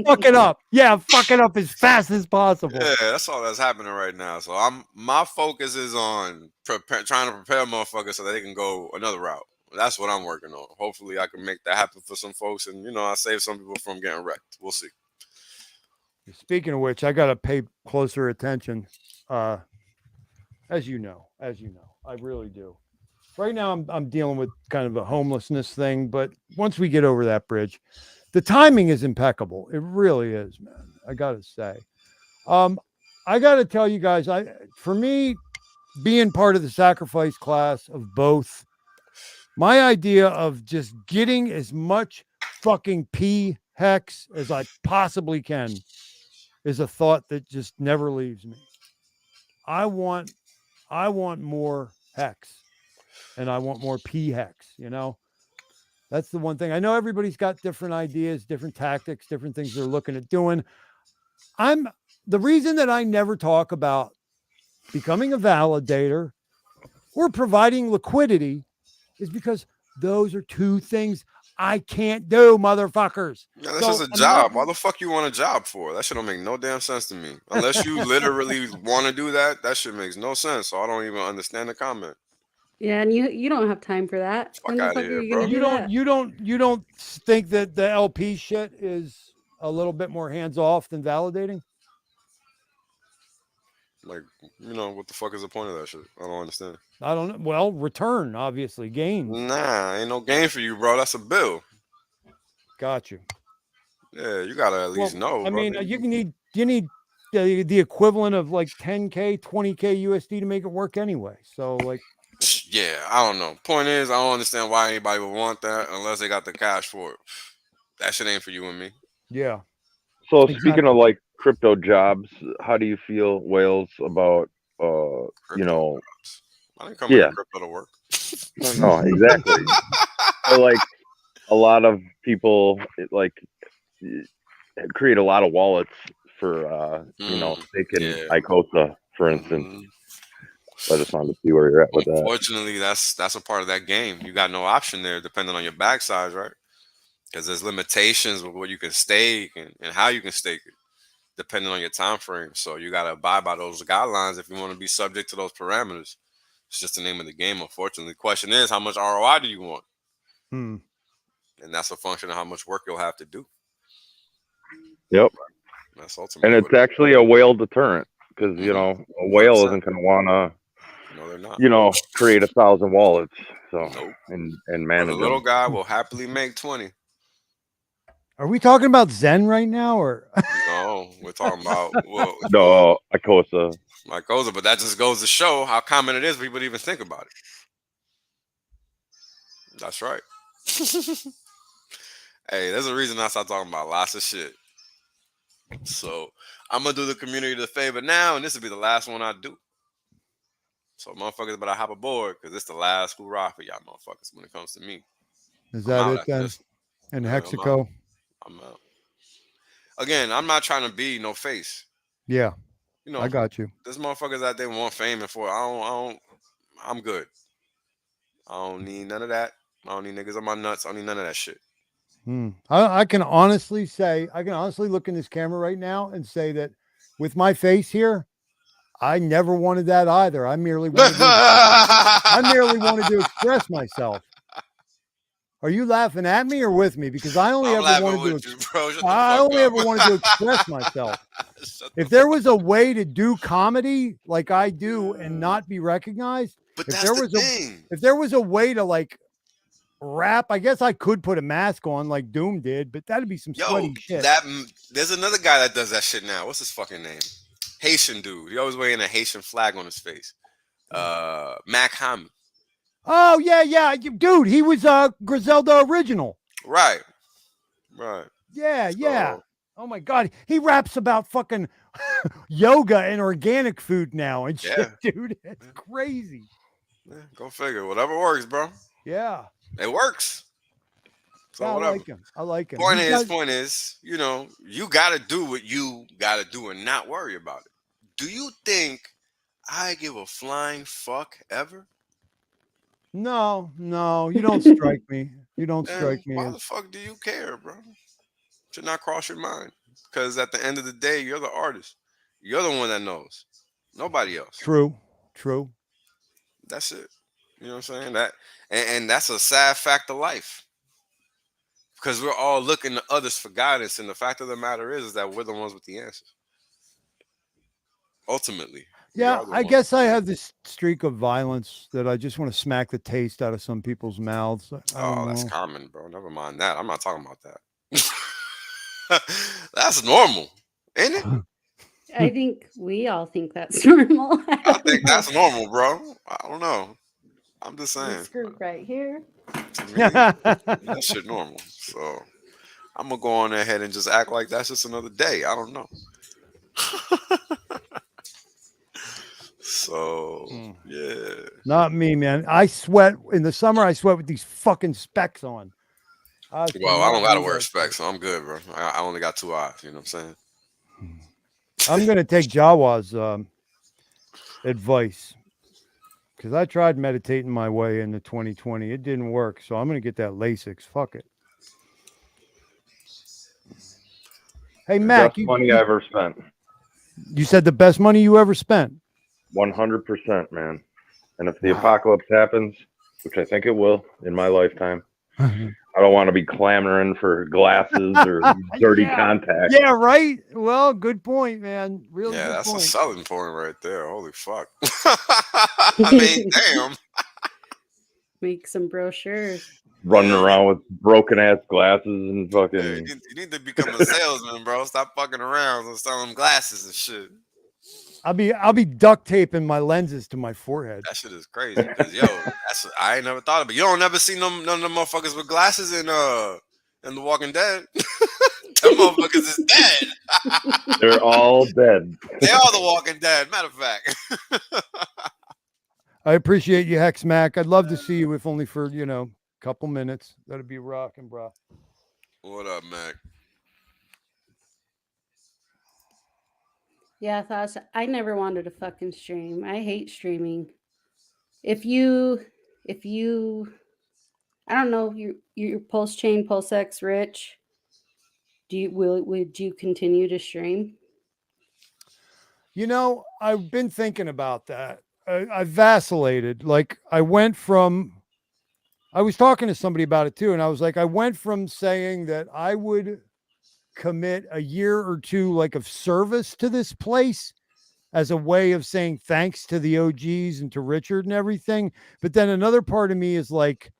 [SPEAKER 9] fuck it up. Yeah, fuck it up as fast as possible.
[SPEAKER 14] Yeah, that's all that's happening right now. So my focus is on trying to prepare motherfuckers so that they can go another route. That's what I'm working on. Hopefully, I can make that happen for some folks, and I save some people from getting wrecked. We'll see.
[SPEAKER 9] Speaking of which, I gotta pay closer attention. As you know, I really do. Right now, I'm dealing with kind of a homelessness thing, but once we get over that bridge, the timing is impeccable. It really is, man. I gotta say. I gotta tell you guys, for me, being part of the sacrifice class of both. My idea of just getting as much fucking P-hex as I possibly can is a thought that just never leaves me. I want more hex and I want more P-hex, That's the one thing. I know everybody's got different ideas, different tactics, different things they're looking at doing. The reason that I never talk about becoming a validator or providing liquidity is because those are two things I can't do, motherfuckers.
[SPEAKER 14] Yeah, that's just a job. Why the fuck you want a job for? That shit don't make no damn sense to me. Unless you literally want to do that, that shit makes no sense. So I don't even understand the comment.
[SPEAKER 16] Yeah, and you don't have time for that.
[SPEAKER 14] Fuck out of here, bro.
[SPEAKER 9] You don't think that the LP shit is a little bit more hands off than validating?
[SPEAKER 14] Like, what the fuck is the point of that shit? I don't understand.
[SPEAKER 9] I don't know. Well, return, obviously, gain.
[SPEAKER 14] Nah, ain't no gain for you, bro. That's a bill.
[SPEAKER 9] Got you.
[SPEAKER 14] Yeah, you gotta at least know.
[SPEAKER 9] I mean, you need the equivalent of like 10K, 20K USD to make it work anyway. So like,
[SPEAKER 14] yeah, I don't know. Point is, I don't understand why anybody would want that unless they got the cash for it. That shit ain't for you and me.
[SPEAKER 9] Yeah.
[SPEAKER 15] So speaking of like crypto jobs, how do you feel, Wales, about
[SPEAKER 14] I didn't come here crypto to work.
[SPEAKER 15] No, exactly. So like a lot of people create a lot of wallets for staking ICOSA, for instance. I just wanted to see where you're at with that.
[SPEAKER 14] Unfortunately, that's a part of that game. You got no option there, depending on your bag size, right? Because there's limitations with what you can stake and how you can stake it, depending on your time frame. So you got to abide by those guidelines if you want to be subject to those parameters. It's just the name of the game, unfortunately. The question is, how much ROI do you want? And that's a function of how much work you'll have to do.
[SPEAKER 15] Yep.
[SPEAKER 14] That's ultimately.
[SPEAKER 15] And it's actually a whale deterrent because, a whale isn't going to want to,
[SPEAKER 14] no, they're not.
[SPEAKER 15] Create 1,000 wallets. So, and manage
[SPEAKER 14] the little guy will happily make 20.
[SPEAKER 9] Are we talking about Zen right now, or
[SPEAKER 14] no? We're talking about
[SPEAKER 15] no ICOSA.
[SPEAKER 14] But that just goes to show how common it is for people to even think about it. That's right. Hey, there's a reason I start talking about lots of shit. So I'm gonna do the community the favor now, and this will be the last one I do. So motherfuckers better hop aboard because it's the last hoorah for y'all motherfuckers when it comes to me.
[SPEAKER 9] Is that it then? And Hexaco?
[SPEAKER 14] I'm out. Again, I'm not trying to be no face.
[SPEAKER 9] Yeah. I got you.
[SPEAKER 14] There's motherfuckers out there want fame and for I don't I'm good. I don't need none of that. I don't need niggas on my nuts. I don't need none of that shit.
[SPEAKER 9] I can honestly say, I can honestly look in this camera right now and say that with my face here, I never wanted that either. I merely wanted to express myself. Are you laughing at me or with me? Because I only ever wanted to express myself. If there was a way to do comedy like I do and not be recognized,
[SPEAKER 14] but
[SPEAKER 9] if there was a way to like rap, I guess I could put a mask on like Doom did, but that'd be some sweaty shit.
[SPEAKER 14] There's another guy that does that shit now. What's his fucking name? Haitian dude. He always wearing a Haitian flag on his face. Macrocosmic.
[SPEAKER 9] Oh yeah, dude. He was Griselda original.
[SPEAKER 14] Right.
[SPEAKER 9] Yeah. Oh my god, he raps about fucking yoga and organic food now and shit, dude. It's crazy.
[SPEAKER 14] Yeah, go figure. Whatever works, bro.
[SPEAKER 9] Yeah.
[SPEAKER 14] It works. So
[SPEAKER 9] yeah,
[SPEAKER 14] whatever.
[SPEAKER 9] I like him.
[SPEAKER 14] Point is, you know, you gotta do what you gotta do and not worry about it. Do you think I give a flying fuck ever?
[SPEAKER 9] No, you don't strike me. You don't strike me.
[SPEAKER 14] Why the fuck do you care, bro? Should not cross your mind. Because at the end of the day, you're the artist. You're the one that knows. Nobody else.
[SPEAKER 9] True.
[SPEAKER 14] That's it. You know what I'm saying? That and that's a sad fact of life. Because we're all looking to others for guidance, and the fact of the matter is that we're the ones with the answers. Ultimately.
[SPEAKER 9] Yeah, I guess I have this streak of violence that I just want to smack the taste out of some people's mouths.
[SPEAKER 14] That's common, bro. Never mind that. I'm not talking about that. That's normal, ain't it?
[SPEAKER 16] I think we all think that's normal.
[SPEAKER 14] I think that's normal, bro. I don't know. I'm just saying.
[SPEAKER 16] This group right here.
[SPEAKER 14] To me, that shit normal. So I'm gonna go on ahead and just act like that's just another day. I don't know. So yeah.
[SPEAKER 9] Not me, man. I sweat in the summer. I sweat with these fucking specs on.
[SPEAKER 14] Well, I don't gotta wear specs, so I'm good, bro. I only got 2 eyes. You know what I'm saying?
[SPEAKER 9] I'm gonna take Jawa's advice because I tried meditating my way into 2020. It didn't work, so I'm gonna get that LASIK. Fuck it. Hey, Mac,
[SPEAKER 15] best money I ever spent.
[SPEAKER 9] You said the best money you ever spent.
[SPEAKER 15] 100%, man. And if the apocalypse happens, which I think it will in my lifetime, I don't want to be clamoring for glasses or dirty contacts.
[SPEAKER 9] Yeah, right. Well, good point, man. Really
[SPEAKER 14] Yeah,
[SPEAKER 9] good
[SPEAKER 14] that's
[SPEAKER 9] point.
[SPEAKER 14] a selling point right there. Holy fuck. I mean, damn.
[SPEAKER 16] Make some brochures.
[SPEAKER 15] Running around with broken ass glasses and fucking.
[SPEAKER 14] Yeah, you need to become a salesman, bro. Stop fucking around and selling selling glasses and shit.
[SPEAKER 9] I'll be duct taping my lenses to my forehead.
[SPEAKER 14] That shit is crazy. Yo, I ain't never thought of it. You don't never see none of them motherfuckers with glasses in The Walking Dead. Them motherfuckers is dead.
[SPEAKER 15] They're all dead.
[SPEAKER 14] They are The Walking Dead. Matter of fact.
[SPEAKER 9] I appreciate you, Hex Mac. I'd love to see you, if only for a couple minutes. That'd be rocking, bro.
[SPEAKER 14] What up, Mac?
[SPEAKER 16] Yeah, I never wanted to fucking stream. I hate streaming. If you, I don't know, your PulseChain, PulseX rich, would you continue to stream?
[SPEAKER 9] I've been thinking about that. I vacillated. Like I was talking to somebody about it too. And I was like, I went from saying that I would commit a year or two like of service to this place as a way of saying thanks to the OGs and to Richard and everything. But then another part of me is like,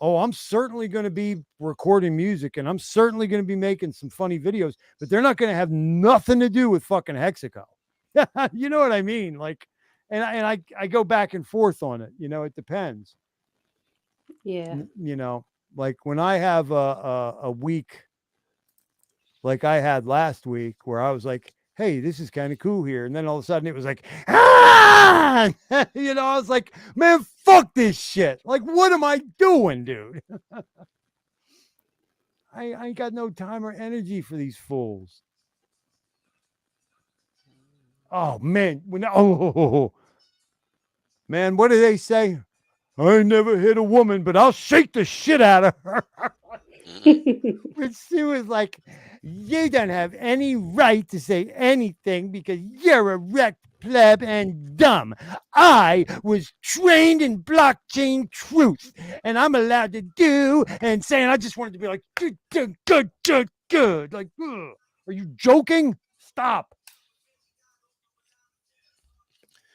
[SPEAKER 9] oh, I'm certainly going to be recording music and I'm certainly going to be making some funny videos, but they're not going to have nothing to do with fucking HEX1220. You know what I mean? Like, and I go back and forth on it. It depends.
[SPEAKER 16] Yeah.
[SPEAKER 9] Like when I have a week like I had last week where I was like, hey, this is kind of cool here. And then all of a sudden it was like, I was like, man, fuck this shit. Like, what am I doing, dude? I ain't got no time or energy for these fools. Oh, man. Man, what do they say? I never hit a woman, but I'll shake the shit out of her. Which she was like, you don't have any right to say anything because you're a wrecked pleb and dumb. I was trained in blockchain truth, and I'm allowed to do and say, and I just wanted to be like, good. Like, ugh. Are you joking? Stop.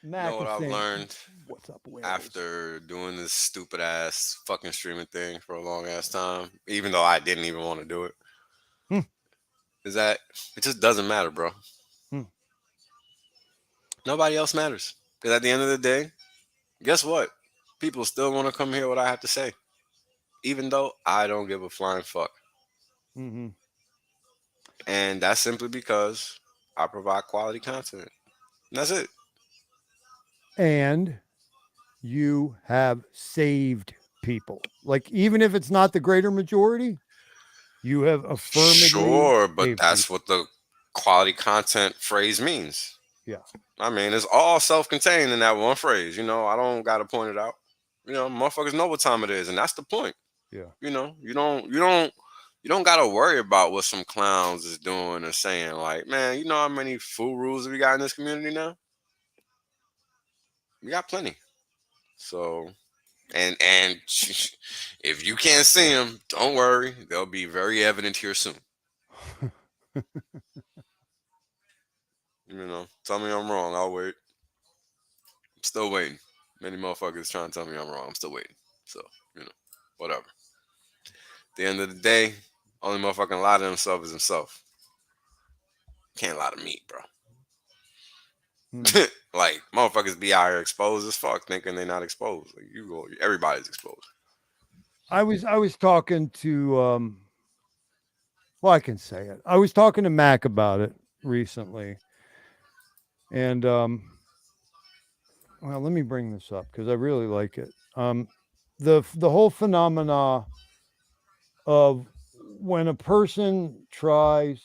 [SPEAKER 14] You know what I've learned
[SPEAKER 9] What's up,
[SPEAKER 14] after doing this stupid ass fucking streaming thing for a long ass time, even though I didn't even want to do it, is that it just doesn't matter, bro. Nobody else matters. Because at the end of the day, guess what? People still want to come hear what I have to say, even though I don't give a flying fuck.
[SPEAKER 9] Mm-hmm.
[SPEAKER 14] And that's simply because I provide quality content. And that's it.
[SPEAKER 9] And you have saved people. Like, even if it's not the greater majority, you have affirmatively.
[SPEAKER 14] Sure, but that's what the quality content phrase means.
[SPEAKER 9] Yeah.
[SPEAKER 14] I mean, it's all self-contained in that one phrase. You know, I don't got to point it out. You know, motherfuckers know what time it is, and that's the point.
[SPEAKER 9] Yeah.
[SPEAKER 14] You know, you don't got to worry about what some clowns is doing or saying. Like, man, you know how many fool rules we got in this community now? We got plenty. So, and if you can't see them, don't worry. They'll be very evident here soon. You know, tell me I'm wrong. I'll wait. I'm still waiting. Many motherfuckers trying to tell me I'm wrong. I'm still waiting. So, you know, whatever. At the end of the day, only motherfucking lie to himself is himself. Can't lie to me, bro. Like, motherfuckers be out here exposed as fuck, thinking they're not exposed. Like, everybody's exposed.
[SPEAKER 9] I was talking to well, I can say it. I was talking to Mac about it recently. And well, let me bring this up because I really like it. The whole phenomena of when a person tries,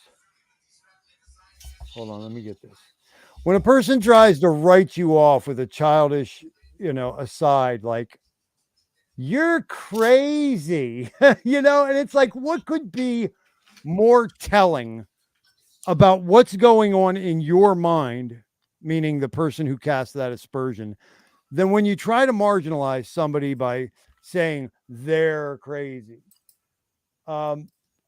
[SPEAKER 9] hold on, let me get this. When a person tries to write you off with a childish, aside, like, you're crazy, and it's like, what could be more telling about what's going on in your mind, meaning the person who casts that aspersion, than when you try to marginalize somebody by saying they're crazy.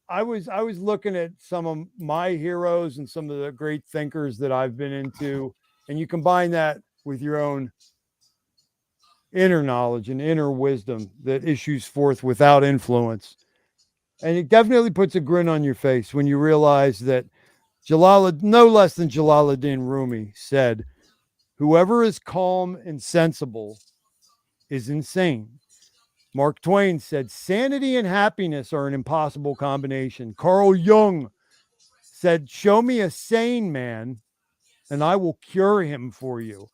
[SPEAKER 9] I was looking at some of my heroes and some of the great thinkers that I've been into, and you combine that with your own inner knowledge and inner wisdom that issues forth without influence. And it definitely puts a grin on your face when you realize that no less than Jalaluddin Rumi said, whoever is calm and sensible is insane. Mark Twain said, sanity and happiness are an impossible combination. Carl Jung said, show me a sane man and I will cure him for you.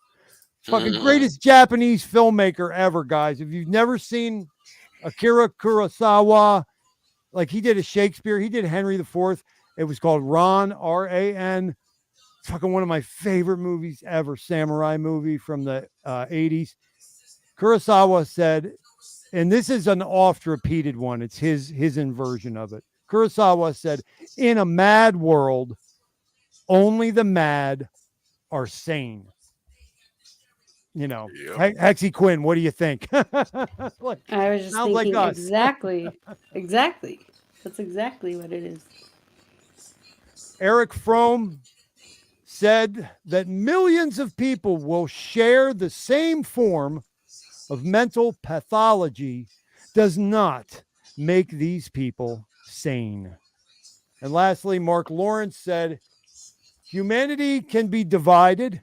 [SPEAKER 9] Fucking greatest Japanese filmmaker ever, guys. If you've never seen Akira Kurosawa, like, he did a Shakespeare, he did Henry IV. It was called Ran, R-A-N. Fucking one of my favorite movies ever, samurai movie from the 80s. Kurosawa said, and this is an oft-repeated one, it's his inversion of it. Kurosawa said, in a mad world, only the mad are sane. Hexie Quinn, what do you think?
[SPEAKER 16] Like, I was just thinking, like, exactly. That's exactly what it is.
[SPEAKER 9] Eric Fromm said that millions of people will share the same form of mental pathology does not make these people sane. And lastly, Mark Lawrence said, humanity can be divided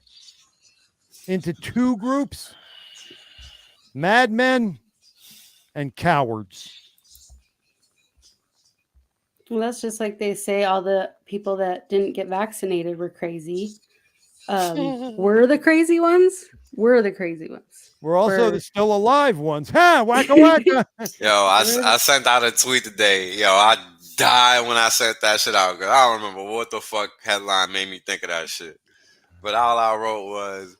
[SPEAKER 9] into two groups, madmen and cowards.
[SPEAKER 16] Well, that's just like they say all the people that didn't get vaccinated were crazy. We're the crazy ones. We're the crazy ones.
[SPEAKER 9] We're also the still alive ones. Ha! Wacka wacka.
[SPEAKER 14] Yo, I sent out a tweet today. Yo, I died when I sent that shit out because I don't remember what the fuck headline made me think of that shit. But all I wrote was,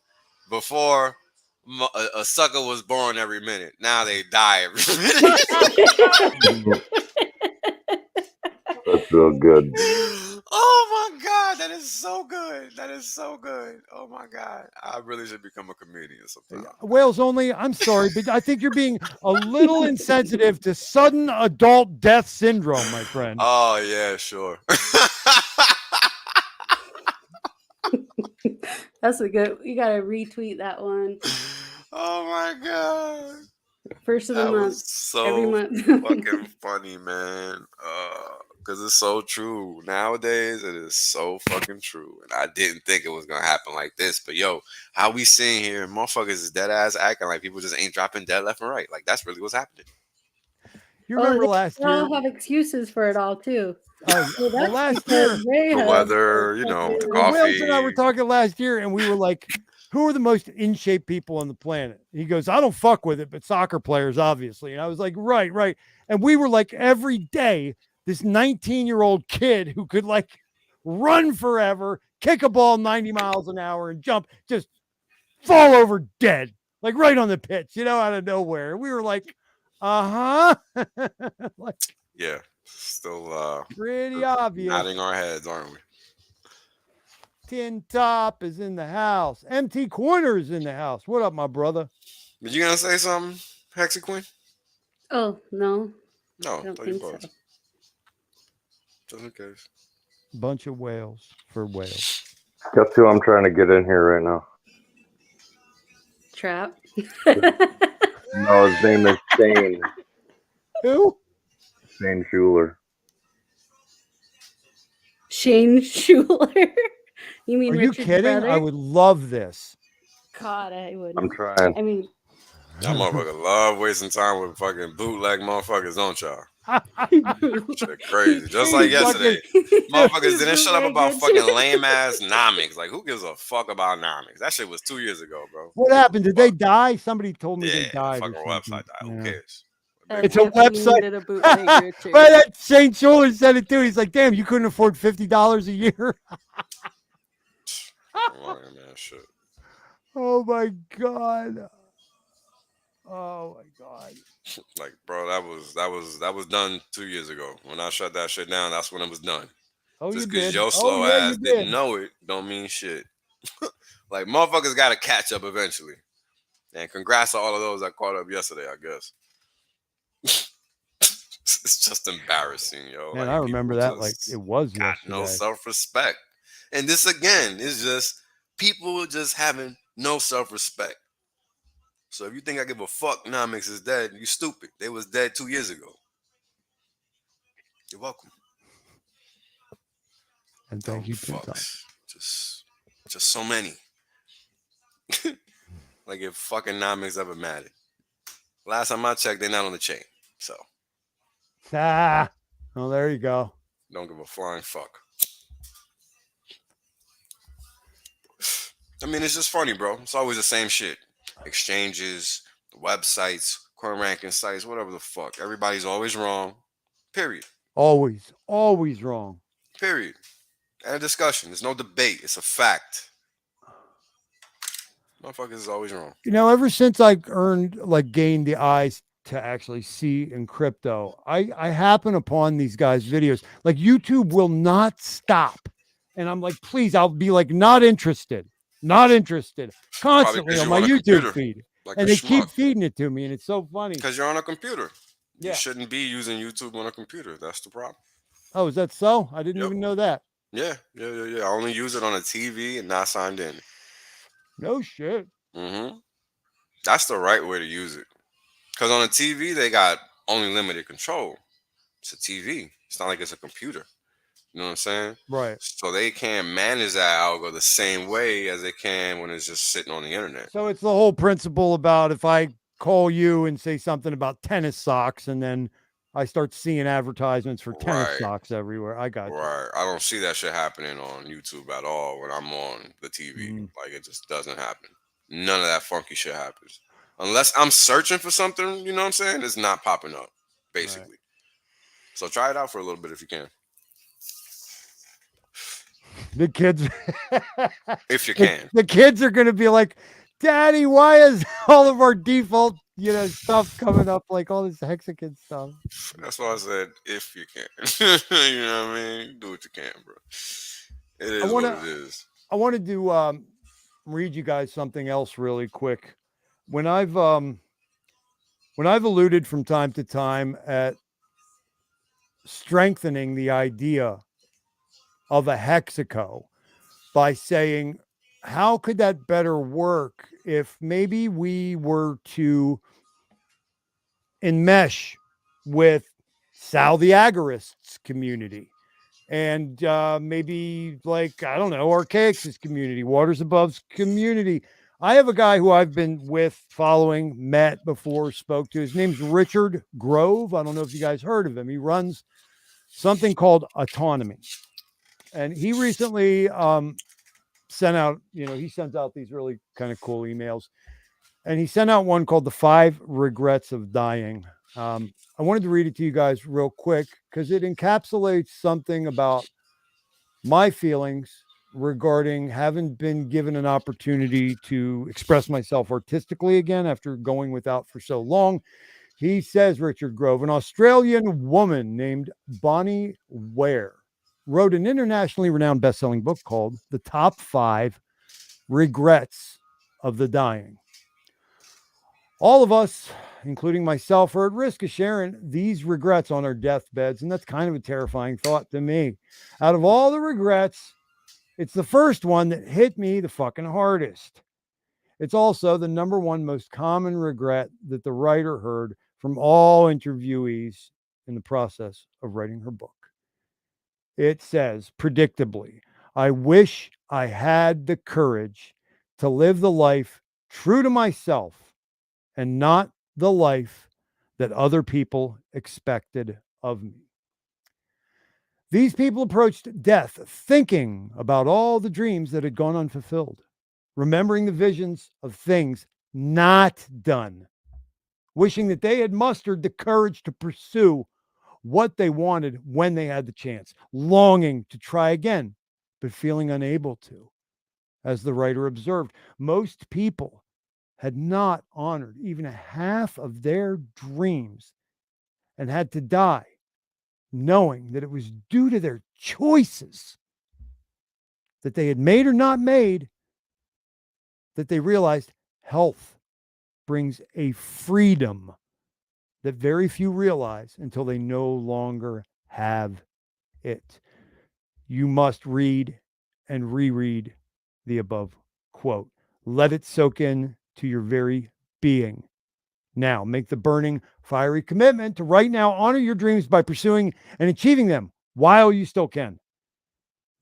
[SPEAKER 14] before a sucker was born every minute. Now they die every minute.
[SPEAKER 15] That's real good.
[SPEAKER 14] Oh my God, that is so good. That is so good. Oh my God, I really should become a comedian sometime.
[SPEAKER 9] Wales only. I'm sorry, but I think you're being a little insensitive to sudden adult death syndrome, my friend.
[SPEAKER 14] Oh yeah, sure.
[SPEAKER 16] That's a good. You gotta retweet that one.
[SPEAKER 14] Oh my God.
[SPEAKER 16] First of the
[SPEAKER 14] That
[SPEAKER 16] month.
[SPEAKER 14] was so
[SPEAKER 16] every month.
[SPEAKER 14] fucking funny, man. Because it's so true. Nowadays, it is so fucking true. And I didn't think it was going to happen like this. But yo, how we sitting here, motherfuckers is dead ass acting like people just ain't dropping dead left and right. Like, that's really what's happening.
[SPEAKER 9] You remember last
[SPEAKER 16] they
[SPEAKER 9] year?
[SPEAKER 16] all have excuses for it all, too.
[SPEAKER 9] Well, last year,
[SPEAKER 14] The weather, you know, the coffee.
[SPEAKER 9] Wales and I were talking last year, and we were like, who are the most in shape people on the planet? He goes, I don't fuck with it, but soccer players, obviously. And I was like, right. And we were like, every day, this 19-year-old kid who could like run forever, kick a ball 90 miles an hour and jump, just fall over dead, like right on the pitch, out of nowhere. We were like, like,
[SPEAKER 14] yeah, still
[SPEAKER 9] pretty obvious.
[SPEAKER 14] Nodding our heads, aren't we?
[SPEAKER 9] Tin Top is in the house. MT Corner is in the house. What up, my brother?
[SPEAKER 14] But you gonna say something, Hexy Queen?
[SPEAKER 16] Oh, no.
[SPEAKER 14] No,
[SPEAKER 16] I don't
[SPEAKER 14] thought you
[SPEAKER 16] think
[SPEAKER 14] was.
[SPEAKER 16] so.
[SPEAKER 14] Just in case.
[SPEAKER 9] Bunch of whales for whales.
[SPEAKER 15] Guess who I'm trying to get in here right now?
[SPEAKER 16] Trap.
[SPEAKER 15] No, his name is Shane.
[SPEAKER 9] Who?
[SPEAKER 15] Shane Schuler.
[SPEAKER 16] Shane Schuler. You mean
[SPEAKER 9] Are you
[SPEAKER 16] Richard's
[SPEAKER 9] kidding?
[SPEAKER 16] brother?
[SPEAKER 9] I would love this.
[SPEAKER 16] God, I would.
[SPEAKER 15] I'm trying.
[SPEAKER 16] I mean,
[SPEAKER 14] Y'all motherfuckers love wasting time with fucking bootleg motherfuckers, don't y'all? Shit crazy. Just like yesterday. Motherfuckers didn't shut up about fucking lame ass nomics. Like, who gives a fuck about nomics? That shit was 2 years ago, bro.
[SPEAKER 9] What happened? Did they die? Somebody told me they
[SPEAKER 14] Yeah,
[SPEAKER 9] died.
[SPEAKER 14] fucking
[SPEAKER 9] or
[SPEAKER 14] website
[SPEAKER 9] something.
[SPEAKER 14] died. Who cares?
[SPEAKER 9] It's a website. Right, that Shane Schuler said it too. He's like, damn, you couldn't afford $50 a year.
[SPEAKER 14] Man, shit.
[SPEAKER 9] Oh my God. Oh my God.
[SPEAKER 14] Like, bro, that was done 2 years ago. When I shut that shit down, that's when it was done.
[SPEAKER 9] Oh,
[SPEAKER 14] just
[SPEAKER 9] you
[SPEAKER 14] because
[SPEAKER 9] did.
[SPEAKER 14] your slow
[SPEAKER 9] yeah,
[SPEAKER 14] ass
[SPEAKER 9] you
[SPEAKER 14] didn't
[SPEAKER 9] did.
[SPEAKER 14] know it, don't mean shit. Like, motherfuckers got to catch up eventually. And congrats to all of those that caught up yesterday, I guess. It's just embarrassing, yo.
[SPEAKER 9] Man,
[SPEAKER 14] like,
[SPEAKER 9] I remember
[SPEAKER 14] people
[SPEAKER 9] that like
[SPEAKER 14] just
[SPEAKER 9] it was
[SPEAKER 14] got
[SPEAKER 9] yesterday.
[SPEAKER 14] no self-respect. And this again is just people just having no self-respect. So if you think I give a fuck Nomics is dead, you stupid. They was dead 2 years ago. You're welcome.
[SPEAKER 9] And thank you, Tin Top.
[SPEAKER 14] Fucks. Just so many. Like if fucking Nomics ever mattered. Last time I checked, they're not on the chain. So
[SPEAKER 9] Oh, there you go.
[SPEAKER 14] don't give a flying fuck. I mean, it's just funny, bro. It's always the same shit. Exchanges, websites, coin ranking sites, whatever the fuck. Everybody's always wrong. Period.
[SPEAKER 9] Always wrong.
[SPEAKER 14] Period. And a discussion. There's no debate. It's a fact. Motherfuckers is always wrong.
[SPEAKER 9] Ever since I gained the eyes to actually see in crypto, I happen upon these guys' videos. Like YouTube will not stop. And I'm like, please, I'll be like, not interested constantly on my YouTube feed.
[SPEAKER 14] Like
[SPEAKER 9] and they keep feeding it to me. And it's so funny.
[SPEAKER 14] Because you're on a computer.
[SPEAKER 9] Yeah.
[SPEAKER 14] You shouldn't be using YouTube on a computer. That's the problem.
[SPEAKER 9] Oh, is that so? I didn't even know that.
[SPEAKER 14] Yeah. I only use it on a TV and not signed in.
[SPEAKER 9] No shit.
[SPEAKER 14] Mm-hmm. That's the right way to use it. Because on a TV, they got only limited control. It's a TV. It's not like it's a computer. You know what I'm saying?
[SPEAKER 9] Right.
[SPEAKER 14] So they can't manage that algo the same way as they can when it's just sitting on the internet.
[SPEAKER 9] So it's the whole principle about if I call you and say something about tennis socks and then I start seeing advertisements for tennis socks everywhere. I got you.
[SPEAKER 14] Right. I don't see that shit happening on YouTube at all when I'm on the TV. Like, it just doesn't happen. None of that funky shit happens. Unless I'm searching for something, you know what I'm saying? It's not popping up, basically. Right. So try it out for a little bit if you can.
[SPEAKER 9] The kids.
[SPEAKER 14] If you can.
[SPEAKER 9] The kids are going to be like, Daddy, why is all of our default, stuff coming up like all this Hexagon stuff?
[SPEAKER 14] That's why I said if you can. You know what I mean? You do what you can, bro. It is what it is.
[SPEAKER 9] I wanted to read you guys something else really quick. When I've alluded from time to time at strengthening the idea of a hexaco by saying, how could that better work if maybe we were to enmesh with Sal the Agorist's community and maybe like, I don't know, Archaics' community, Waters Above's community. I have a guy who I've been with, following, met before, spoke to. His name's Richard Grove. I don't know if you guys heard of him. He runs something called Autonomy. And he recently sent out, he sends out these really kind of cool emails. And he sent out one called The 5 Regrets of Dying. I wanted to read it to you guys real quick because it encapsulates something about my feelings regarding having been given an opportunity to express myself artistically again after going without for so long. He says, Richard Grove, an Australian woman named Bonnie Ware wrote an internationally renowned best-selling book called The Top 5 Regrets of the Dying. All of us, including myself, are at risk of sharing these regrets on our deathbeds, and that's kind of a terrifying thought to me. Out of all the regrets, it's the first one that hit me the fucking hardest. It's also the number one most common regret that the writer heard from all interviewees in the process of writing her book. It says, predictably, I wish I had the courage to live the life true to myself and not the life that other people expected of me. These people approached death thinking about all the dreams that had gone unfulfilled, remembering the visions of things not done, wishing that they had mustered the courage to pursue what they wanted when they had the chance, longing to try again, but feeling unable to. As the writer observed, most people had not honored even a half of their dreams and had to die knowing that it was due to their choices that they had made or not made that they realized health brings a freedom that very few realize until they no longer have it. You must read and reread the above quote. Let it soak in to your very being. Now, make the burning, fiery commitment to right now honor your dreams by pursuing and achieving them while you still can.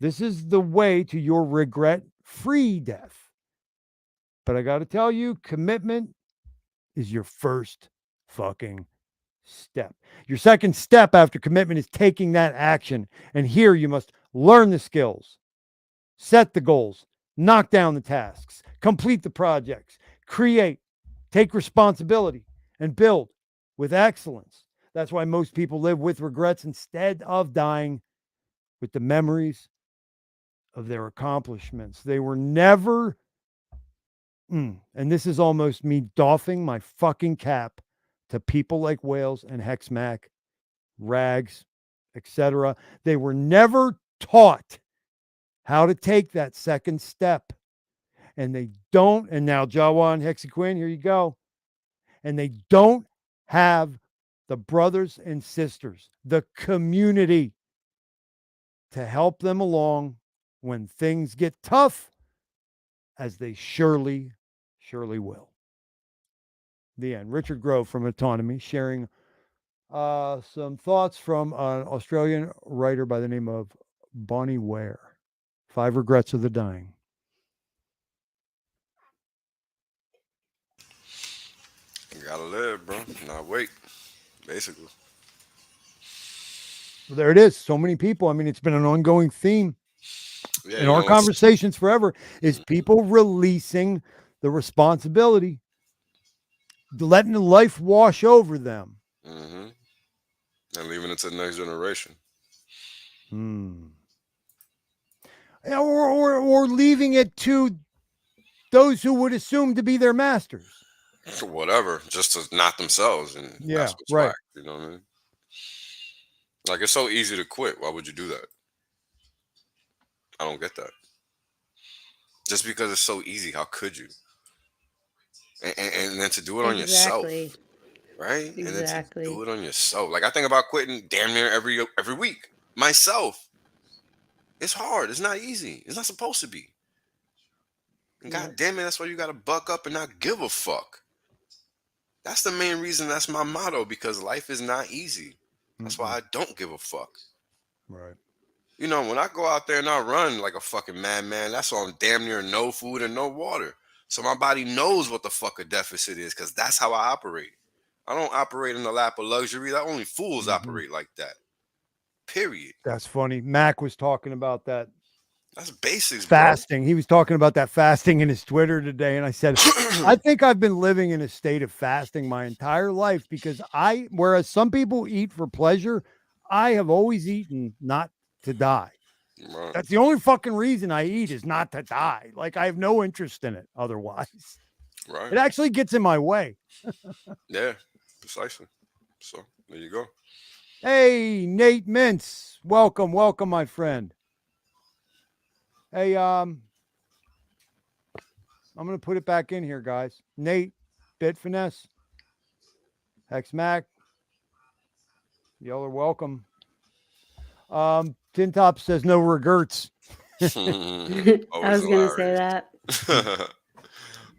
[SPEAKER 9] This is the way to your regret-free death. But I got to tell you, commitment is your first fucking step. Your second step after commitment is taking that action. And here you must learn the skills, set the goals, knock down the tasks, complete the projects, create, take responsibility, and build with excellence. That's why most people live with regrets instead of dying with the memories of their accomplishments. They were never, and this is almost me doffing my fucking cap to people like Wales and HEX1220, Rags, etc. They were never taught how to take that second step. And they don't, and now Jawa and Hexaquin, here you go. And they don't have the brothers and sisters, the community, to help them along when things get tough, as they surely will. The end. Richard Grove from Autonomy sharing some thoughts from an Australian writer by the name of Bonnie Ware. 5 Regrets of the Dying.
[SPEAKER 14] You gotta live, bro. Not wait, basically.
[SPEAKER 9] Well, there it is. So many people. I mean, it's been an ongoing theme in our conversations forever, is people releasing the responsibility, letting life wash over them.
[SPEAKER 14] Mm-hmm. And leaving it to the next generation.
[SPEAKER 9] Or leaving it to those who would assume to be their masters.
[SPEAKER 14] Whatever, just to not themselves, and
[SPEAKER 9] Yeah,
[SPEAKER 14] that's what's
[SPEAKER 9] right.
[SPEAKER 14] whack. You know what I mean? Like, it's so easy to quit. Why would you do that? I don't get that. Just because it's so easy, how could you? And then to do it on yourself, right? And then to do it on yourself. Like, I think about quitting damn near every week myself. It's hard. It's not easy. It's not supposed to be. And God damn it, that's why you gotta buck up and not give a fuck. That's the main reason. That's my motto, because life is not easy. That's why I don't give a fuck.
[SPEAKER 9] Right.
[SPEAKER 14] You know, when I go out there and I run like a fucking madman, that's on damn near no food and no water. So my body knows what the fuck a deficit is, because that's how I operate. I don't operate in the lap of luxury. That only fools operate like that. Period.
[SPEAKER 9] That's funny. Mac was talking about that.
[SPEAKER 14] That's basics,
[SPEAKER 9] fasting. Bro. He was talking about that fasting in his Twitter today. And I said, I think I've been living in a state of fasting my entire life, because whereas some people eat for pleasure, I have always eaten not to die.
[SPEAKER 14] Right.
[SPEAKER 9] That's the only fucking reason I eat, is not to die. Like, I have no interest in it otherwise.
[SPEAKER 14] Right.
[SPEAKER 9] It actually gets in my way.
[SPEAKER 14] Yeah, precisely. So there you go.
[SPEAKER 9] Hey, Nate Mintz. Welcome, my friend. Hey, I'm going to put it back in here, guys. Nate, Bit Finesse, Hex Mac. Y'all are welcome. Tin Top says no regrets.
[SPEAKER 16] I was going to say that.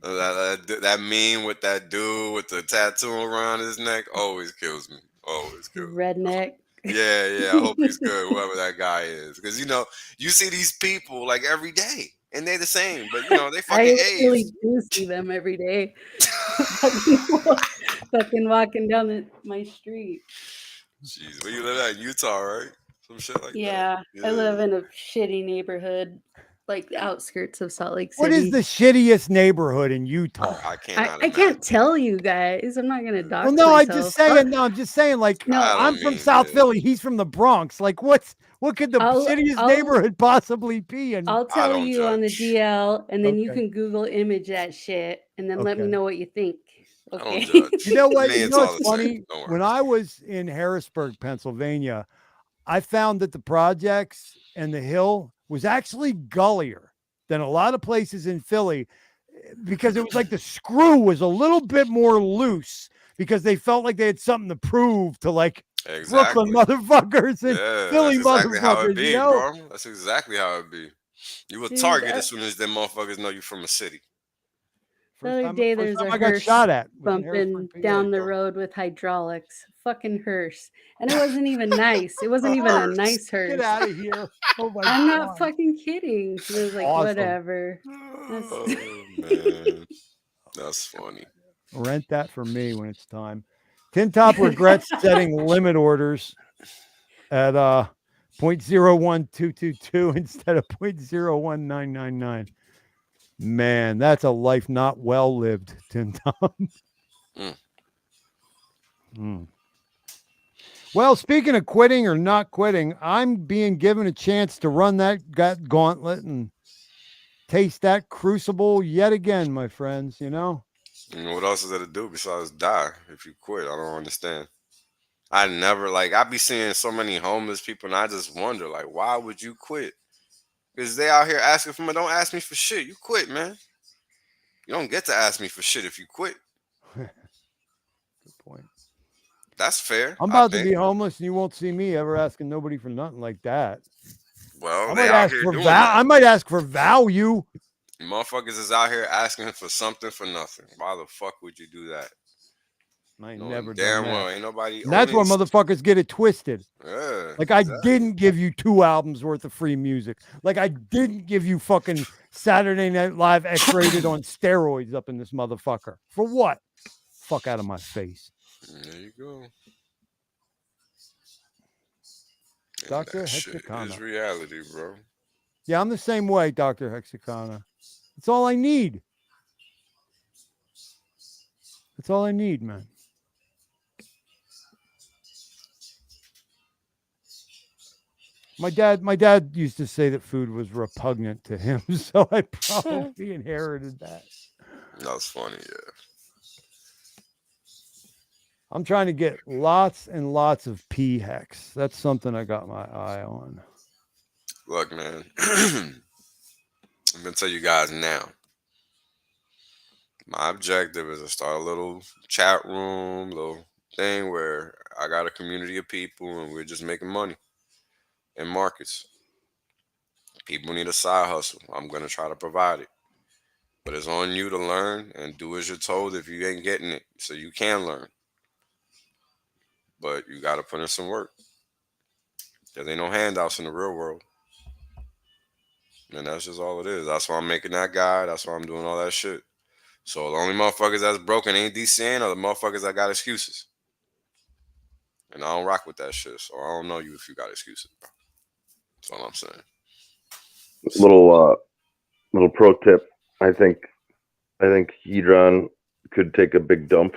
[SPEAKER 14] that meme with that dude with the tattoo around his neck always kills me. Always kills me.
[SPEAKER 16] Redneck.
[SPEAKER 14] Yeah. I hope he's good, whoever that guy is. Because, you know, you see these people like every day, and they're the same. But, you know, they fucking
[SPEAKER 16] I really do see them every day. fucking walking down my street.
[SPEAKER 14] Jeez, where you live at? In Utah, right? Some shit like that.
[SPEAKER 16] Yeah, I live in a shitty neighborhood, like the outskirts of Salt Lake City.
[SPEAKER 9] What is the shittiest neighborhood in Utah?
[SPEAKER 14] I
[SPEAKER 16] can't tell you guys. I'm not gonna dox
[SPEAKER 9] no,
[SPEAKER 16] myself.
[SPEAKER 9] I'm just saying. Like, no, I'm from South Philly. He's from the Bronx. Like, what could the shittiest neighborhood possibly be? And
[SPEAKER 16] I'll tell you on the DL, and then you can Google image that shit, and then let me know what you think. Okay.
[SPEAKER 9] You know what? You know what's funny? When I was in Harrisburg, Pennsylvania, I found that the projects and the hill was actually gullier than a lot of places in Philly, because it was like the screw was a little bit more loose, because they felt like they had something to prove to, like, Brooklyn motherfuckers and Philly
[SPEAKER 14] motherfuckers. How it be,
[SPEAKER 9] you know?
[SPEAKER 14] bro. That's exactly how it be. You will target as soon as them motherfuckers know you from a city.
[SPEAKER 16] The other day, there's a hearse bumping down the road with hydraulics. Fucking hearse. And it wasn't even nice. It wasn't even a nice hearse.
[SPEAKER 9] Get out of here. Oh my
[SPEAKER 16] I'm
[SPEAKER 9] God.
[SPEAKER 16] not fucking kidding. It was like, whatever.
[SPEAKER 14] Oh, man. That's funny.
[SPEAKER 9] Rent that for me when it's time. Tin Top regrets setting limit orders at 0.01222 instead of 0.01999. Man, that's a life not well lived, Tin Top. Well, speaking of quitting or not quitting, I'm being given a chance to run that gauntlet and taste that crucible yet again, my friends, you know?
[SPEAKER 14] You know, what else is there to do besides die if you quit? I don't understand. I be seeing so many homeless people, and I just wonder, like, why would you quit? Because they out here asking for me. Don't ask me for shit. You quit, man. You don't get to ask me for shit if you quit.
[SPEAKER 9] Good point.
[SPEAKER 14] That's fair.
[SPEAKER 9] I'm about to be homeless, and you won't see me ever asking nobody for nothing like that.
[SPEAKER 14] Well,
[SPEAKER 9] I might ask for value.
[SPEAKER 14] Motherfuckers is out here asking for something for nothing. Why the fuck would you do that?
[SPEAKER 9] I ain't never
[SPEAKER 14] damn
[SPEAKER 9] done that.
[SPEAKER 14] well ain't nobody.
[SPEAKER 9] And that's where motherfuckers get it twisted.
[SPEAKER 14] Yeah,
[SPEAKER 9] like I didn't give you 2 albums worth of free music. Like I didn't give you fucking Saturday Night Live X-rated on steroids up in this motherfucker. For what? Fuck out of my face.
[SPEAKER 14] There you go.
[SPEAKER 9] Dr. Hexicana.
[SPEAKER 14] It's reality, bro.
[SPEAKER 9] Yeah, I'm the same way, Dr. Hexicana. That's all I need. That's all I need, man. My dad used to say that food was repugnant to him, so I probably inherited that.
[SPEAKER 14] That's funny, yeah.
[SPEAKER 9] I'm trying to get lots and lots of PHEX. That's something I got my eye on.
[SPEAKER 14] Look, man, I'm gonna tell you guys now. My objective is to start a little chat room, little thing where I got a community of people and we're just making money in markets. People need a side hustle. I'm gonna try to provide it. But it's on you to learn and do as you're told if you ain't getting it. So you can learn. But you gotta put in some work. There ain't no handouts in the real world. And that's just all it is. That's why I'm making that guide. That's why I'm doing all that shit. So the only motherfuckers that's broken ain't DCing are the motherfuckers that got excuses. And I don't rock with that shit. So I don't know you if you got excuses, bro. That's all I'm saying.
[SPEAKER 15] Little pro tip. I think Hedron could take a big dump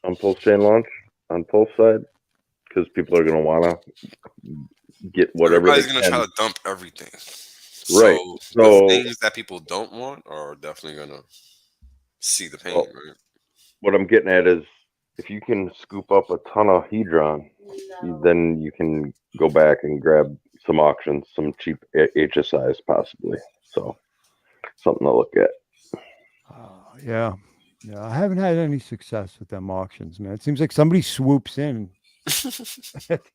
[SPEAKER 15] on PulseChain launch on Pulse side because people are gonna wanna get whatever
[SPEAKER 14] Everybody's
[SPEAKER 15] they
[SPEAKER 14] gonna
[SPEAKER 15] can.
[SPEAKER 14] try to dump everything.
[SPEAKER 15] Right.
[SPEAKER 14] So
[SPEAKER 15] So
[SPEAKER 14] the things that people don't want are definitely gonna see the pain, right?
[SPEAKER 15] what I'm getting at is if you can scoop up a ton of Hedron, then you can go back and grab some auctions, some cheap HSIs possibly. So something to look at.
[SPEAKER 9] Yeah. I haven't had any success with them auctions, man. It seems like somebody swoops in.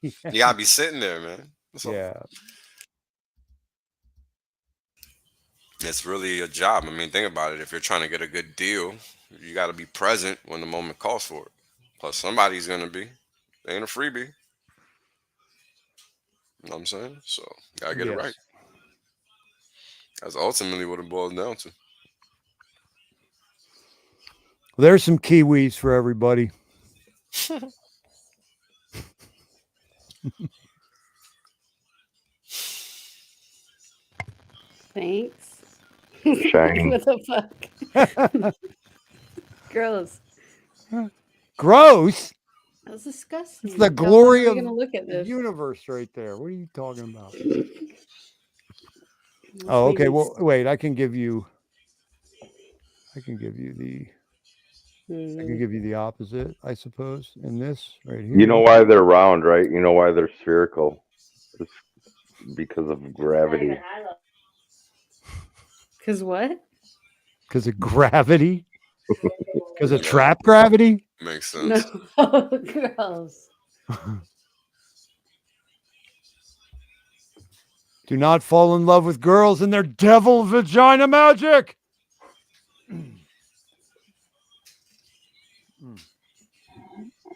[SPEAKER 14] You gotta be sitting there, man. That's all.
[SPEAKER 9] Yeah.
[SPEAKER 14] It's really a job. I mean, think about it. If you're trying to get a good deal, you got to be present when the moment calls for it. Plus, somebody's going to be. They ain't a freebie. You know what I'm saying? So, you got to get it right. That's ultimately what it boils down to.
[SPEAKER 9] Well, there's some Kiwis for everybody.
[SPEAKER 16] Thanks.
[SPEAKER 15] Shiny.
[SPEAKER 16] What the fuck? Gross.
[SPEAKER 9] Gross.
[SPEAKER 16] That's disgusting.
[SPEAKER 9] It's the
[SPEAKER 16] How
[SPEAKER 9] glory
[SPEAKER 16] long
[SPEAKER 9] of
[SPEAKER 16] are we gonna look at
[SPEAKER 9] the
[SPEAKER 16] this?
[SPEAKER 9] universe right there. What are you talking about?
[SPEAKER 16] Let's
[SPEAKER 9] Oh, okay.
[SPEAKER 16] maybe
[SPEAKER 9] Well, wait. I can give you the opposite, I suppose, in this right here.
[SPEAKER 15] You know why they're round, right? You know why they're spherical? It's because of gravity.
[SPEAKER 16] Because what?
[SPEAKER 9] Because of gravity? Because of trap gravity?
[SPEAKER 14] Makes sense.
[SPEAKER 16] No, gross.
[SPEAKER 9] Do not fall in love with girls and their devil vagina magic.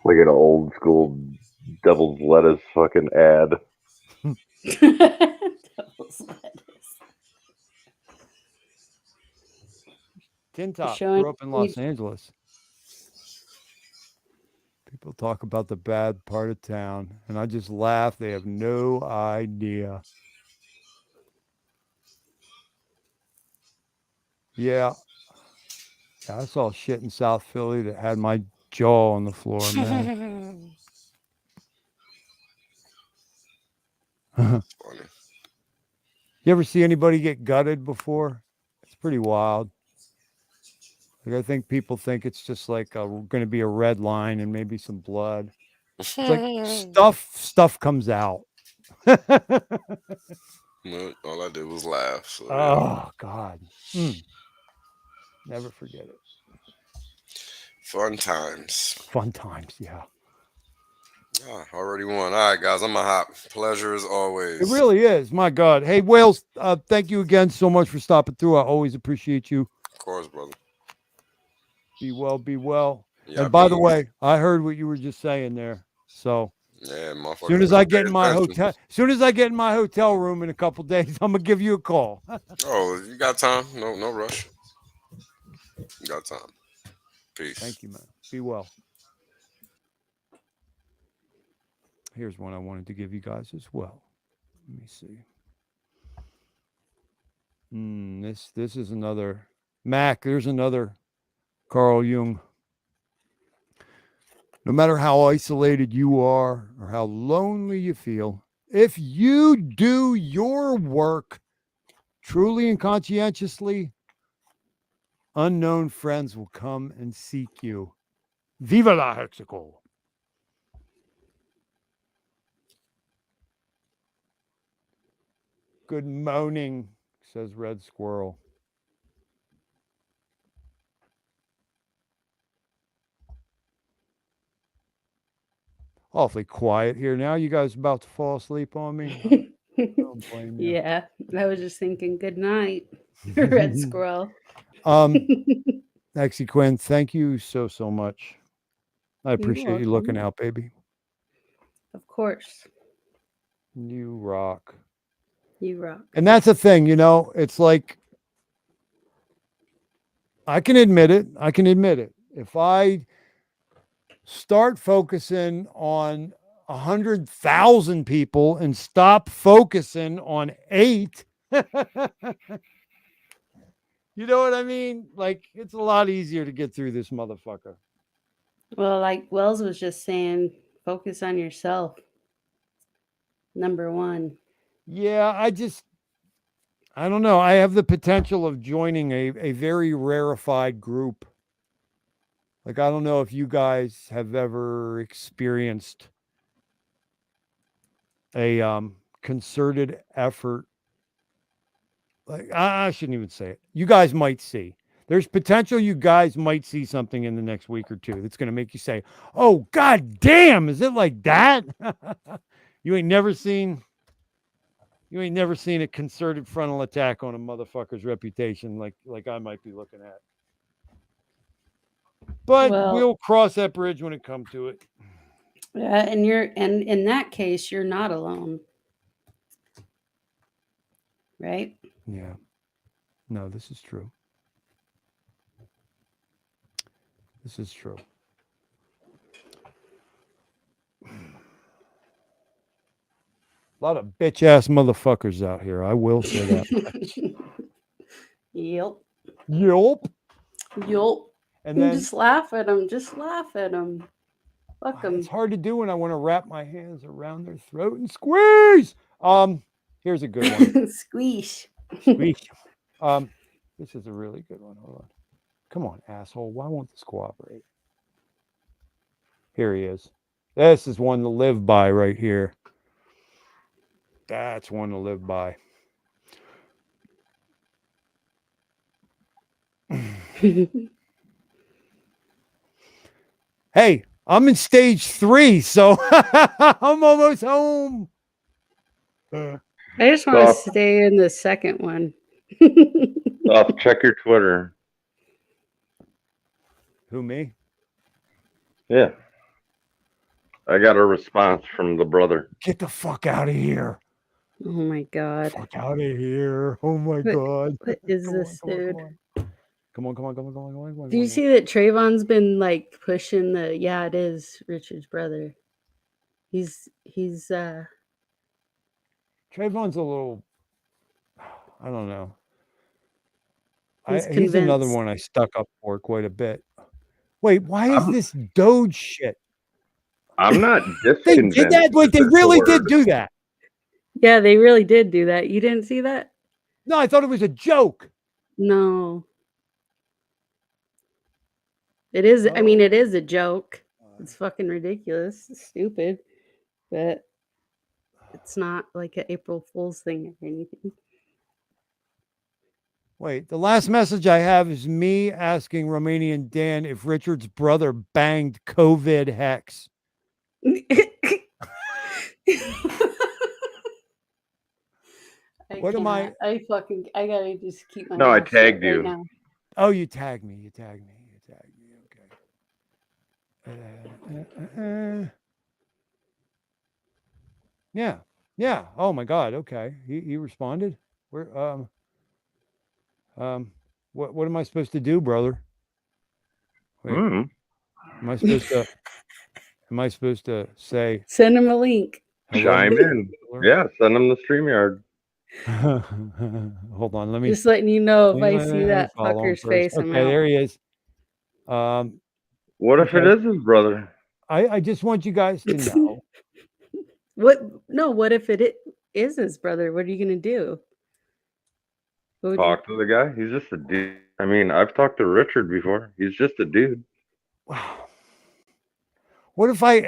[SPEAKER 15] Like an old school devil's lettuce fucking ad.
[SPEAKER 16] Devil's lettuce.
[SPEAKER 9] Tin Top
[SPEAKER 16] Showing
[SPEAKER 9] grew up in Los Angeles. People talk about the bad part of town, and I just laugh. They have no idea. Yeah, I saw shit in South Philly that had my jaw on the floor, man.
[SPEAKER 14] Funny.
[SPEAKER 9] You ever see anybody get gutted before? It's pretty wild. Like, I think people think it's just like going to be a red line and maybe some blood. It's like stuff comes out.
[SPEAKER 14] Well, all I did was laugh. So,
[SPEAKER 9] Oh, God. Never forget it.
[SPEAKER 14] Fun times.
[SPEAKER 9] Fun times, yeah.
[SPEAKER 14] Already won. All right, guys, I'm a hop. Pleasure as always.
[SPEAKER 9] It really is. My God. Hey, Wales, thank you again so much for stopping through. I always appreciate you.
[SPEAKER 14] Of course, brother.
[SPEAKER 9] Be well, be well.
[SPEAKER 14] Yeah,
[SPEAKER 9] and by the way, I heard what you were just saying there. So
[SPEAKER 14] yeah, motherfucker.
[SPEAKER 9] As soon as I get in my hotel room in a couple days, I'm gonna give you a call.
[SPEAKER 14] Oh, you got time? No rush. You got time. Peace.
[SPEAKER 9] Thank you, man. Be well. Here's one I wanted to give you guys as well. Let me see. This is another Mac. There's another Carl Jung. No matter how isolated you are or how lonely you feel, If you do your work truly and conscientiously, unknown friends will come and seek you. Viva la HEX12. Good morning, says Red Squirrel. Awfully quiet here now. You guys about to fall asleep on me? I don't blame you.
[SPEAKER 16] Yeah, I was just thinking good night, Red Squirrel.
[SPEAKER 9] Lexi Quinn, thank you so much. I appreciate you looking out, baby.
[SPEAKER 16] Of course.
[SPEAKER 9] You rock.
[SPEAKER 16] You rock.
[SPEAKER 9] And that's the thing, you know, it's like, I can admit it. If I start focusing on 100,000 people and stop focusing on 8, you know what I mean? Like, it's a lot easier to get through this motherfucker.
[SPEAKER 16] Well, like Wells was just saying, focus on yourself. Number one.
[SPEAKER 9] Yeah, I don't know. I have the potential of joining a very rarefied group. Like, I don't know if you guys have ever experienced a concerted effort. Like, I shouldn't even say it. You guys might see. There's potential you guys might see something in the next week or two that's going to make you say, oh, God damn, is it like that? You ain't never seen a concerted frontal attack on a motherfucker's reputation like I might be looking at. But we'll cross that bridge when it comes to it.
[SPEAKER 16] Yeah, and in that case, you're not alone. Right?
[SPEAKER 9] Yeah. No, this is true. This is true. A lot of bitch ass motherfuckers out here. I will say that.
[SPEAKER 16] Yep.
[SPEAKER 9] And then
[SPEAKER 16] just laugh at them. Fuck them.
[SPEAKER 9] It's hard to do when I want to wrap my hands around their throat and squeeze. Here's a good one.
[SPEAKER 16] Squeeze.
[SPEAKER 9] Squeeze. This is a really good one. Hold on. Come on, asshole. Why won't this cooperate? Here he is. This is one to live by right here. That's one to live by. Hey, I'm in stage 3, so I'm almost home.
[SPEAKER 16] I just want to stay in the second one.
[SPEAKER 15] Check your Twitter.
[SPEAKER 9] Who, me?
[SPEAKER 15] Yeah. I got a response from the brother.
[SPEAKER 9] Get the fuck out of here.
[SPEAKER 16] Oh my God.
[SPEAKER 9] Fuck out of here. Oh my God.
[SPEAKER 16] What is this, dude?
[SPEAKER 9] Come on.
[SPEAKER 16] Do you see that Trayvon's been like pushing the it is Richard's brother? He's
[SPEAKER 9] Trayvon's a little, I don't know. He's another one I stuck up for quite a bit. Wait, why is this Doge shit?
[SPEAKER 15] I'm not
[SPEAKER 9] They did that? Wait, they really did do that?
[SPEAKER 16] Yeah, they really did do that. You didn't see that?
[SPEAKER 9] No, I thought it was a joke.
[SPEAKER 16] No. It is, I mean, it is a joke. It's fucking ridiculous. It's stupid. But it's not like an April Fool's thing or anything.
[SPEAKER 9] Wait, the last message I have is me asking Romanian Dan if Richard's brother banged COVID hex.
[SPEAKER 16] I gotta just keep my
[SPEAKER 15] No, I
[SPEAKER 16] mouth
[SPEAKER 15] tagged
[SPEAKER 16] shut
[SPEAKER 15] you.
[SPEAKER 16] right now.
[SPEAKER 9] Oh, you tagged me. Okay. Yeah. Oh my God. Okay. He responded. Where what am I supposed to do, brother? Wait, am I supposed to say
[SPEAKER 16] send him a link?
[SPEAKER 15] Chime in. Yeah, send him the StreamYard.
[SPEAKER 9] Hold on, let me
[SPEAKER 16] just letting you know if I see that fucker's face.
[SPEAKER 9] Okay, there he is.
[SPEAKER 15] What if it is his brother?
[SPEAKER 9] I just want you guys to know
[SPEAKER 16] What? No. What if is his brother? What are you gonna do?
[SPEAKER 15] Talk to the guy. He's just a dude. I mean, I've talked to Richard before. He's just a dude.
[SPEAKER 9] What if I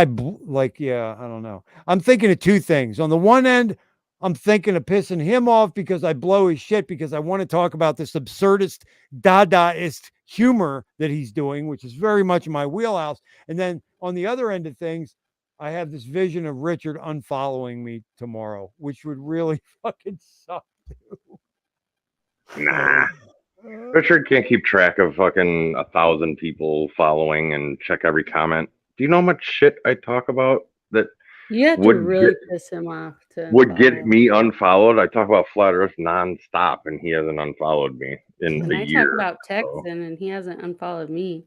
[SPEAKER 9] like, yeah, I don't know. I'm thinking of two things. On the one end, I'm thinking of pissing him off because I blow his shit because I want to talk about this absurdist, Dadaist humor that he's doing, which is very much in my wheelhouse. And then on the other end of things, I have this vision of Richard unfollowing me tomorrow, which would really fucking suck.
[SPEAKER 15] Nah. Richard can't keep track of fucking 1,000 people following and check every comment. Do you know how much shit I talk about that
[SPEAKER 16] You have to really piss him off
[SPEAKER 15] would get me unfollowed? I talk about flat Earth nonstop, and he hasn't unfollowed me in
[SPEAKER 16] And
[SPEAKER 15] a
[SPEAKER 16] I
[SPEAKER 15] year.
[SPEAKER 16] talk about texting, and he hasn't unfollowed me.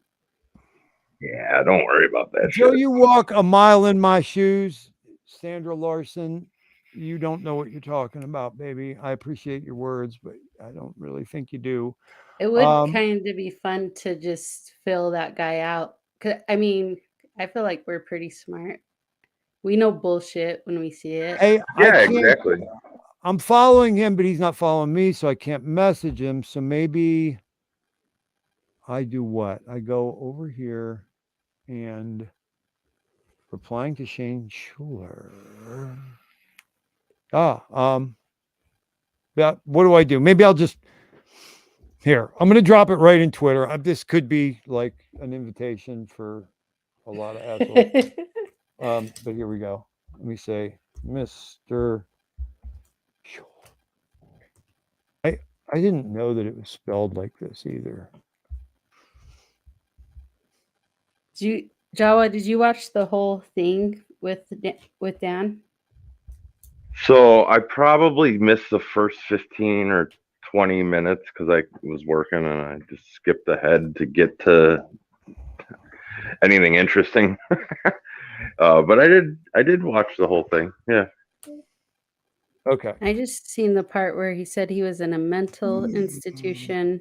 [SPEAKER 15] Yeah, don't worry about that
[SPEAKER 9] Until
[SPEAKER 15] shit.
[SPEAKER 9] you walk a mile in my shoes, Sandra Larson, you don't know what you're talking about, baby. I appreciate your words, but I don't really think you do.
[SPEAKER 16] It would kind of be fun to just fill that guy out. 'Cause, I mean, I feel like we're pretty smart. We know bullshit when we see it.
[SPEAKER 9] Hey,
[SPEAKER 15] Yeah, exactly.
[SPEAKER 9] I'm following him, but he's not following me, so I can't message him. So maybe I do what? I go over here and replying to Shane Schuler. Yeah, what do I do? Maybe I'll just here. I'm gonna drop it right in Twitter. This could be like an invitation for a lot of assholes. But here we go. Let me say, Mr. I didn't know that it was spelled like this either.
[SPEAKER 16] Jawa, did you watch the whole thing with Dan?
[SPEAKER 15] So I probably missed the first 15 or 20 minutes because I was working and I just skipped ahead to get to anything interesting. But I did watch the whole thing. Yeah.
[SPEAKER 9] Okay.
[SPEAKER 16] I just seen the part where he said he was in a mental institution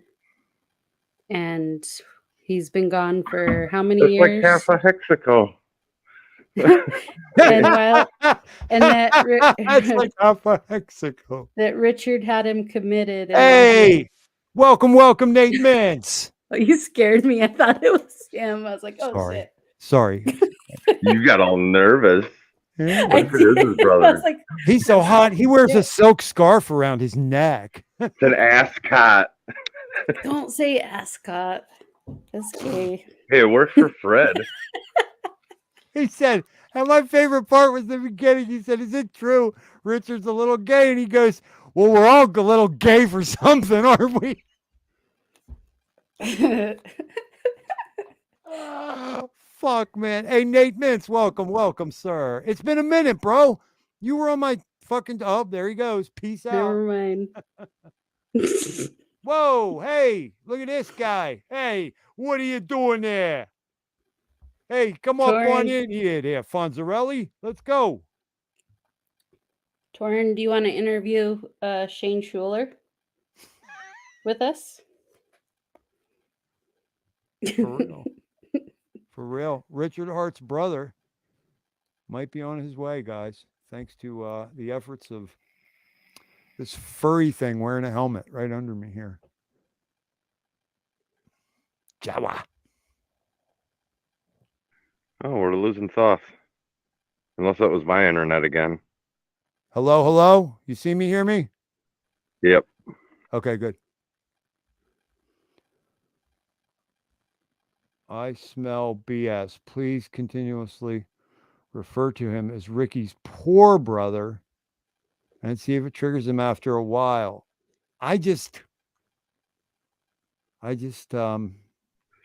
[SPEAKER 16] and he's been gone for how many years?
[SPEAKER 15] Like half a hexaco.
[SPEAKER 16] And that
[SPEAKER 9] That's like half a hexaco.
[SPEAKER 16] That Richard had him committed.
[SPEAKER 9] Hey, welcome, Nate Mintz.
[SPEAKER 16] Oh, you scared me. I thought it was him. I was like, oh shit.
[SPEAKER 9] Sorry.
[SPEAKER 15] You got all nervous.
[SPEAKER 9] Yeah.
[SPEAKER 15] What if it is his brother?
[SPEAKER 16] Like,
[SPEAKER 9] he's so hot. He wears a silk scarf around his neck.
[SPEAKER 15] It's an ascot.
[SPEAKER 16] Don't say ascot. That's gay.
[SPEAKER 15] Hey, it works for Fred.
[SPEAKER 9] He said, and my favorite part was the beginning. He said, is it true Richard's a little gay? And he goes, well, we're all a little gay for something, aren't we? Fuck, man. Hey, Nate Mintz, welcome, sir. It's been a minute, bro. You were on my fucking... Oh, there he goes. Peace out.
[SPEAKER 16] Never mind.
[SPEAKER 9] Whoa, hey, look at this guy. Hey, what are you doing there? Hey, come up on in here there, Fonzarelli. Let's go.
[SPEAKER 16] Torrin, do you want to interview Shane Schuler with us?
[SPEAKER 9] For real. For real. Richard Hart's brother might be on his way, guys, thanks to the efforts of this furry thing wearing a helmet right under me here. Jawa.
[SPEAKER 15] Oh, we're losing thoughts. Unless that was my internet again.
[SPEAKER 9] Hello? You see me, hear me?
[SPEAKER 15] Yep.
[SPEAKER 9] Okay, good. I smell BS. Please continuously refer to him as Ricky's poor brother and see if it triggers him after a while.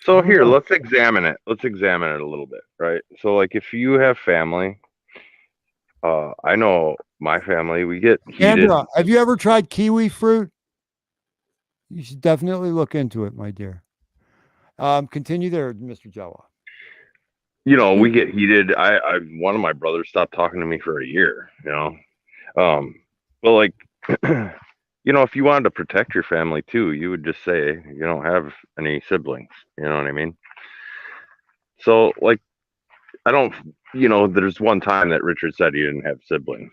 [SPEAKER 15] So here, let's examine it. Let's examine it a little bit, right? So like if you have family, I know my family, we get heated.
[SPEAKER 9] Andra, have you ever tried kiwi fruit? You should definitely look into it, my dear. Continue there, Mr. Jawa.
[SPEAKER 15] You know, we get heated. I one of my brothers stopped talking to me for a year, you know. But like you know, if you wanted to protect your family too, you would just say you don't have any siblings. You know what I mean? So like, I don't you know, there's one time that Richard said he didn't have siblings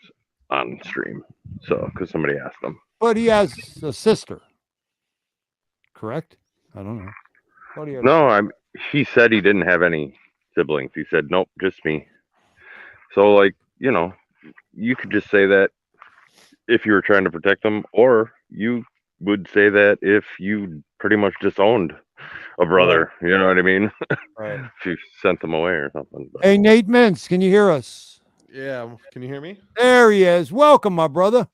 [SPEAKER 15] on stream. So, because somebody asked him.
[SPEAKER 9] But he has a sister. Correct? I don't know.
[SPEAKER 15] No, he said he didn't have any siblings. He said, nope, just me. So, like, you know, you could just say that if you were trying to protect them, or you would say that if you pretty much disowned a brother, you know what I mean?
[SPEAKER 9] Right.
[SPEAKER 15] If you sent them away or something. But.
[SPEAKER 9] Hey, Nate Mintz, can you hear us?
[SPEAKER 18] Yeah, can you hear me?
[SPEAKER 9] There he is. Welcome, my brother.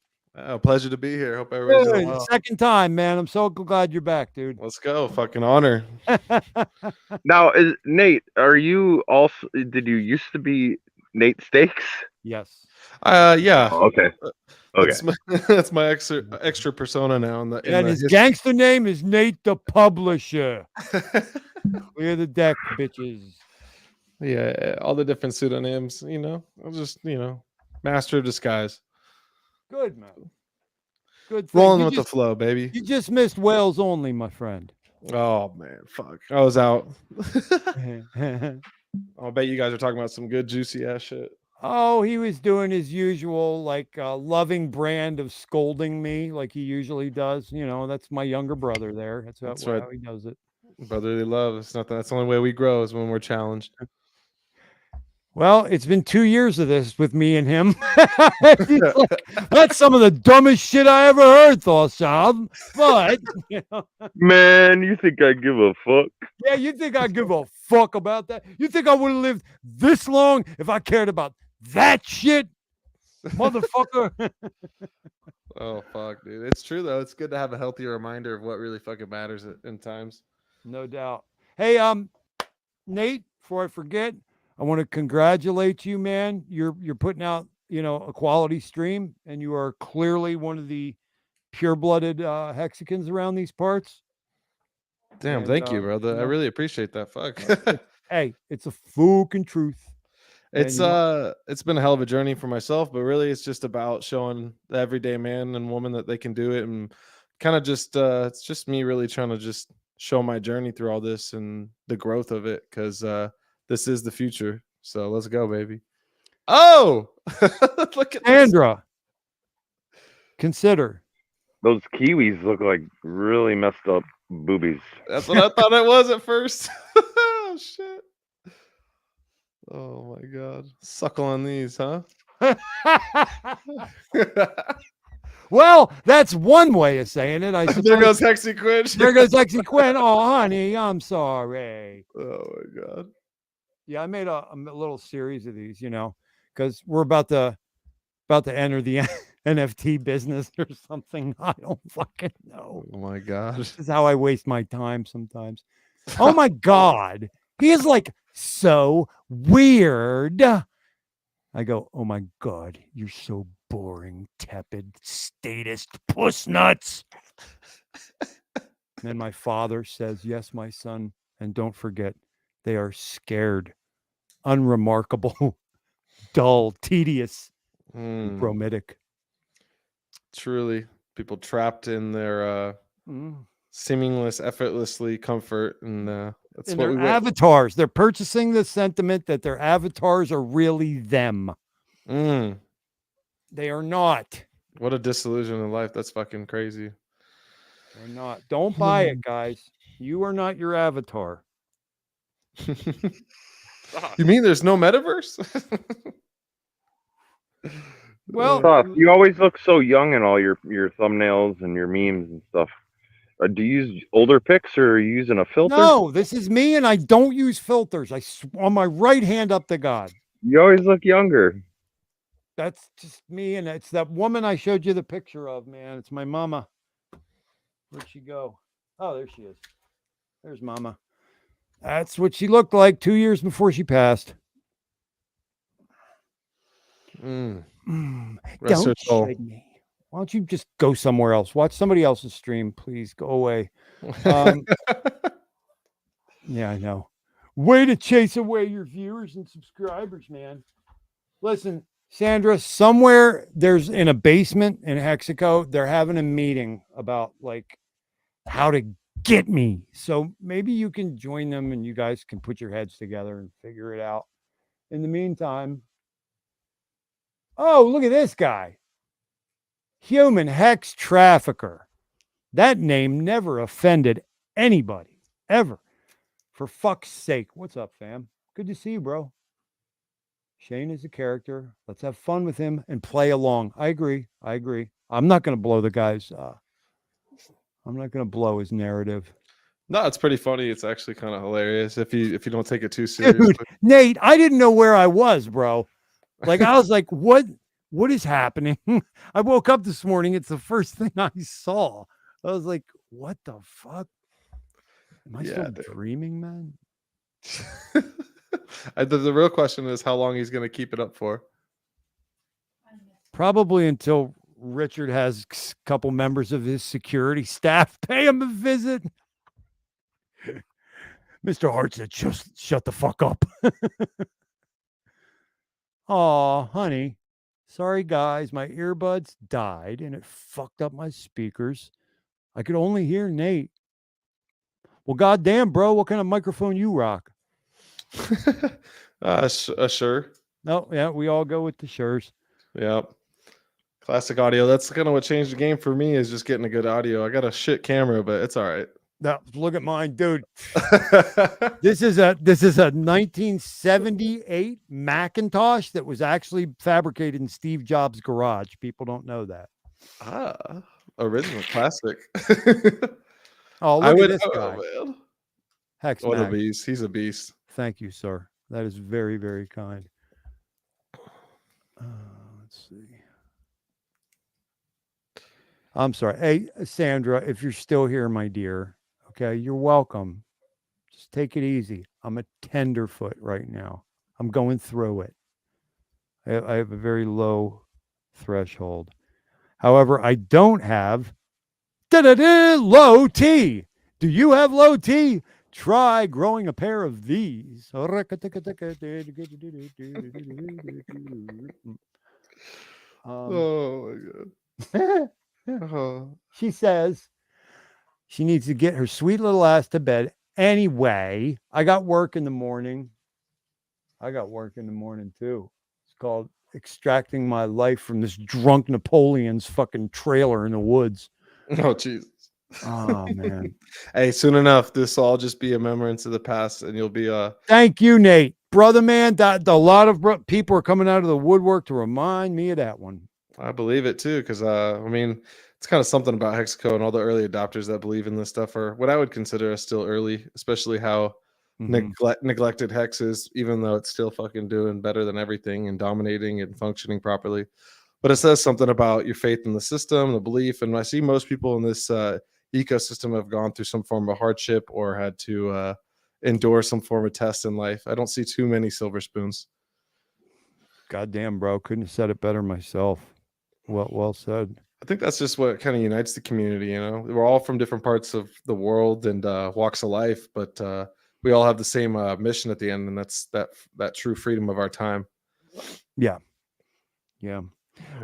[SPEAKER 18] Pleasure to be here. Hope everybody's doing well.
[SPEAKER 9] Second time, man. I'm so glad you're back, dude.
[SPEAKER 18] Let's go. Fucking honor.
[SPEAKER 15] Now, Nate, are you also? Did you used to be Nate Stakes?
[SPEAKER 9] Yes.
[SPEAKER 18] Yeah.
[SPEAKER 15] Oh, okay. Okay.
[SPEAKER 18] That's my extra persona now.
[SPEAKER 9] And his gangster name is Nate the Publisher. Clear the deck, bitches.
[SPEAKER 18] Yeah, all the different pseudonyms. You know, I'll just master of disguise.
[SPEAKER 9] Good, man. Good thing.
[SPEAKER 18] Rolling with the flow, baby.
[SPEAKER 9] You just missed Wales only, my friend.
[SPEAKER 18] Oh man, fuck! I was out. I'll bet you guys are talking about some good juicy ass shit.
[SPEAKER 9] Oh, he was doing his usual, like, loving brand of scolding me, like he usually does. You know, that's my younger brother there. That's how he does it.
[SPEAKER 18] Brotherly love. It's not that's the only way we grow is when we're challenged.
[SPEAKER 9] Well, it's been 2 years of this with me and him. Like, that's some of the dumbest shit I ever heard, Thothschild. But, you know.
[SPEAKER 15] Man, you think I give a fuck?
[SPEAKER 9] Yeah, you think I give a fuck about that? You think I would have lived this long if I cared about that shit? Motherfucker.
[SPEAKER 18] Oh, fuck, dude. It's true, though. It's good to have a healthy reminder of what really fucking matters in times.
[SPEAKER 9] No doubt. Hey, Nate, before I forget, I want to congratulate you, man. You're putting out, a quality stream, and you are clearly one of the pure-blooded Hexicans around these parts.
[SPEAKER 18] Damn,
[SPEAKER 9] And,
[SPEAKER 18] thank you, brother. I really appreciate that. Fuck.
[SPEAKER 9] Hey, it's a fucking truth.
[SPEAKER 18] It's been a hell of a journey for myself, but really it's just about showing the everyday man and woman that they can do it, and kind of just it's just me really trying to just show my journey through all this and the growth of it, because this is the future. So let's go, baby. Oh, look at
[SPEAKER 9] Sandra. Consider.
[SPEAKER 15] Those Kiwis look like really messed up boobies.
[SPEAKER 18] That's what I thought it was at first. Oh, shit. Oh, my God. Suckle on these, huh?
[SPEAKER 9] Well, that's one way of saying it. I suppose.
[SPEAKER 18] There goes Hexy Quinn.
[SPEAKER 9] There goes Hexy Quinn. Oh, honey, I'm sorry.
[SPEAKER 18] Oh, my God.
[SPEAKER 9] Yeah, I made a little series of these, because we're about to enter the NFT business or something. I don't fucking know.
[SPEAKER 18] Oh my God.
[SPEAKER 9] This is how I waste my time sometimes. Oh my God. He is like so weird. I go, oh my God, you're so boring, tepid, statist puss nuts. Then my father says, yes, my son. And don't forget, they are scared, unremarkable, dull, tedious, bromidic.
[SPEAKER 18] Truly, people trapped in their seamless, effortlessly comfort, and that's
[SPEAKER 9] and
[SPEAKER 18] what
[SPEAKER 9] their
[SPEAKER 18] we
[SPEAKER 9] avatars. They're purchasing the sentiment that their avatars are really them. They are not.
[SPEAKER 18] What a disillusion in life. That's fucking crazy.
[SPEAKER 9] They're not. Don't buy it, guys. You are not your avatar.
[SPEAKER 18] You mean there's no metaverse?
[SPEAKER 9] Well,
[SPEAKER 15] you always look so young in all your thumbnails and your memes and stuff. Do you use older pics, or are you using a filter?
[SPEAKER 9] No, this is me, and I don't use filters. On my right hand up to God.
[SPEAKER 15] You always look younger.
[SPEAKER 9] That's just me, and it's that woman I showed you the picture of, man. It's my mama. Where'd she go? Oh, there she is. There's mama. That's what she looked like 2 years before she passed. Don't shade me. Why don't you just go somewhere else? Watch somebody else's stream, please. Go away. Yeah, I know. Way to chase away your viewers and subscribers, man. Listen, Sandra, somewhere there's in a basement in Hexaco, they're having a meeting about like how to get me. So maybe you can join them and you guys can put your heads together and figure it out. In the meantime, oh, look at this guy. Human hex trafficker. That name never offended anybody, ever. For fuck's sake. What's up, fam? Good to see you, bro. Shane is a character. Let's have fun with him and play along. I agree. I'm not going to blow the guy's, I'm not going to blow his narrative.
[SPEAKER 18] No, it's pretty funny. It's actually kind of hilarious if you don't take it too seriously.
[SPEAKER 9] Dude, Nate, I didn't know where I was, bro. Like, I was like, what is happening? I woke up this morning. It's the first thing I saw. I was like, what the fuck? Am I still dreaming, man?
[SPEAKER 18] The real question is how long he's going to keep it up for.
[SPEAKER 9] Probably until Richard has a couple members of his security staff pay him a visit. Mr. Hart said, just shut the fuck up. Oh, honey. Sorry, guys. My earbuds died and it fucked up my speakers. I could only hear Nate. Well, goddamn, bro. What kind of microphone you rock?
[SPEAKER 18] Sure.
[SPEAKER 9] No, yeah, we all go with the Sures.
[SPEAKER 18] Yep. Classic audio. That's kind of what changed the game for me, is just getting a good audio. I got a shit camera, but it's all right.
[SPEAKER 9] Now, look at mine, dude. This is a 1978 Macintosh that was actually fabricated in Steve Jobs' garage. People don't know that.
[SPEAKER 18] Original classic.
[SPEAKER 9] Oh, look at this guy.
[SPEAKER 18] Man.
[SPEAKER 9] Hex
[SPEAKER 18] What
[SPEAKER 9] Mag.
[SPEAKER 18] a beast. He's a beast.
[SPEAKER 9] Thank you, sir. That is very, very kind. Let's see. I'm sorry. Hey, Sandra, if you're still here, my dear, okay, you're welcome. Just take it easy. I'm a tenderfoot right now. I'm going through it. I have a very low threshold. However, I don't have low T. Do you have low T? Try growing a pair of these.
[SPEAKER 18] Oh my God.
[SPEAKER 9] She says she needs to get her sweet little ass to bed anyway. I got work in the morning. Too. It's called extracting my life from this drunk Napoleon's fucking trailer in the woods.
[SPEAKER 18] Oh, Jesus.
[SPEAKER 9] Oh, man.
[SPEAKER 18] Hey, soon enough, this will all just be a remembrance of the past, and you'll be
[SPEAKER 9] Thank you, Nate. Brother, man, a lot of people are coming out of the woodwork to remind me of that one.
[SPEAKER 18] I believe it too, because I mean, it's kind of something about Hexco and all the early adopters that believe in this stuff are what I would consider as still early, especially how neglected Hex is, even though it's still fucking doing better than everything and dominating and functioning properly. But it says something about your faith in the system, the belief, and I see most people in this ecosystem have gone through some form of hardship or had to endure some form of test in life. I don't see too many silver spoons.
[SPEAKER 9] Goddamn, bro. Couldn't have said it better myself. Well said.
[SPEAKER 18] I think that's just what kind of unites the community. You know, we're all from different parts of the world and walks of life, but we all have the same mission at the end, and that's that true freedom of our time.
[SPEAKER 9] Yeah.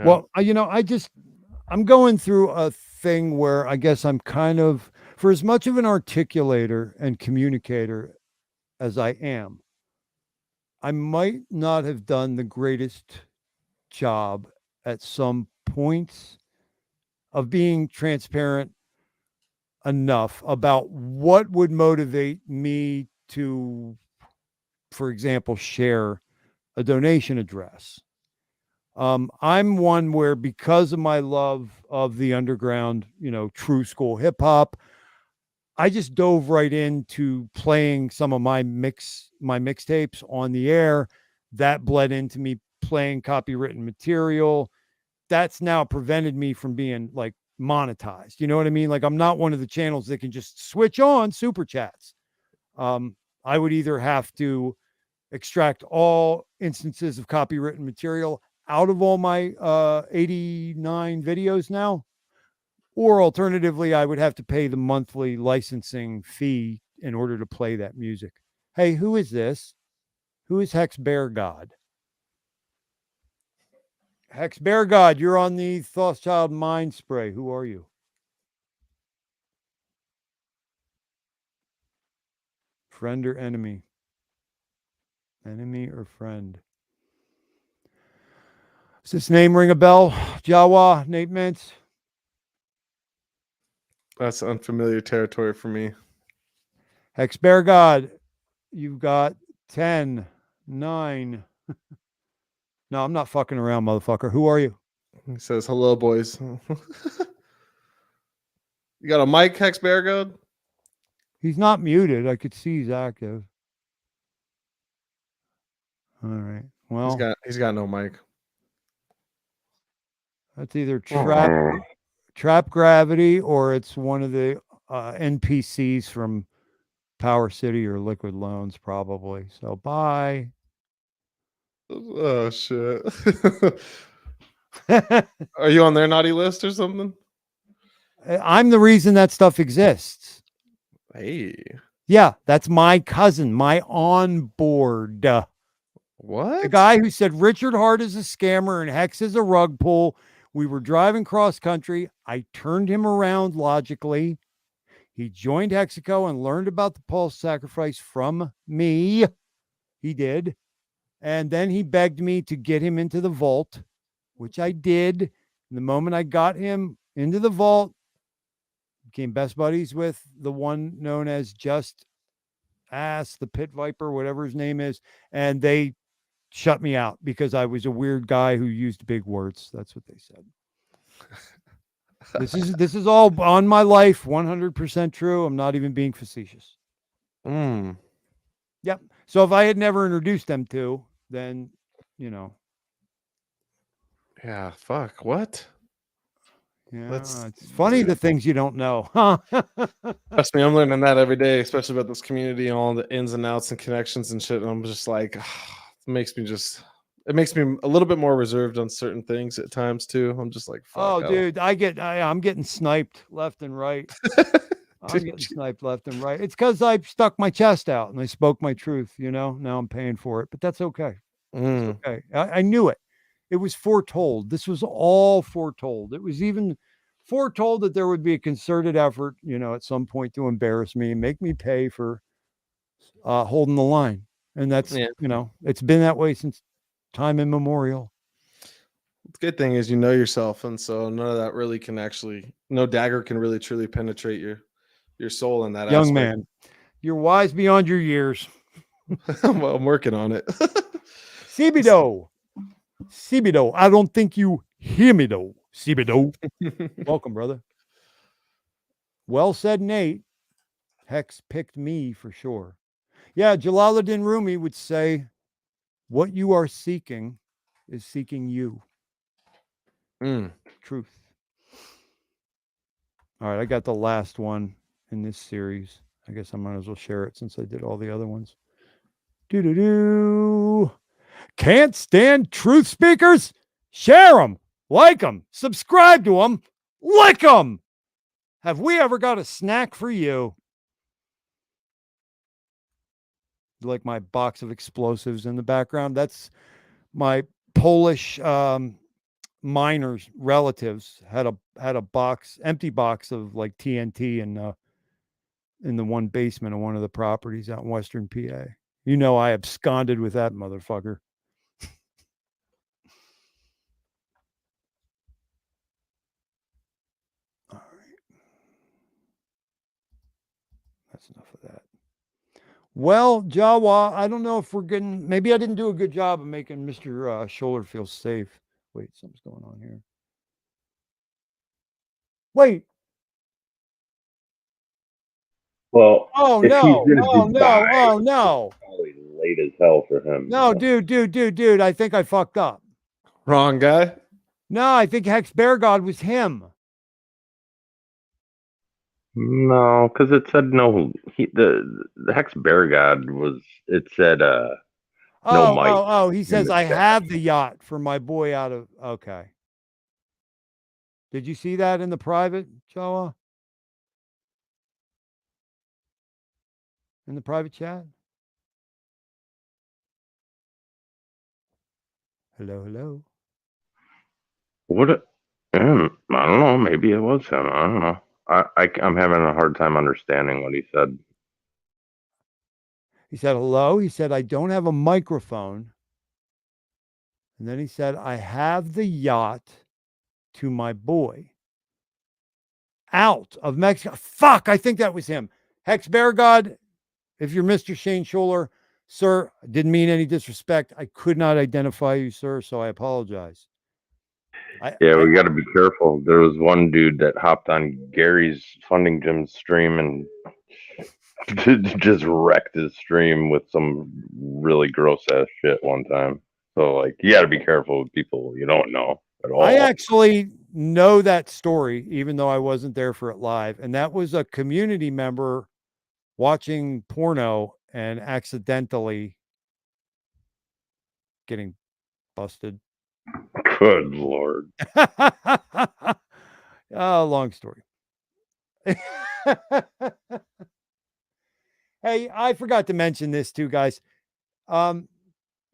[SPEAKER 9] Well, I'm going through a thing where I guess I'm kind of, for as much of an articulator and communicator as I am, I might not have done the greatest job at some points of being transparent enough about what would motivate me to, for example, share a donation address. I'm one where, because of my love of the underground, true school hip hop, I just dove right into playing some of my mixtapes on the air. That bled into me playing copywritten material. That's now prevented me from being like monetized. You know what I mean? Like, I'm not one of the channels that can just switch on super chats. I would either have to extract all instances of copywritten material out of all my 89 videos now, or alternatively, I would have to pay the monthly licensing fee in order to play that music. Hey, who is this? Who is Hex Bear God? Hex Bear God, you're on the Thothschild Mindspray. Who are you? Friend or enemy? Enemy or friend? Does this name ring a bell? Jawa, Nate Mintz?
[SPEAKER 18] That's unfamiliar territory for me.
[SPEAKER 9] Hex Bear God, you've got 10, 9. No, I'm not fucking around, motherfucker. Who are you?
[SPEAKER 18] He says, hello, boys. You got a mic, Hex Bear God?
[SPEAKER 9] He's not muted. I could see he's active. All right. Well,
[SPEAKER 18] he's got no mic.
[SPEAKER 9] That's either trap gravity or it's one of the NPCs from Power City or Liquid Loans, probably. So bye.
[SPEAKER 18] Oh shit. Are you on their naughty list or something?
[SPEAKER 9] I'm the reason that stuff exists.
[SPEAKER 18] Hey.
[SPEAKER 9] Yeah, that's my cousin, my onboard.
[SPEAKER 18] What?
[SPEAKER 9] The guy who said Richard Hart is a scammer and Hex is a rug pull. We were driving cross country. I turned him around logically. He joined Hexaco and learned about the pulse sacrifice from me. He did. And then he begged me to get him into the vault, which I did. And the moment I got him into the vault, became best buddies with the one known as Just Ass, the Pit Viper, whatever his name is. And they shut me out because I was a weird guy who used big words. That's what they said. This is all on my life, 100% true. I'm not even being facetious. Yep. So if I had never introduced them to, then, you know.
[SPEAKER 18] Yeah, fuck. What?
[SPEAKER 9] Yeah, it's funny the things you don't know.
[SPEAKER 18] Trust me, I'm learning that every day, especially about this community and all the ins and outs and connections and shit. And I'm just like, it makes me a little bit more reserved on certain things at times too. I'm just like, fuck.
[SPEAKER 9] Oh, dude, I'm getting sniped left and right. I'm getting sniped left and right. It's because I stuck my chest out and I spoke my truth, you know. Now I'm paying for it, but that's okay. It's okay. I knew it. It was foretold. This was all foretold. It was even foretold that there would be a concerted effort, you know, at some point to embarrass me and make me pay for holding the line. And that's, you know, it's been that way since time immemorial.
[SPEAKER 18] The good thing is you know yourself, and so none of that really can no dagger can really truly penetrate your soul in that
[SPEAKER 9] Young
[SPEAKER 18] aspect.
[SPEAKER 9] man, you're wise beyond your years.
[SPEAKER 18] Well, I'm working on it.
[SPEAKER 9] Sibido. I don't think you hear me though. Sibido. Welcome, brother. Well said, Nate. Hex picked me for sure. Yeah, Jalaluddin Rumi would say, what you are seeking is seeking you. Truth. All right, I got the last one in this series. I guess I might as well share it since I did all the other ones. Can't stand truth speakers? Share them, like them, subscribe to them, lick them. Have we ever got a snack for you? Like my box of explosives in the background. That's my Polish miners relatives had a box, empty box of like TNT in the one basement of one of the properties out in Western PA. You know, I absconded with that motherfucker. All right. That's enough of that. Well, Jawa, I don't know if we're getting, maybe I didn't do a good job of making Mr. Scholler feel safe. Wait, something's going on here. Wait.
[SPEAKER 15] Well,
[SPEAKER 9] Oh,
[SPEAKER 15] if
[SPEAKER 9] no,
[SPEAKER 15] he's gonna
[SPEAKER 9] no,
[SPEAKER 15] die,
[SPEAKER 9] oh, no.
[SPEAKER 15] it's probably late as hell for him.
[SPEAKER 9] No, dude, I think I fucked up.
[SPEAKER 18] Wrong guy?
[SPEAKER 9] No, I think Hex Bear God was him.
[SPEAKER 15] No, because it said no. The Hex Bear God was. It said no mic.
[SPEAKER 9] He says I have the yacht for my boy out of. Okay. Did you see that in the private, Jawa? In the private chat? Hello.
[SPEAKER 15] What? I don't know. Maybe it was him. I don't know. I'm having a hard time understanding what he said.
[SPEAKER 9] He said, hello. He said, I don't have a microphone. And then he said, I have the yacht to my boy out of Mexico. Fuck, I think that was him. 𝕊𝕻𝕻𝕻𝕚𝕝𝕝, if you're Mr. Shane Schuler, sir, I didn't mean any disrespect. I could not identify you, sir, so I apologize.
[SPEAKER 15] Yeah, we got to be careful. There was one dude that hopped on Gary's Funding Gym's stream and just wrecked his stream with some really gross ass shit one time. So, like, you got to be careful with people you don't know at all.
[SPEAKER 9] I actually know that story, even though I wasn't there for it live. And that was a community member watching porno and accidentally getting busted.
[SPEAKER 15] Good Lord.
[SPEAKER 9] Long story. Hey, I forgot to mention this too, guys. HQ,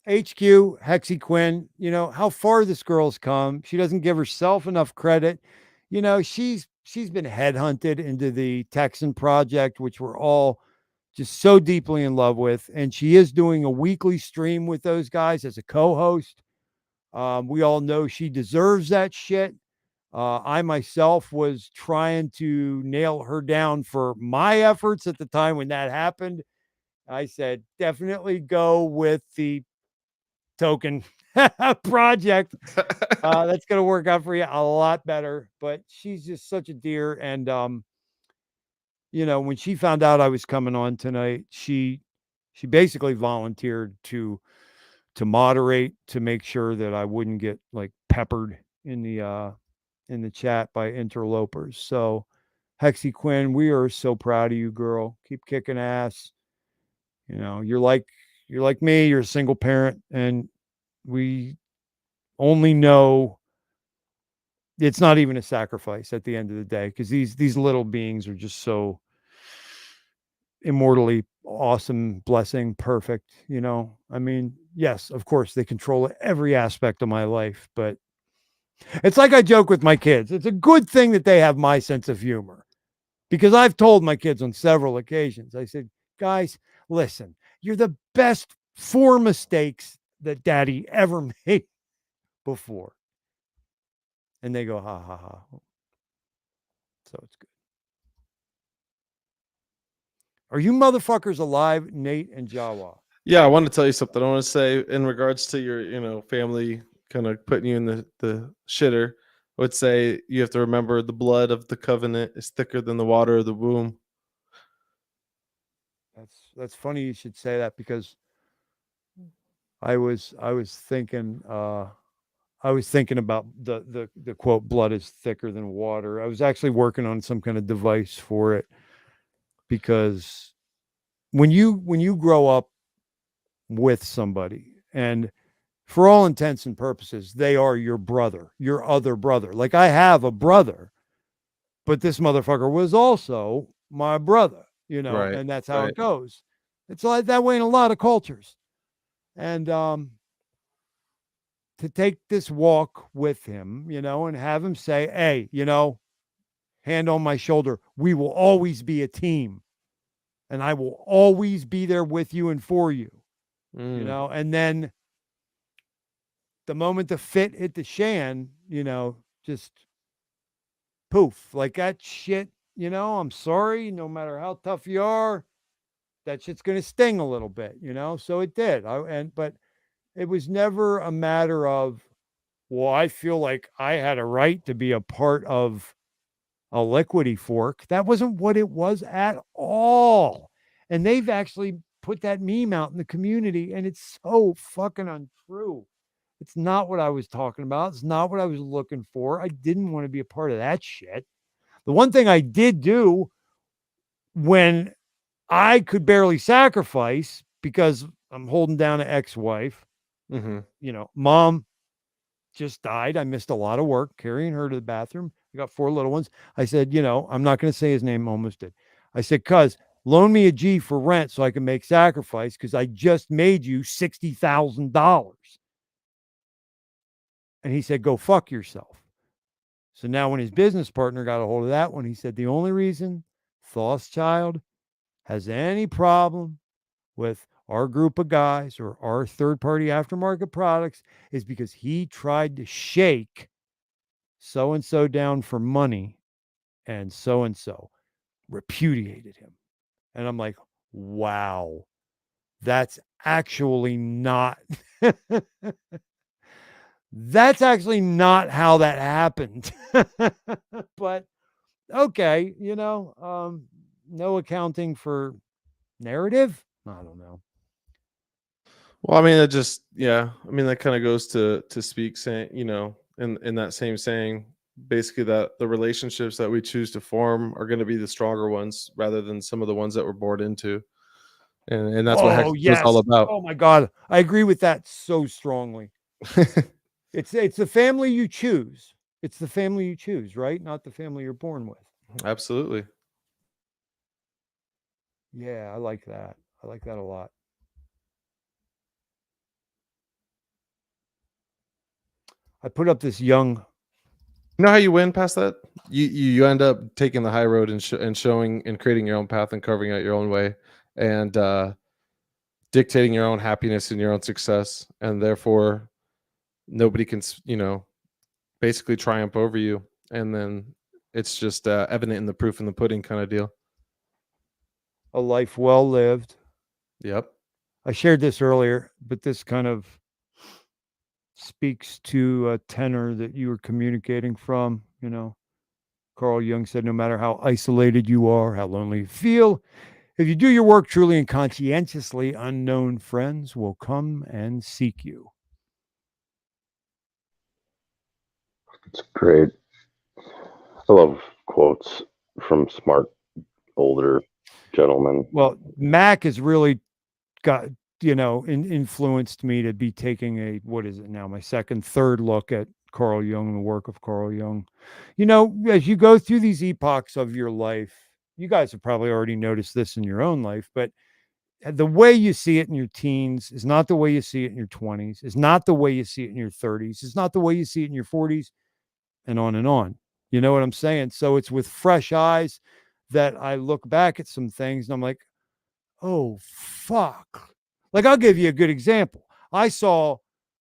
[SPEAKER 9] HEX1220, you know, how far this girl's come. She doesn't give herself enough credit. You know, she's been headhunted into the Texan project, which we're all just so deeply in love with. And she is doing a weekly stream with those guys as a co-host. We all know she deserves that shit. I myself was trying to nail her down for my efforts at the time when that happened. I said, definitely go with the token project. That's going to work out for you a lot better. But she's just such a dear. And, you know, when she found out I was coming on tonight, she basically volunteered to moderate, to make sure that I wouldn't get like peppered in the chat by interlopers. So HEX1220, we are so proud of you, girl. Keep kicking ass. You know, you're like me, you're a single parent, and we only know it's not even a sacrifice at the end of the day, because these little beings are just so immortally awesome, blessing, perfect. You know, I mean, yes, of course, they control every aspect of my life, but it's like I joke with my kids. It's a good thing that they have my sense of humor, because I've told my kids on several occasions, I said, guys, listen, you're the best 4 mistakes that daddy ever made before. And they go, ha, ha, ha. So it's good. Are you motherfuckers alive, Nate and Jawa?
[SPEAKER 18] Yeah, I want to tell you something. I want to say in regards to your, you know, family kind of putting you in the shitter. I would say you have to remember the blood of the covenant is thicker than the water of the womb.
[SPEAKER 9] That's funny you should say that, because I was thinking about the quote, blood is thicker than water. I was actually working on some kind of device for it, because when you grow up with somebody, and for all intents and purposes, they are your brother, your other brother. Like, I have a brother, but this motherfucker was also my brother, you know,
[SPEAKER 18] Right,
[SPEAKER 9] and that's how
[SPEAKER 18] right.
[SPEAKER 9] it goes. It's like that way in a lot of cultures. And to take this walk with him, you know, and have him say, hey, you know, hand on my shoulder, we will always be a team, and I will always be there with you and for you, you know. And then the moment the fit hit the shan, you know, just poof, like that shit, you know, I'm sorry, no matter how tough you are, that shit's going to sting a little bit, you know. So it did. But it was never a matter of, well, I feel like I had a right to be a part of a liquidy fork. That wasn't what it was at all. And they've actually put that meme out in the community, and it's so fucking untrue. It's not what I was talking about. It's not what I was looking for. I didn't want to be a part of that shit. The one thing I did do when I could barely sacrifice, because I'm holding down an ex-wife,
[SPEAKER 18] Mm-hmm.
[SPEAKER 9] you know, mom just died. I missed a lot of work carrying her to the bathroom. I got 4 little ones. I said, you know, I'm not going to say his name, almost did. I said, cuz loan me a G for rent so I can make sacrifice, because I just made you $60,000. And he said, go fuck yourself. So now when his business partner got a hold of that one, he said, the only reason Thothschild has any problem with our group of guys or our third-party aftermarket products is because he tried to shake so-and-so down for money, and so-and-so repudiated him. And I'm like, wow, that's actually not that's actually not how that happened. But okay, no accounting for narrative. I don't know.
[SPEAKER 18] Well, I mean, it just, yeah. I mean, that kind of goes to speak saying, in that same saying, basically that the relationships that we choose to form are going to be the stronger ones rather than some of the ones that we're born into. And that's what HEX is all about.
[SPEAKER 9] Oh my God. I agree with that so strongly. It's the family you choose. It's the family you choose, right? Not the family you're born with.
[SPEAKER 18] Absolutely.
[SPEAKER 9] Yeah, I like that. I like that a lot. I put up this young.
[SPEAKER 18] You know how you win past that? You end up taking the high road and showing and creating your own path and carving out your own way and dictating your own happiness and your own success, and therefore nobody can, basically triumph over you. And then it's just evident in the proof in the pudding kind of deal.
[SPEAKER 9] A life well lived.
[SPEAKER 18] Yep.
[SPEAKER 9] I shared this earlier, but this kind of speaks to a tenor that you were communicating from. Carl Jung said, no matter how isolated you are, how lonely you feel, if you do your work truly and conscientiously, unknown friends will come and seek you.
[SPEAKER 15] It's great. I love quotes from smart older gentlemen.
[SPEAKER 9] Well, Mac has really got, influenced me to be taking my third look at Carl Jung and the work of Carl Jung. As you go through these epochs of your life, you guys have probably already noticed this in your own life, but the way you see it in your teens is not the way you see it in your 20s, is not the way you see it in your 30s, it's not the way you see it in your 40s, and on and on. You know what I'm saying? So it's with fresh eyes that I look back at some things and I'm like, oh, fuck. Like, I'll give you a good example. I saw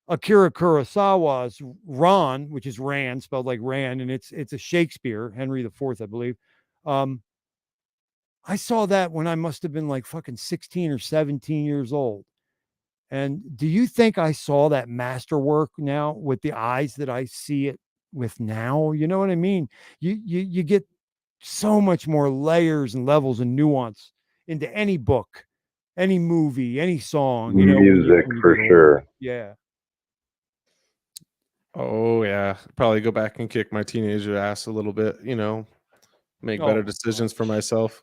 [SPEAKER 9] Akira Kurosawa's Ran, which is Rand, spelled like Rand, and it's a Shakespeare, Henry IV, I believe. I saw that when I must have been like fucking 16 or 17 years old. And do you think I saw that masterwork now with the eyes that I see it with now? You know what I mean? You get so much more layers and levels and nuance into any book, any movie, any song.
[SPEAKER 15] Music for sure.
[SPEAKER 9] Yeah.
[SPEAKER 18] Oh yeah, probably go back and kick my teenager ass a little bit. Make better decisions for myself.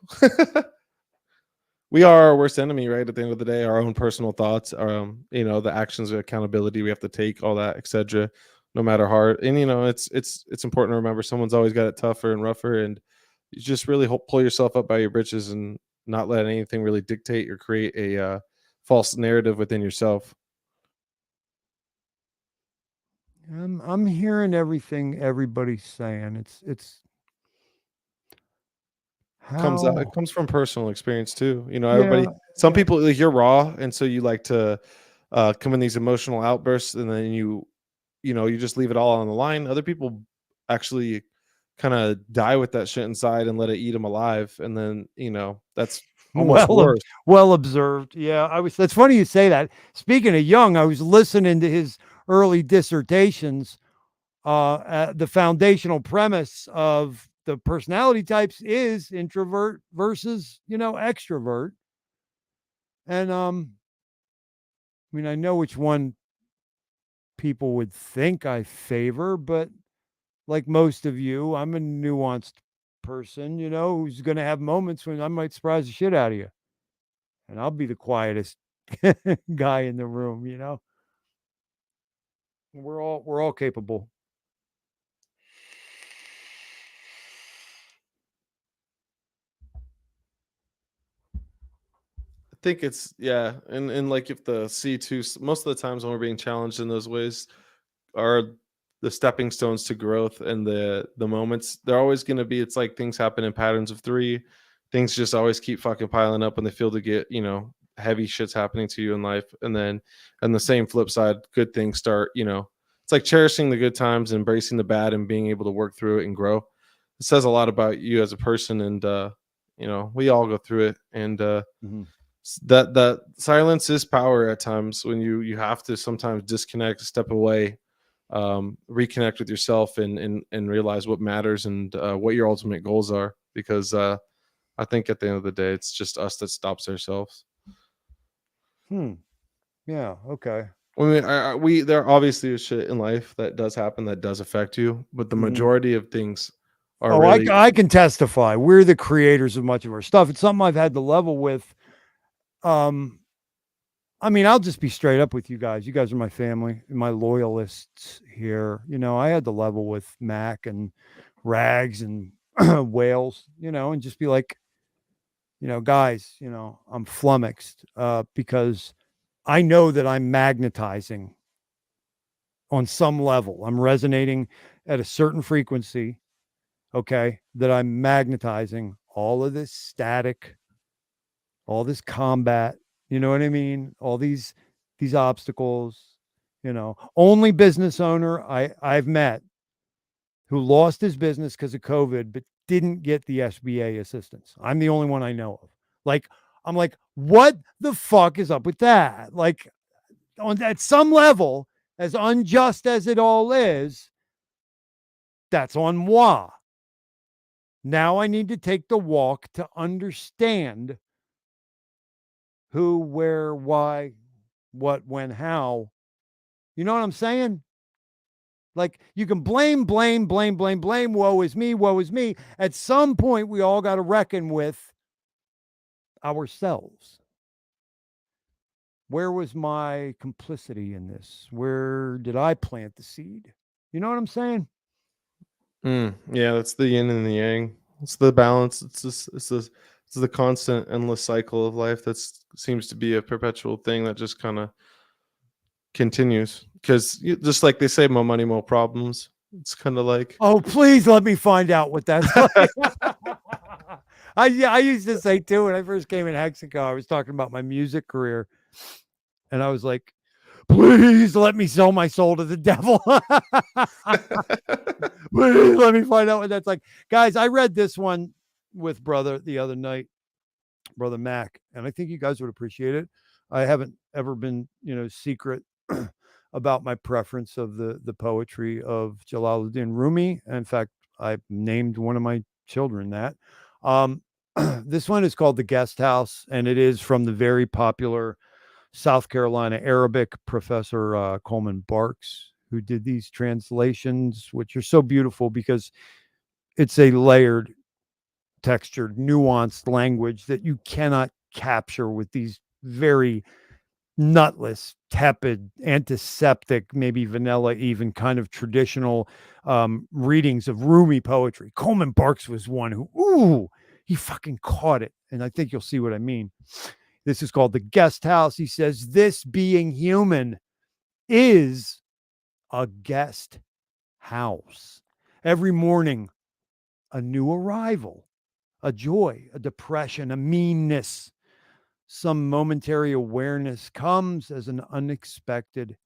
[SPEAKER 18] We are our worst enemy, right? At the end of the day, our own personal thoughts, the actions of accountability we have to take, all that, etc. No matter hard, and it's important to remember someone's always got it tougher and rougher, and you just really pull yourself up by your britches and not let anything really dictate or create a false narrative within yourself.
[SPEAKER 9] I'm hearing everything everybody's saying. It
[SPEAKER 18] comes from personal experience too. Everybody. Some people, like, you're raw, and so you like to come in these emotional outbursts, and then you just leave it all on the line. Other people actually kind of die with that shit inside and let it eat them alive, and then that's almost worse.
[SPEAKER 9] Well observed. Yeah, that's funny you say that. Speaking of Jung, I was listening to his early dissertations. The foundational premise of the personality types is introvert versus extrovert. And I know which one people would think I favor, but like most of you, I'm a nuanced person, who's going to have moments when I might surprise the shit out of you, and I'll be the quietest guy in the room. We're all capable.
[SPEAKER 18] I think it's, yeah, and like if the C2, most of the times when we're being challenged in those ways are the stepping stones to growth, and the moments, they're always going to be, it's like things happen in patterns of 3. Things just always keep fucking piling up, and they feel to get, heavy shit's happening to you in life, and then on the same flip side, good things start, it's like cherishing the good times, embracing the bad, and being able to work through it and grow. It says a lot about you as a person, and we all go through it, and that silence is power at times, when you have to sometimes disconnect, step away, reconnect with yourself, and realize what matters, and what your ultimate goals are, because I think at the end of the day, it's just us that stops ourselves.
[SPEAKER 9] Yeah. Okay.
[SPEAKER 18] I mean, there obviously is shit in life that does happen that does affect you, but the majority of things are really.
[SPEAKER 9] I can testify. We're the creators of much of our stuff. It's something I've had to level with. I mean, I'll just be straight up with you guys. You guys are my family, my loyalists here. I had to level with Mac and Rags and Whales, and just be like, guys, I'm flummoxed because I know that I'm magnetizing on some level. I'm resonating at a certain frequency, okay, that I'm magnetizing all of this static, all this combat, you know what I mean? All these obstacles, only business owner I've met who lost his business because of COVID, but didn't get the SBA assistance. I'm the only one I know of. Like, I'm like, what the fuck is up with that? Like, at some level, as unjust as it all is, that's on moi. Now I need to take the walk to understand who, where, why, what, when, how. You know what I'm saying? Like, you can blame. Woe is me, woe is me. At some point, we all got to reckon with ourselves. Where was my complicity in this? Where did I plant the seed? You know what I'm saying?
[SPEAKER 18] Yeah, that's the yin and the yang. It's the balance. It's the constant, endless cycle of life that seems to be a perpetual thing that just kind of continues. Because just like they say, more money, more problems. It's kind of like,
[SPEAKER 9] oh, please let me find out what that's like. I used to say too, when I first came in HEX1220, I was talking about my music career, and I was like, please let me sell my soul to the devil. Please let me find out what that's like. Guys, I read this one with brother the other night, brother Mac, and I think you guys would appreciate it. I haven't ever been, secret about my preference of the poetry of Jalaluddin Rumi. In fact, I named one of my children that. This one is called The Guest House, and it is from the very popular South Carolina Arabic professor Coleman Barks, who did these translations, which are so beautiful because it's a layered, textured, nuanced language that you cannot capture with these very nutless, tepid, antiseptic, maybe vanilla, even kind of traditional readings of Rumi poetry. Coleman Barks was one who, he fucking caught it. And I think you'll see what I mean. This is called The Guest House. He says, this being human is a guest house. Every morning, a new arrival, a joy, a depression, a meanness, some momentary awareness comes as an unexpected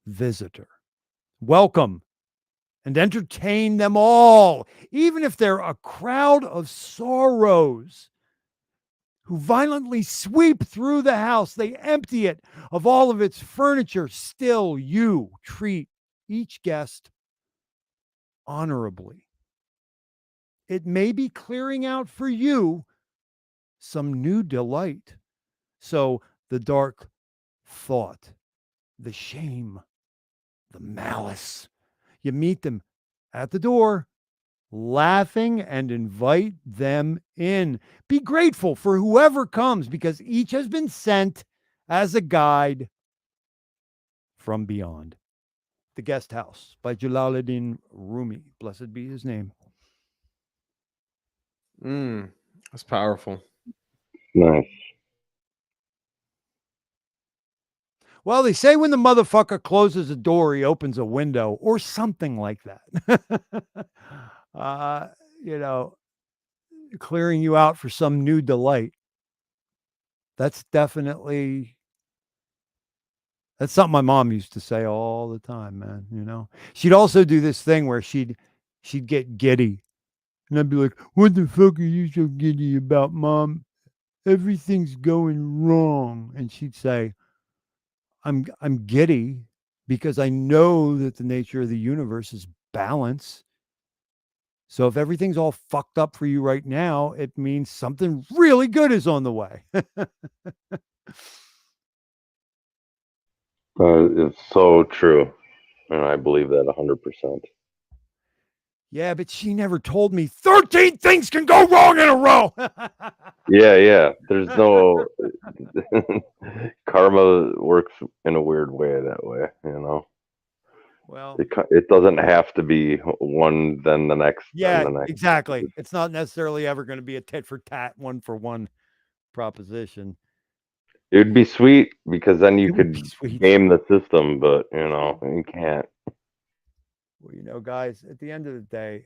[SPEAKER 9] visitor. Welcome and entertain them all, even if they're a crowd of sorrows who violently sweep through the house. They empty it of all of its furniture. Still, you treat each guest honorably. It may be clearing out for you some new delight. So the dark thought, the shame, the malice, you meet them at the door, laughing, and invite them in. Be grateful for whoever comes, because each has been sent as a guide from beyond. The Guest House by Jalaluddin Rumi. Blessed be his name.
[SPEAKER 18] That's powerful.
[SPEAKER 15] Nice.
[SPEAKER 9] Well, they say when the motherfucker closes a door, he opens a window, or something like that. Clearing you out for some new delight. That's definitely that's something my mom used to say all the time, man. You know, she'd also do this thing where she'd get giddy, and I'd be like, "What the fuck are you so giddy about, Mom? Everything's going wrong." And she'd say, I'm giddy because I know that the nature of the universe is balance. So if everything's all fucked up for you right now, it means something really good is on the way.
[SPEAKER 15] It's so true, and I believe that 100%.
[SPEAKER 9] Yeah, but she never told me 13 things can go wrong in a row.
[SPEAKER 15] Yeah. There's no karma works in a weird way that way, you know.
[SPEAKER 9] Well,
[SPEAKER 15] it doesn't have to be one, then the next,
[SPEAKER 9] yeah,
[SPEAKER 15] then the next.
[SPEAKER 9] exactly. It's not necessarily ever going to be a tit for tat, one for one proposition.
[SPEAKER 15] It would be sweet because then you could game the system, but you know, you can't.
[SPEAKER 9] Well, you know, guys, at the end of the day,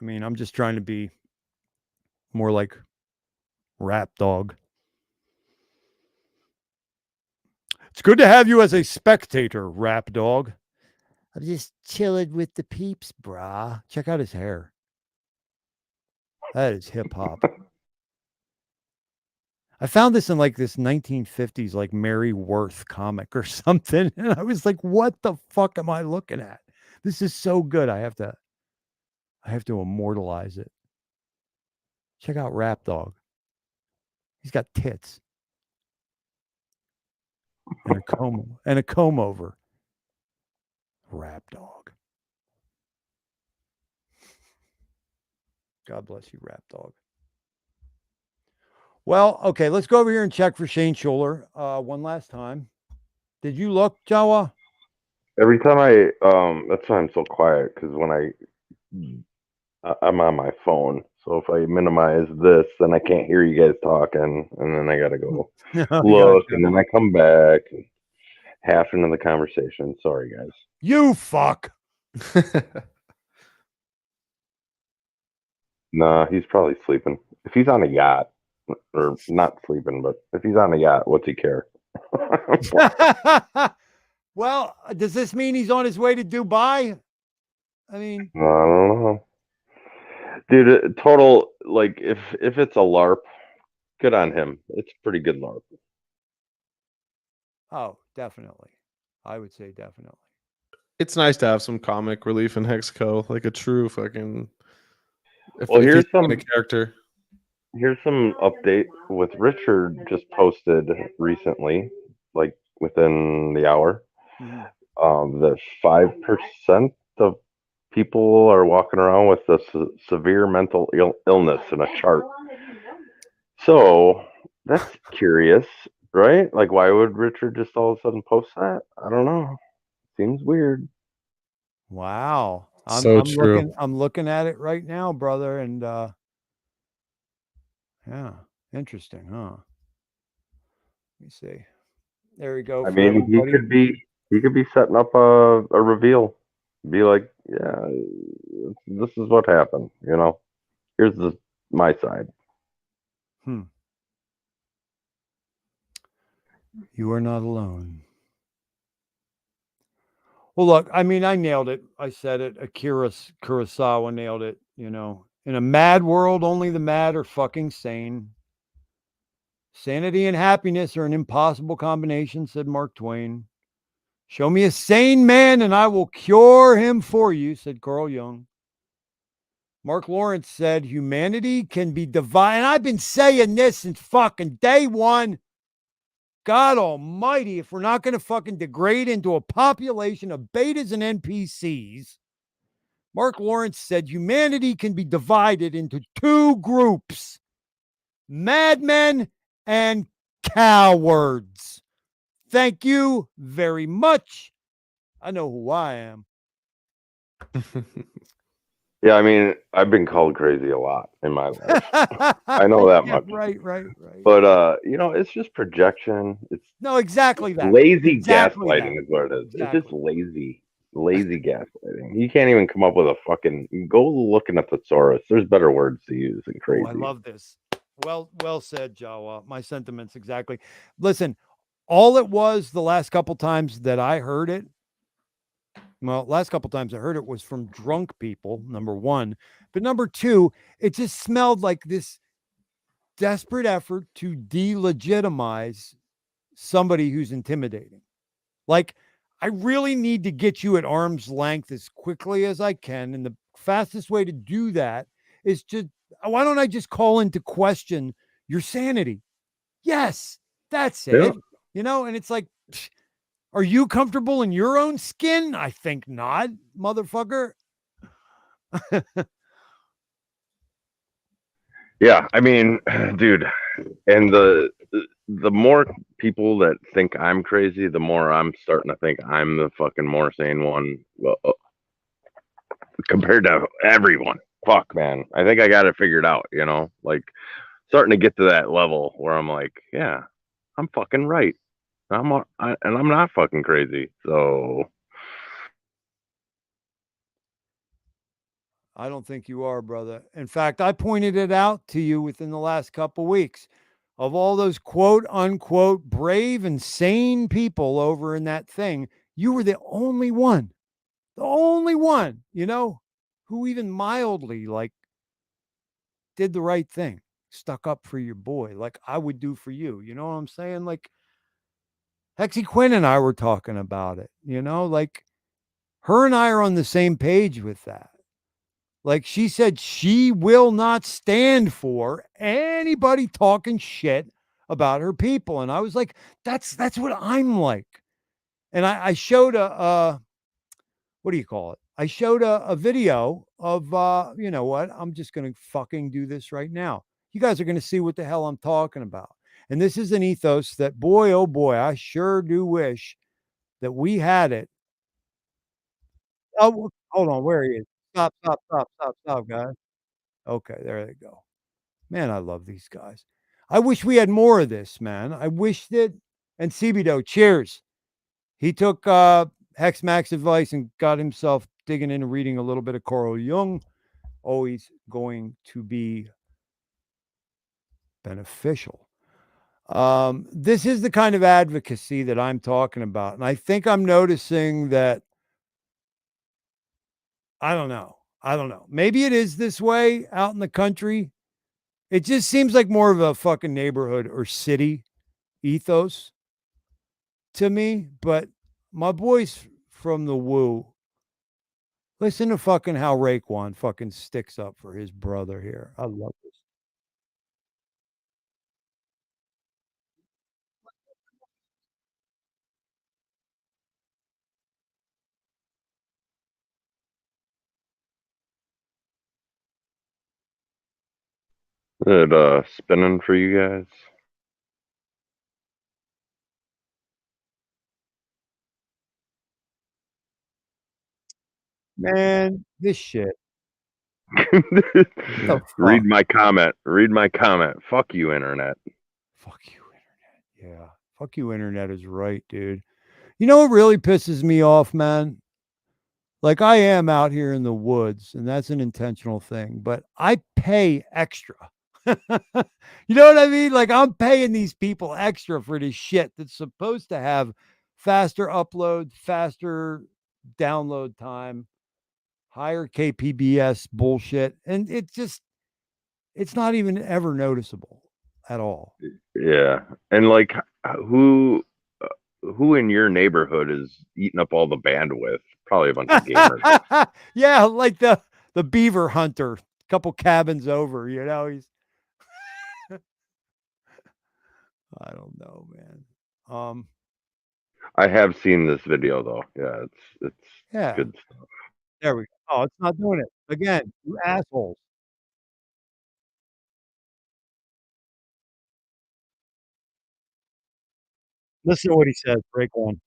[SPEAKER 9] I mean, I'm just trying to be more like Rap Dog. It's good to have you as a spectator, Rap Dog. I'm just chilling with the peeps, brah. Check out his hair. That is hip hop. I found this in like this 1950s, like Mary Worth comic or something. And I was like, what the fuck am I looking at? This is so good. I have to immortalize it. Check out Rap Dog. He's got tits. And a comb over. Rap Dog. God bless you, Rap Dog. Well, okay, let's go over here and check for Shane Schuler one last time. Did you look, Jawa?
[SPEAKER 15] Every time that's why I'm so quiet, because when I'm on my phone, so if I minimize this, then I can't hear you guys talking, and then I gotta go look, and then I come back half into the conversation. Sorry, guys.
[SPEAKER 9] You fuck.
[SPEAKER 15] Nah, he's probably sleeping. If he's on a yacht, or not sleeping, but if he's on a yacht, what's he care?
[SPEAKER 9] Well, does this mean he's on his way to Dubai? I mean,
[SPEAKER 15] I don't know, dude. Total, like, if it's a LARP, good on him. It's a pretty good LARP.
[SPEAKER 9] Oh, definitely. I would say definitely.
[SPEAKER 18] It's nice to have some comic relief in HEX12, like a true fucking.
[SPEAKER 15] Well, here's some
[SPEAKER 18] character.
[SPEAKER 15] Here's some update with Richard just posted recently, like within the hour. That 5% of people are walking around with a severe mental illness in a chart. So that's curious, right? Like, why would Richard just all of a sudden post that? I don't know. Seems weird.
[SPEAKER 9] Wow.
[SPEAKER 18] So true.
[SPEAKER 9] I'm looking at it right now, brother, and yeah, interesting, huh? Let me see. There we go.
[SPEAKER 15] I mean, he could be setting up a reveal. Be like, yeah, this is what happened. You know, here's my side.
[SPEAKER 9] You are not alone. Well, look, I mean, I nailed it. I said it. Akira Kurosawa nailed it. You know, in a mad world, only the mad are fucking sane. Sanity and happiness are an impossible combination, said Mark Twain. Show me a sane man and I will cure him for you, said Carl Jung. Mark Lawrence said humanity can be divided. And I've been saying this since fucking day one. God almighty, if we're not going to fucking degrade into a population of betas and NPCs, Mark Lawrence said humanity can be divided into two groups, madmen and cowards. Thank you very much. I know who I am.
[SPEAKER 15] Yeah, I mean, I've been called crazy a lot in my life. I know that much.
[SPEAKER 9] Right.
[SPEAKER 15] But you know, it's just projection. It's
[SPEAKER 9] exactly that.
[SPEAKER 15] Lazy gaslighting is what it is. Exactly. It's just lazy gaslighting. You can't even come up with a fucking. Go looking at the thesaurus. There's better words to use than crazy.
[SPEAKER 9] I love this. Well said, Jawa. My sentiments exactly. Listen, all it was the last couple times that I heard it, well, last couple times I heard it was from drunk people, number one. But number two, it just smelled like this desperate effort to delegitimize somebody who's intimidating. Like, I really need to get you at arm's length as quickly as I can. And the fastest way to do that is why don't I just call into question your sanity? Yes, that's it.
[SPEAKER 15] Yeah.
[SPEAKER 9] And it's like, are you comfortable in your own skin? I think not, motherfucker.
[SPEAKER 15] Yeah, I mean, dude, and the more people that think I'm crazy, the more I'm starting to think I'm the fucking more sane one. Well, compared to everyone. Fuck, man. I think I got it figured out, like starting to get to that level where I'm like, yeah, I'm fucking right. And I'm not fucking crazy. So
[SPEAKER 9] I don't think you are, brother. In fact, I pointed it out to you within the last couple weeks. Of all those quote unquote brave and sane people over in that thing, you were the only one, who even mildly did the right thing, stuck up for your boy, like I would do for you. You know what I'm saying? Like Hexie Quinn and I were talking about it, like her and I are on the same page with that. Like she said, she will not stand for anybody talking shit about her people. And I was like, that's what I'm like. And I showed what do you call it? I showed a video of, you know what? I'm just going to fucking do this right now. You guys are going to see what the hell I'm talking about. And this is an ethos that, boy, oh boy, I sure do wish that we had it. Oh, hold on. Where he is. Stop, guys. Okay, there they go. Man, I love these guys. I wish we had more of this, man. I wish that. And 𝕂𝕀ℎ𝔻𝕗, cheers. He took Hex Mac's advice and got himself digging in and reading a little bit of Carl Jung. Always going to be beneficial. This is the kind of advocacy that I'm talking about. And I think I'm noticing that, I don't know. Maybe it is this way out in the country. It just seems like more of a fucking neighborhood or city ethos to me. But my boys from the Woo, listen to fucking how Raekwon fucking sticks up for his brother here. I love this.
[SPEAKER 15] is it spinning for you guys?
[SPEAKER 9] Man, this shit.
[SPEAKER 15] Read my comment. Fuck you, internet.
[SPEAKER 9] Fuck you, internet. Yeah. Fuck you, internet is right, dude. You know what really pisses me off, man? Like I am out here in the woods, and that's an intentional thing, but I pay extra. You know what I mean? Like I'm paying these people extra for this shit that's supposed to have faster upload, faster download time, higher KPBS bullshit. And it's not even ever noticeable at all.
[SPEAKER 15] Yeah. And like who in your neighborhood is eating up all the bandwidth? Probably a bunch of gamers.
[SPEAKER 9] Yeah, like the beaver hunter, a couple cabins over, he's I don't know, man.
[SPEAKER 15] I have seen this video though. Yeah, it's
[SPEAKER 9] Yeah.
[SPEAKER 15] good stuff.
[SPEAKER 9] There we go. Oh, it's not doing it. Again, you assholes. Listen to what he says, break one.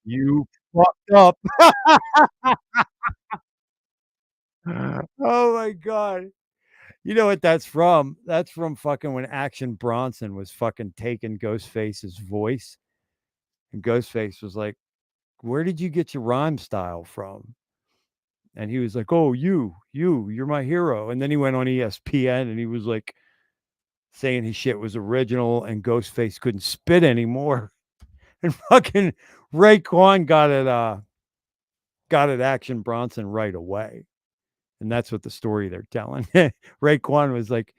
[SPEAKER 9] You fucked up. Oh my God. You know what that's from? That's from fucking when Action Bronson was fucking taking Ghostface's voice. And Ghostface was like, where did you get your rhyme style from? And he was like, "Oh, you're my hero." And then he went on ESPN and he was like saying his shit was original and Ghostface couldn't spit anymore. And fucking Raekwon got at Action Bronson right away. And that's what the story they're telling. Raekwon was like,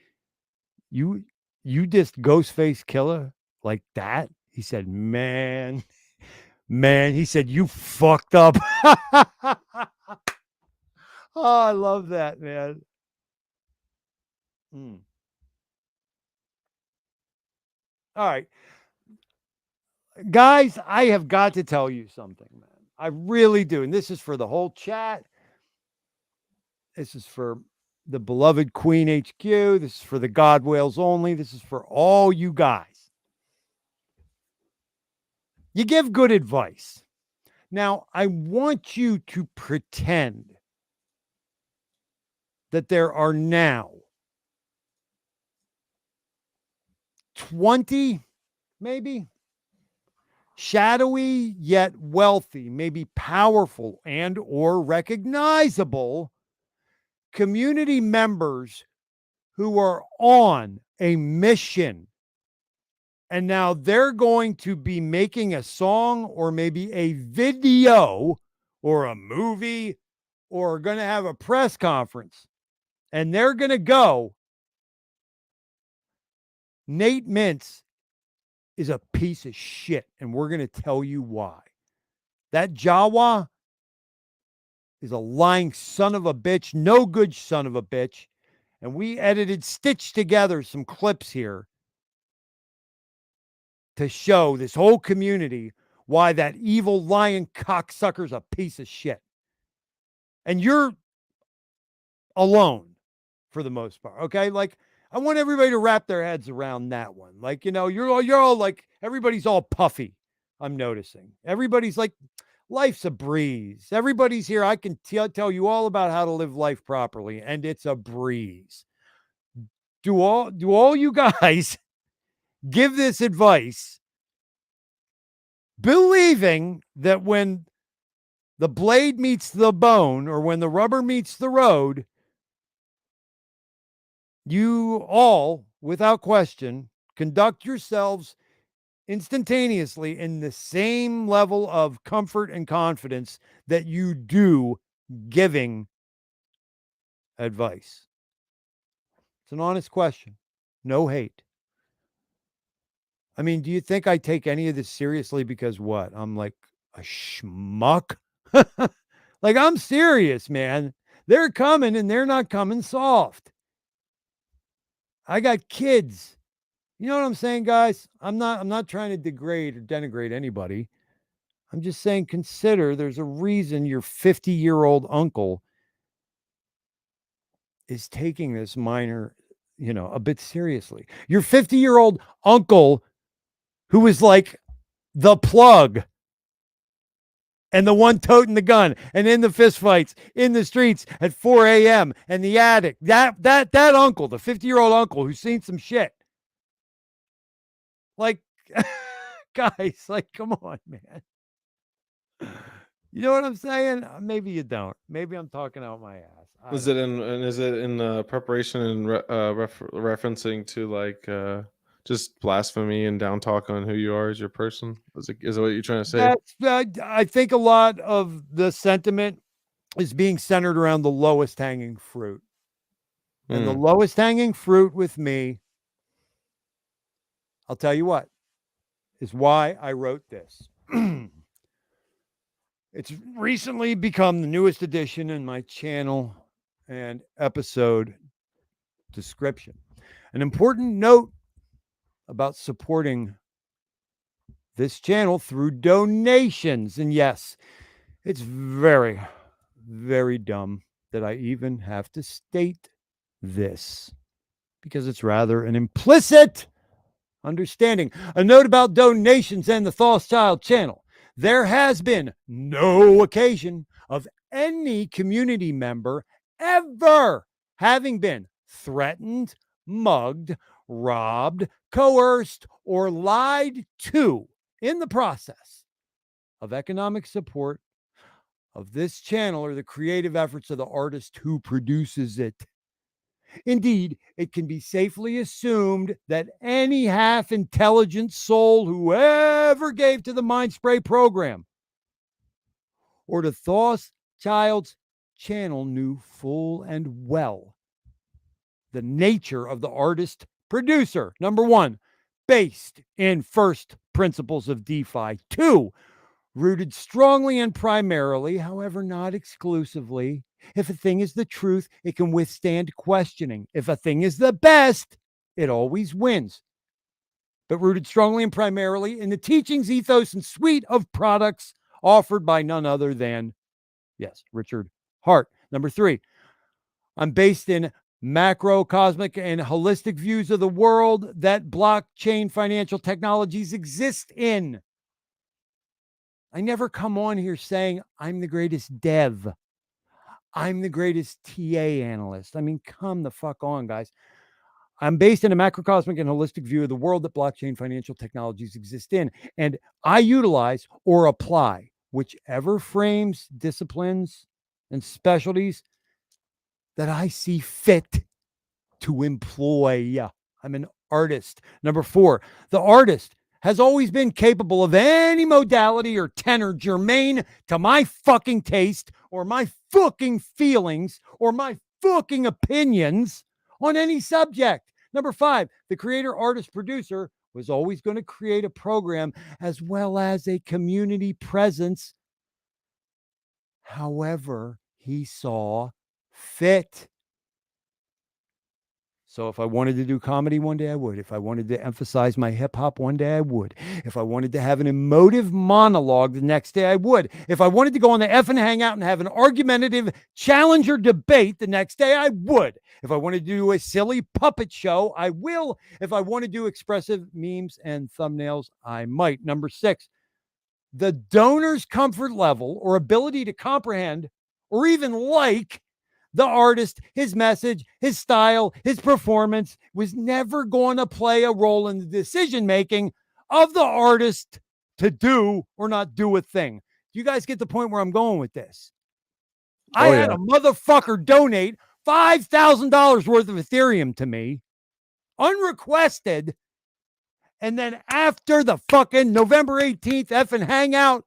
[SPEAKER 9] You dissed Ghostface Killer like that? He said, man, he said, you fucked up. Oh, I love that, man. All right. Guys, I have got to tell you something, man. I really do. And this is for the whole chat. This is for the beloved Queen HQ. This is for the God Whales only. This is for all you guys. You give good advice. Now, I want you to pretend that there are now 20, maybe, shadowy yet wealthy, maybe powerful and or recognizable community members who are on a mission. And now they're going to be making a song or maybe a video or a movie or going to have a press conference. And they're going to go, 𝕄𝕀ℕ𝔻𝕙𝕚𝕝 is a piece of shit. And we're going to tell you why. That Jawa is a lying son of a bitch, no good son of a bitch. And we stitched together some clips here to show this whole community why that evil lying cocksucker's a piece of shit. And you're alone for the most part, okay? Like, I want everybody to wrap their heads around that one. Like, you're all like, everybody's all puffy, I'm noticing. Everybody's like, life's a breeze. Everybody's here. I can tell you all about how to live life properly, and it's a breeze. Do all you guys give this advice, believing that when the blade meets the bone or when the rubber meets the road, you all, without question, conduct yourselves instantaneously in the same level of comfort and confidence that you do giving advice? It's an honest question. No hate. I mean, do you think I take any of this seriously because what? I'm like a schmuck? Like, I'm serious, man. They're coming and they're not coming soft. I got kids. You know what I'm saying, guys? I'm not trying to degrade or denigrate anybody. I'm just saying, consider there's a reason your 50-year-old uncle is taking this minor, a bit seriously. Your 50-year-old uncle who was like the plug and the one toting the gun and in the fistfights in the streets at 4 a.m. and the attic. That uncle, the 50-year-old uncle who's seen some shit. Like, guys, like, come on, man. You know what I'm saying? Maybe you don't. Maybe I'm talking out my ass.
[SPEAKER 18] Is it in preparation and referencing to like just blasphemy and down talk on who you are as your person? Is it what you're trying to say?
[SPEAKER 9] I think a lot of the sentiment is being centered around the lowest hanging fruit. And the lowest hanging fruit with me, I'll tell you what, is why I wrote this. It's recently become the newest addition in my channel and episode description. An important note about supporting this channel through donations. And yes, it's very, very dumb that I even have to state this because it's rather an implicit understanding. A note about donations and the Thothschild'S channel. There has been no occasion of any community member ever having been threatened, mugged, robbed, coerced, or lied to in the process of economic support of this channel are the creative efforts of the artist who produces it. Indeed, it can be safely assumed that any half-intelligent soul who ever gave to the Mindspray program or to Thothschild'S channel knew full and well the nature of the artist producer. Number one, based in first principles of DeFi. Two, rooted strongly and primarily, however not exclusively. If a thing is the truth, it can withstand questioning. If a thing is the best, it always wins. But rooted strongly and primarily in the teachings, ethos, and suite of products offered by none other than, yes, Richard Hart. Number three, I'm based in macrocosmic and holistic views of the world that blockchain financial technologies exist in. I never come on here saying I'm the greatest dev. I'm the greatest TA analyst. I mean, come the fuck on, guys. I'm based in a macrocosmic and holistic view of the world that blockchain financial technologies exist in. And I utilize or apply whichever frames, disciplines, and specialties that I see fit to employ. I'm an artist. Number four, the artist has always been capable of any modality or tenor germane to my fucking taste or my fucking feelings or my fucking opinions on any subject. Number five, the creator, artist, producer was always going to create a program as well as a community presence however he saw fit. So if I wanted to do comedy one day, I would. If I wanted to emphasize my hip hop one day, I would. If I wanted to have an emotive monologue the next day, I would. If I wanted to go on the effing hangout and have an argumentative challenger debate the next day, I would. If I wanted to do a silly puppet show, I will. If I want to do expressive memes and thumbnails, I might. Number six, the donor's comfort level or ability to comprehend or even like the artist, his message, his style, his performance was never going to play a role in the decision-making of the artist to do or not do a thing. Do you guys get the point where I'm going with this? I had a motherfucker donate $5,000 worth of Ethereum to me, unrequested, and then after the fucking November 18th effing hangout,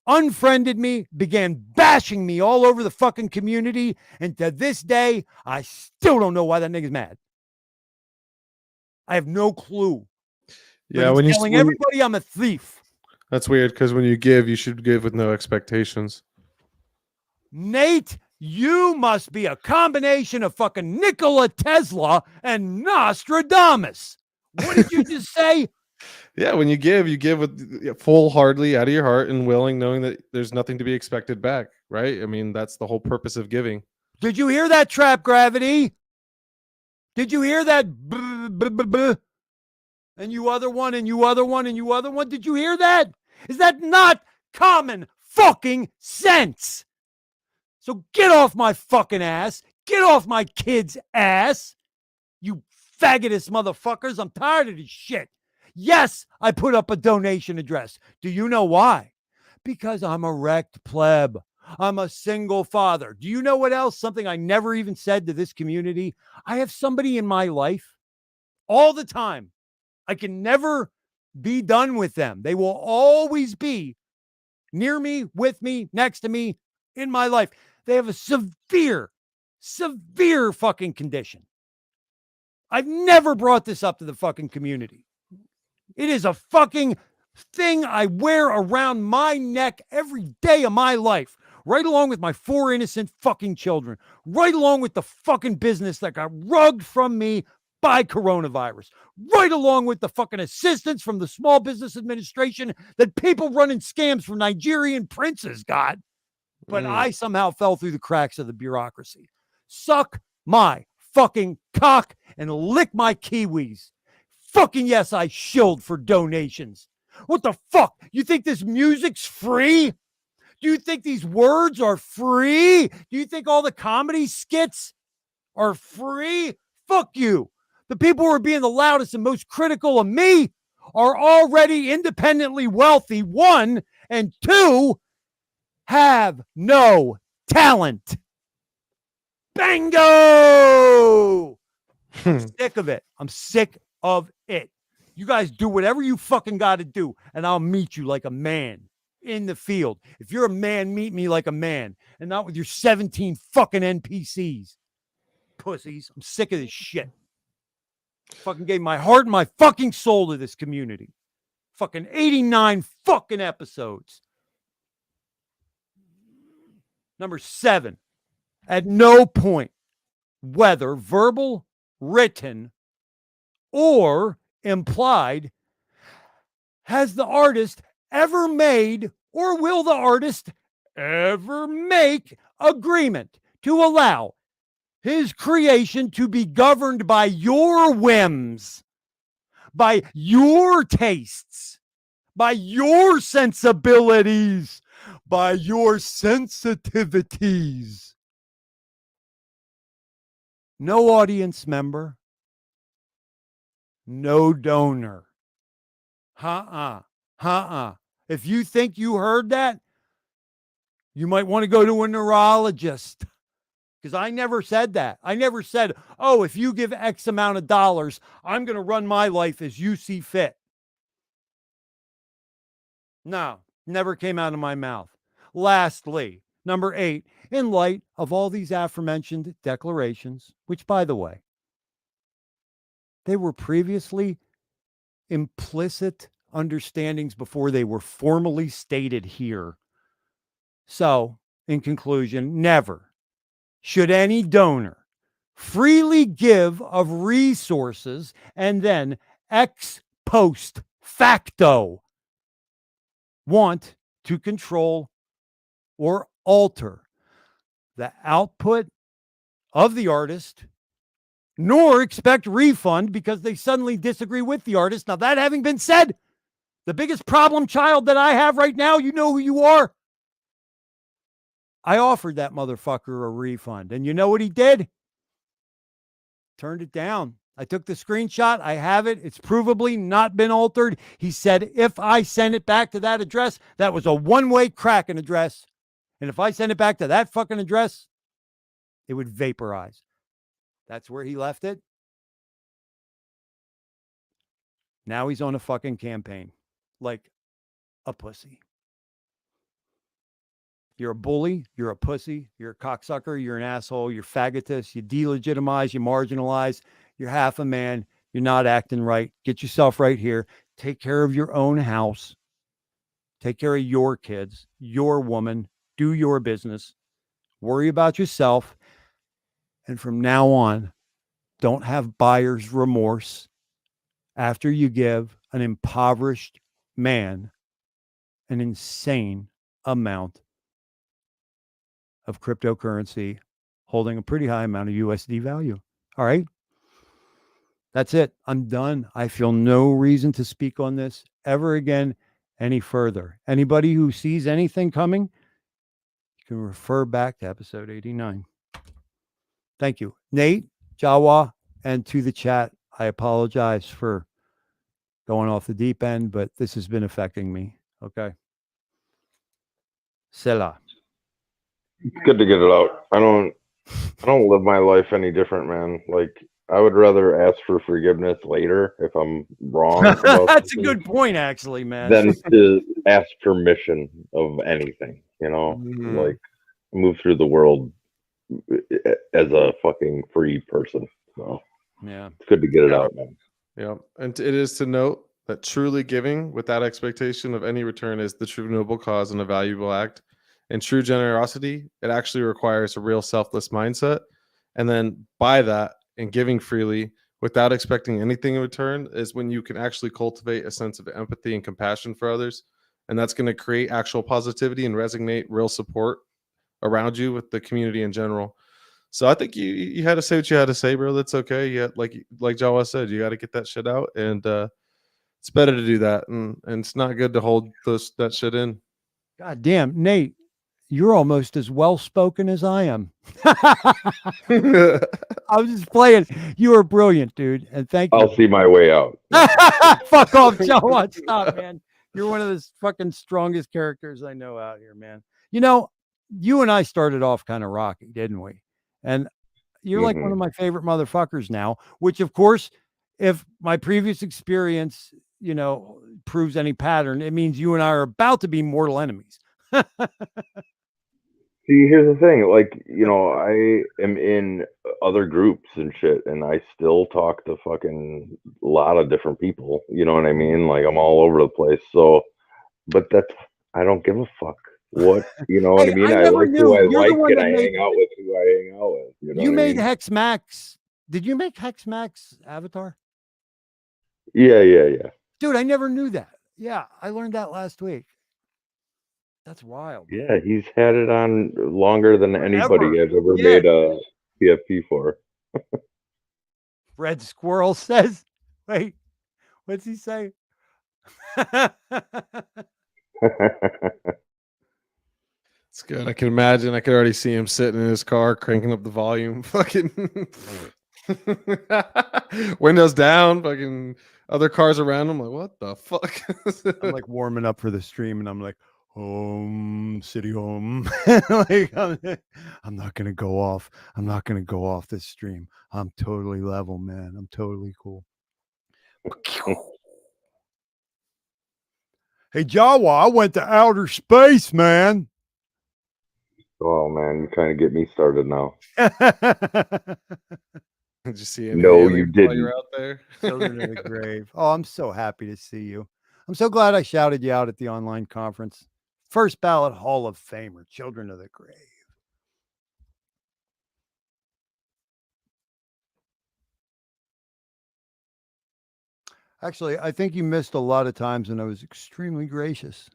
[SPEAKER 9] unfriended me, began bashing me all over the fucking community, and to this day, I still don't know why that nigga's mad. I have no clue.
[SPEAKER 18] Yeah,
[SPEAKER 9] But
[SPEAKER 18] when
[SPEAKER 9] he's
[SPEAKER 18] you
[SPEAKER 9] telling everybody I'm a thief.
[SPEAKER 18] That's weird because when you give, you should give with no expectations.
[SPEAKER 9] Nate, you must be a combination of fucking Nikola Tesla and Nostradamus. What did you just say?
[SPEAKER 18] Yeah, when you give with full-heartedly out of your heart and willing, knowing that there's nothing to be expected back, right? I mean, that's the whole purpose of giving.
[SPEAKER 9] Did you hear that, Trap Gravity? Did you hear that? And you other one, and you other one, and you other one. Did you hear that? Is that not common fucking sense? So get off my fucking ass. Get off my kid's ass. You faggotous motherfuckers. I'm tired of this shit. Yes, I put up a donation address. Do you know why? Because I'm a wrecked pleb. I'm a single father. Do you know what else? Something I never even said to this community. I have somebody in my life all the time. I can never be done with them. They will always be near me, with me, next to me, in my life. They have a severe fucking condition. I've never brought this up to the fucking community. It is a fucking thing I wear around my neck every day of my life, right along with my 4 innocent fucking children, right along with the fucking business that got rugged from me by coronavirus, right along with the fucking assistance from the Small Business Administration that people running scams from Nigerian princes got. But I somehow fell through the cracks of the bureaucracy. Suck my fucking cock and lick my kiwis. Fucking yes, I shilled for donations. What the fuck? You think this music's free? Do you think these words are free? Do you think all the comedy skits are free? Fuck you. The people who are being the loudest and most critical of me are already independently wealthy, 1, and 2, have no talent. Bingo! I'm sick of it. I'm sick of it. You guys do whatever you fucking got to do, and I'll meet you like a man in the field. If you're a man, meet me like a man, and not with your 17 fucking NPCs. Pussies. I'm sick of this shit. Fucking gave my heart and my fucking soul to this community. Fucking 89 fucking episodes. Number 7. At no point, whether verbal, written, or implied, has the artist ever made or will the artist ever make agreement to allow his creation to be governed by your whims, by your tastes, by your sensibilities, by your sensitivities. No audience member, no donor. If you think you heard that, you might want to go to a neurologist. Because I never said that. I never said, oh, if you give X amount of dollars, I'm going to run my life as you see fit. No, never came out of my mouth. Lastly, number 8, in light of all these aforementioned declarations, which, by the way, they were previously implicit understandings before they were formally stated here. So, in conclusion, never should any donor freely give of resources and then ex post facto want to control or alter the output of the artist, nor expect refund because they suddenly disagree with the artist. Now, that having been said, the biggest problem child that I have right now, you know who you are. I offered that motherfucker a refund, and you know what he did? Turned it down. I took the screenshot. I have it. It's provably not been altered. He said if I send it back to that address, that was a one-way Kraken address. And if I send it back to that fucking address, it would vaporize. That's where he left it. Now he's on a fucking campaign like a pussy. You're a bully, you're a pussy, you're a cocksucker, you're an asshole, you're faggotist, you delegitimize, you marginalize, you're half a man, you're not acting right. Get yourself right here. Take care of your own house. Take care of your kids, your woman, do your business. Worry about yourself. And from now on, don't have buyer's remorse after you give an impoverished man an insane amount of cryptocurrency holding a pretty high amount of USD value. All right. That's it. I'm done. I feel no reason to speak on this ever again any further. Anybody who sees anything coming, you can refer back to episode 89. Thank you. Nate, Jawa, and to the chat, I apologize for going off the deep end, but this has been affecting me. Okay. Selah.
[SPEAKER 15] It's good to get it out. I don't live my life any different, man. Like, I would rather ask for forgiveness later if I'm wrong.
[SPEAKER 9] That's a good point, actually, man.
[SPEAKER 15] Than to ask permission of anything, you know? Like, move through the world as a fucking free person. So,
[SPEAKER 9] yeah,
[SPEAKER 15] it's good to get it out, man.
[SPEAKER 18] Yeah. And it is to note that truly giving without expectation of any return is the true noble cause and a valuable act. And true generosity, it actually requires a real selfless mindset. And then by that, and giving freely without expecting anything in return is when you can actually cultivate a sense of empathy and compassion for others. And that's going to create actual positivity and resonate real support around you with the community in general. So I think you had to say what you had to say, bro. That's okay. Yeah, like Jawa said, you got to get that shit out. And it's better to do that. And it's not good to hold that shit in.
[SPEAKER 9] God damn, Nate. You're almost as well-spoken as I am. I was just playing. You are brilliant, dude. And thank you.
[SPEAKER 15] I'll see my way out.
[SPEAKER 9] Fuck off, Joe. Stop, man. You're one of the fucking strongest characters I know out here, man. You know, you and I started off kind of rocky, didn't we? And you're like one of my favorite motherfuckers now, which of course, if my previous experience, you know, proves any pattern, it means you and I are about to be mortal enemies.
[SPEAKER 15] See, here's the thing. Like, you know, I am in other groups and shit, and I still talk to fucking a lot of different people. You know what I mean? Like, I'm all over the place. So, but I don't give a fuck. What, you know what I mean? I like who I like, and I hang out with who I hang out with. You know
[SPEAKER 9] you
[SPEAKER 15] what
[SPEAKER 9] made
[SPEAKER 15] I mean?
[SPEAKER 9] Hex Max. Did you make Hex Max Avatar?
[SPEAKER 15] Yeah.
[SPEAKER 9] Dude, I never knew that. Yeah, I learned that last week. That's wild.
[SPEAKER 15] Yeah, he's had it on longer than anybody I've ever made a PFP for.
[SPEAKER 9] Red Squirrel says, wait, what's he say?
[SPEAKER 18] It's good. I can imagine. I could already see him sitting in his car, cranking up the volume, fucking windows down, fucking other cars around him. Like, what the fuck?
[SPEAKER 9] I'm like warming up for the stream, and I'm like, home, city home. Like, I'm not gonna go off. I'm not gonna go off this stream. I'm totally level, man. I'm totally cool. Hey, Jawa, I went to outer space, man.
[SPEAKER 15] Oh man, you're trying to get me started now.
[SPEAKER 18] Did you see
[SPEAKER 15] any No, you didn't.
[SPEAKER 18] while you're out there?
[SPEAKER 9] Children of the grave. Oh, I'm so happy to see you. I'm so glad I shouted you out at the online conference. First ballot Hall of Famer, Children of the Grave. Actually, I think you missed a lot of times, and I was extremely gracious,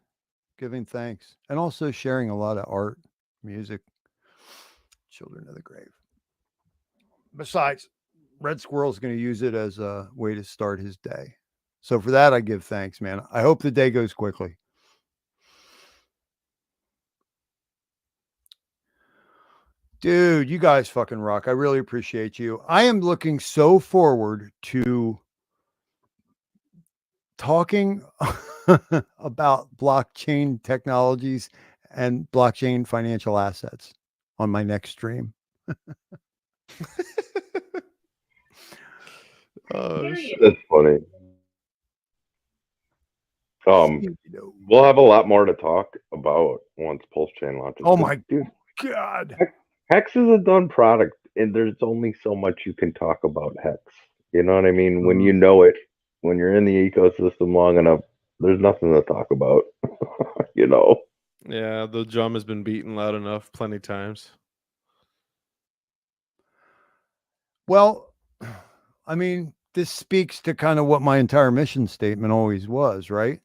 [SPEAKER 9] giving thanks, and also sharing a lot of art, music. Children of the Grave. Besides, Red Squirrel's going to use it as a way to start his day. So for that, I give thanks, man. I hope the day goes quickly. Dude, you guys fucking rock. I really appreciate you. I am looking so forward to talking about blockchain technologies and blockchain financial assets on my next stream.
[SPEAKER 18] Oh,
[SPEAKER 15] that's funny. We'll have a lot more to talk about once PulseChain launches.
[SPEAKER 9] Oh my
[SPEAKER 15] dude,
[SPEAKER 9] God.
[SPEAKER 15] Hex is a done product, and there's only so much you can talk about Hex. You know what I mean? When you know it, when you're in the ecosystem long enough, there's nothing to talk about. You know?
[SPEAKER 18] Yeah, the drum has been beaten loud enough plenty times.
[SPEAKER 9] Well, I mean, this speaks to kind of what my entire mission statement always was, right?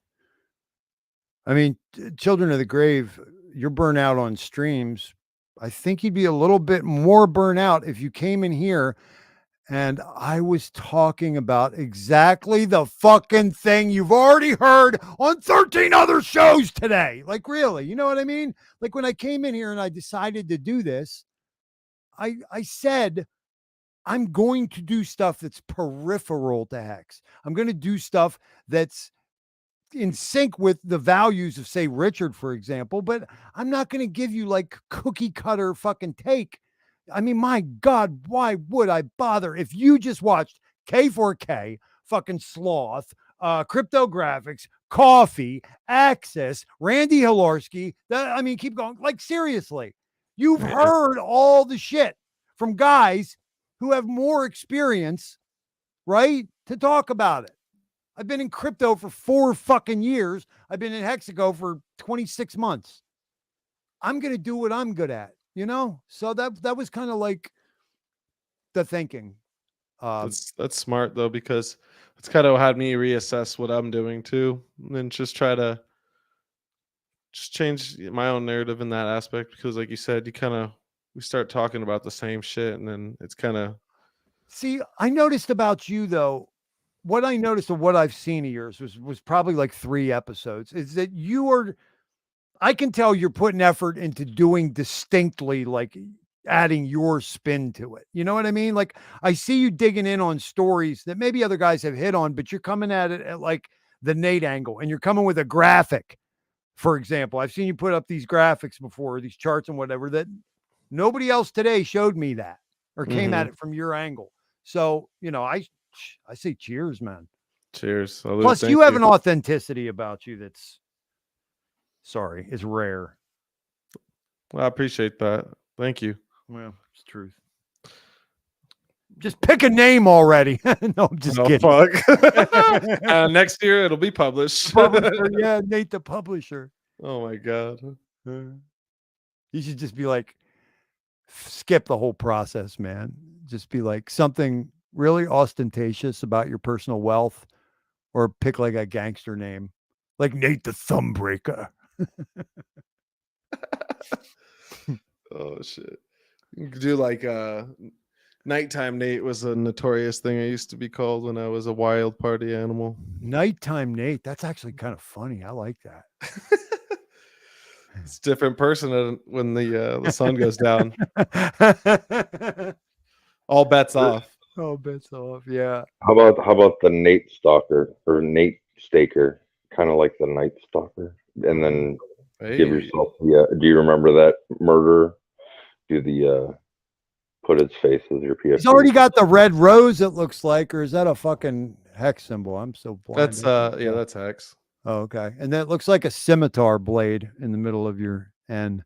[SPEAKER 9] I mean, Children of the Grave, you're burnt out on streams. I think you'd be a little bit more burnout if you came in here and I was talking about exactly the fucking thing you've already heard on 13 other shows today. Like, really, you know what I mean? Like, when I came in here and I decided to do this, I said, I'm going to do stuff that's peripheral to Hex. I'm going to do stuff that's in sync with the values of, say, Richard, for example, but I'm not going to give you like cookie cutter fucking take. I mean, my God, why would I bother? If you just watched K4K, fucking Sloth, Cryptographics, Coffee, Access, Randy Hilarski, I mean, keep going. Like, seriously, you've heard all the shit from guys who have more experience, right, to talk about it. I've been in crypto for 4 fucking years. I've been in Hexago for 26 months. I'm going to do what I'm good at, you know? So that was kind of like the thinking.
[SPEAKER 18] That's smart though, because it's kind of had me reassess what I'm doing too, and just try to just change my own narrative in that aspect. Because like you said, we start talking about the same shit, and then it's kind of.
[SPEAKER 9] See, I noticed about you though, what I noticed of what I've seen of yours was probably like 3 episodes, is that I can tell you're putting effort into doing distinctly, like adding your spin to it. You know what I mean? Like, I see you digging in on stories that maybe other guys have hit on, but you're coming at it at like the Nate angle, and you're coming with a graphic For example, I've seen you put up these graphics before, these charts and whatever, that nobody else today showed me that or came at it from your angle. So, you know, I say cheers, man.
[SPEAKER 18] Cheers.
[SPEAKER 9] Plus, you have an authenticity about you that's, is rare.
[SPEAKER 18] Well, I appreciate that. Thank you.
[SPEAKER 9] Well, it's truth. Just pick a name already. No, I'm just kidding.
[SPEAKER 18] Fuck. Next year it'll be published.
[SPEAKER 9] Publisher, yeah, Nate the publisher.
[SPEAKER 18] Oh my god.
[SPEAKER 9] You should just be like, skip the whole process, man. Just be like something really ostentatious about your personal wealth, or pick like a gangster name, like Nate the Thumbreaker.
[SPEAKER 18] Oh shit. You could do like Nighttime Nate was a notorious thing I used to be called when I was a wild party animal.
[SPEAKER 9] Nighttime Nate. That's actually kind of funny. I like that.
[SPEAKER 18] It's a different person when the sun goes down. All bets off.
[SPEAKER 9] All bets off. Yeah.
[SPEAKER 15] How about the Nate Stalker or Nate Staker? Kind of like the Night Stalker, and then give yourself the. Do you remember that murder? Do the put its face as your PFP.
[SPEAKER 9] He's already got the red rose, it looks like, or is that a fucking hex symbol? I'm so blind.
[SPEAKER 18] That's yeah, that's hex.
[SPEAKER 9] Oh, okay. And that looks like a scimitar blade in the middle of your N.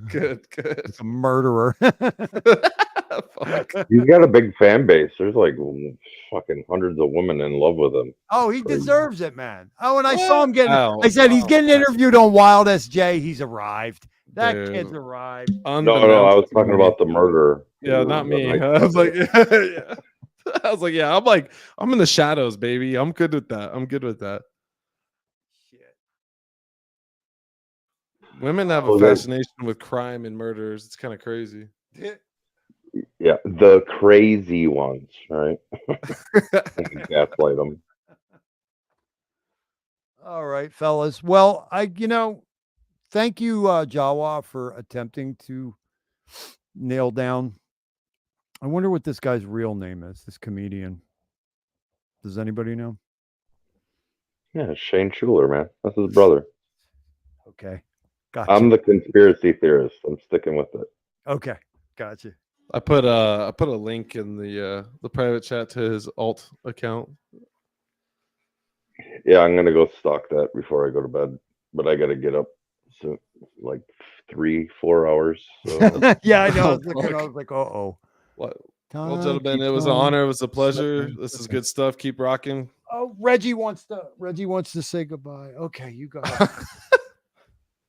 [SPEAKER 18] Good.
[SPEAKER 9] It's a murderer.
[SPEAKER 18] Fuck.
[SPEAKER 15] He's got a big fan base. There's like fucking hundreds of women in love with him.
[SPEAKER 9] Oh, he deserves it, man. Oh, and I saw him getting. I said he's getting interviewed on Wild SJ. He's arrived. That kid's arrived.
[SPEAKER 15] No, I was talking about the murderer.
[SPEAKER 18] Yeah, not me. I was like, yeah. I was like, yeah. I'm in the shadows, baby. I'm good with that. Shit. Women have a fascination with crime and murders. It's kind of crazy.
[SPEAKER 15] Yeah, the crazy ones, right? Gaslight them.
[SPEAKER 9] All right, fellas. Well, thank you, Jawa, for attempting to nail down. I wonder what this guy's real name is, this comedian. Does anybody know?
[SPEAKER 15] Yeah, Shane Schuler, man. That's his brother.
[SPEAKER 9] Okay. Gotcha.
[SPEAKER 15] I'm the conspiracy theorist. I'm sticking with it.
[SPEAKER 9] Okay. Gotcha.
[SPEAKER 18] I put a link in the private chat to his alt account.
[SPEAKER 15] Yeah, I'm gonna go stalk that before I go to bed. But I gotta get up soon, like 3-4 hours. So.
[SPEAKER 9] Yeah, I know. I was like, uh-oh.
[SPEAKER 18] What? Well, gentlemen, it was an honor. It was a pleasure. This is good stuff. Keep rocking.
[SPEAKER 9] Oh, Reggie wants to say goodbye. Okay, you go.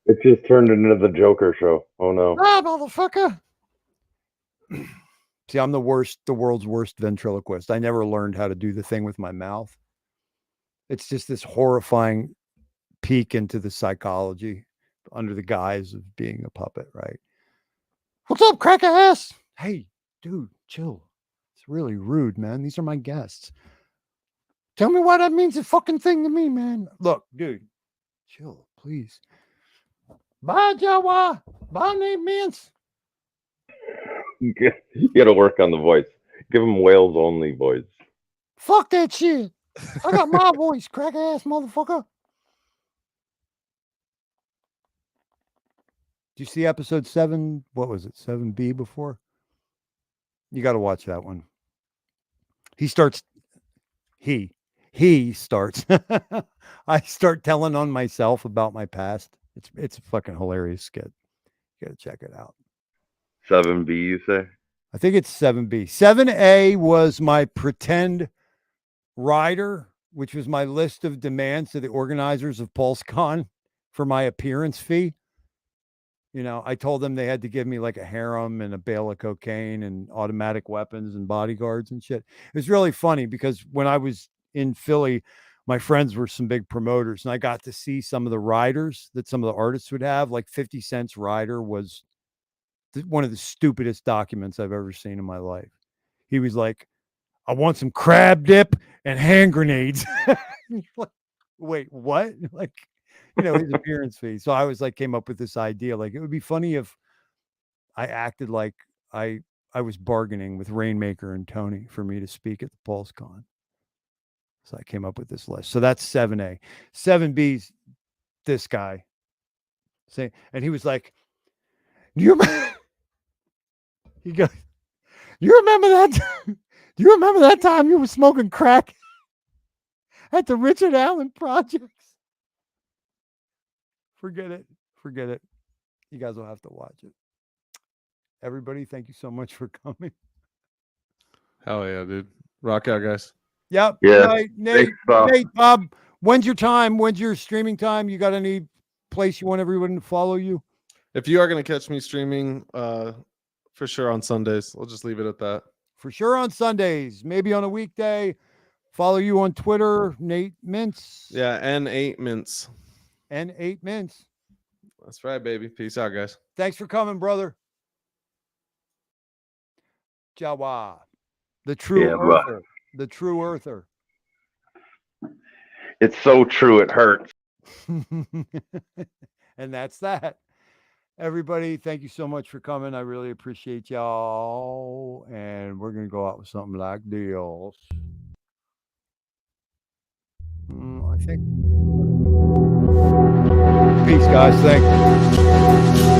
[SPEAKER 15] It just turned into the Joker show. Oh no.
[SPEAKER 9] Ah, motherfucker. See, I'm the world's worst ventriloquist. I never learned how to do the thing with my mouth. It's just this horrifying peek into the psychology under the guise of being a puppet, right? What's up, cracker ass? Hey, dude, chill. It's really rude, man. These are my guests. Tell me why that means a fucking thing to me, man. Look, dude, chill, please. Bye, Jawa. Bye, Nate Mance.
[SPEAKER 15] You gotta work on the voice. Give him Wales only voice.
[SPEAKER 9] Fuck that shit. I got my voice, crack ass motherfucker. Did you see episode 7? What was it? 7B before? You got to watch that one. He starts. I start telling on myself about my past. It's a fucking hilarious skit. You got to check it out.
[SPEAKER 15] 7B, you say?
[SPEAKER 9] I think it's 7B. 7A was my pretend rider, which was my list of demands to the organizers of PulseCon for my appearance fee. You know, I told them they had to give me like a harem and a bale of cocaine and automatic weapons and bodyguards and shit. It was really funny because when I was in Philly, my friends were some big promoters and I got to see some of the riders that some of the artists would have. Like 50 Cent's rider was one of the stupidest documents I've ever seen in my life. He was like, I want some crab dip and hand grenades. Like, wait, what? Like, his appearance fee. So I was like, came up with this idea. Like, it would be funny if I acted like I was bargaining with Rainmaker and Tony for me to speak at the PulseCon. So I came up with this list. So that's 7A. 7B's this guy saying, and he was like, "Do you remember?" He goes, "You remember that? Do you remember that time you were smoking crack at the Richard Allen projects?" Forget it. Forget it. You guys will have to watch it. Everybody, thank you so much for coming.
[SPEAKER 18] Hell yeah, dude. Rock out, guys.
[SPEAKER 9] Yep.
[SPEAKER 15] Yeah.
[SPEAKER 9] Good night, Nate.
[SPEAKER 15] Thanks, Bob.
[SPEAKER 9] Nate, Bob, when's your time? When's your streaming time? You got any place you want everyone to follow you?
[SPEAKER 18] If you are going to catch me streaming, for sure on Sundays. I'll just leave it at that.
[SPEAKER 9] For sure on Sundays, maybe on a weekday. Follow you on Twitter, Nate Mintz.
[SPEAKER 18] Yeah, 𝕄𝕀ℕ𝔻𝕕𝕚𝕝.
[SPEAKER 9] 𝕄𝕀ℕ𝔻𝕗.
[SPEAKER 18] That's right, baby. Peace out, guys.
[SPEAKER 9] Thanks for coming, brother. Jawa, the true
[SPEAKER 15] Yeah, bro.
[SPEAKER 9] earther. The true earther.
[SPEAKER 15] It's so true, it hurts.
[SPEAKER 9] And that's that. Everybody, thank you so much for coming. I really appreciate y'all. And we're going to go out with something like this. I think. Peace, guys. Thank you.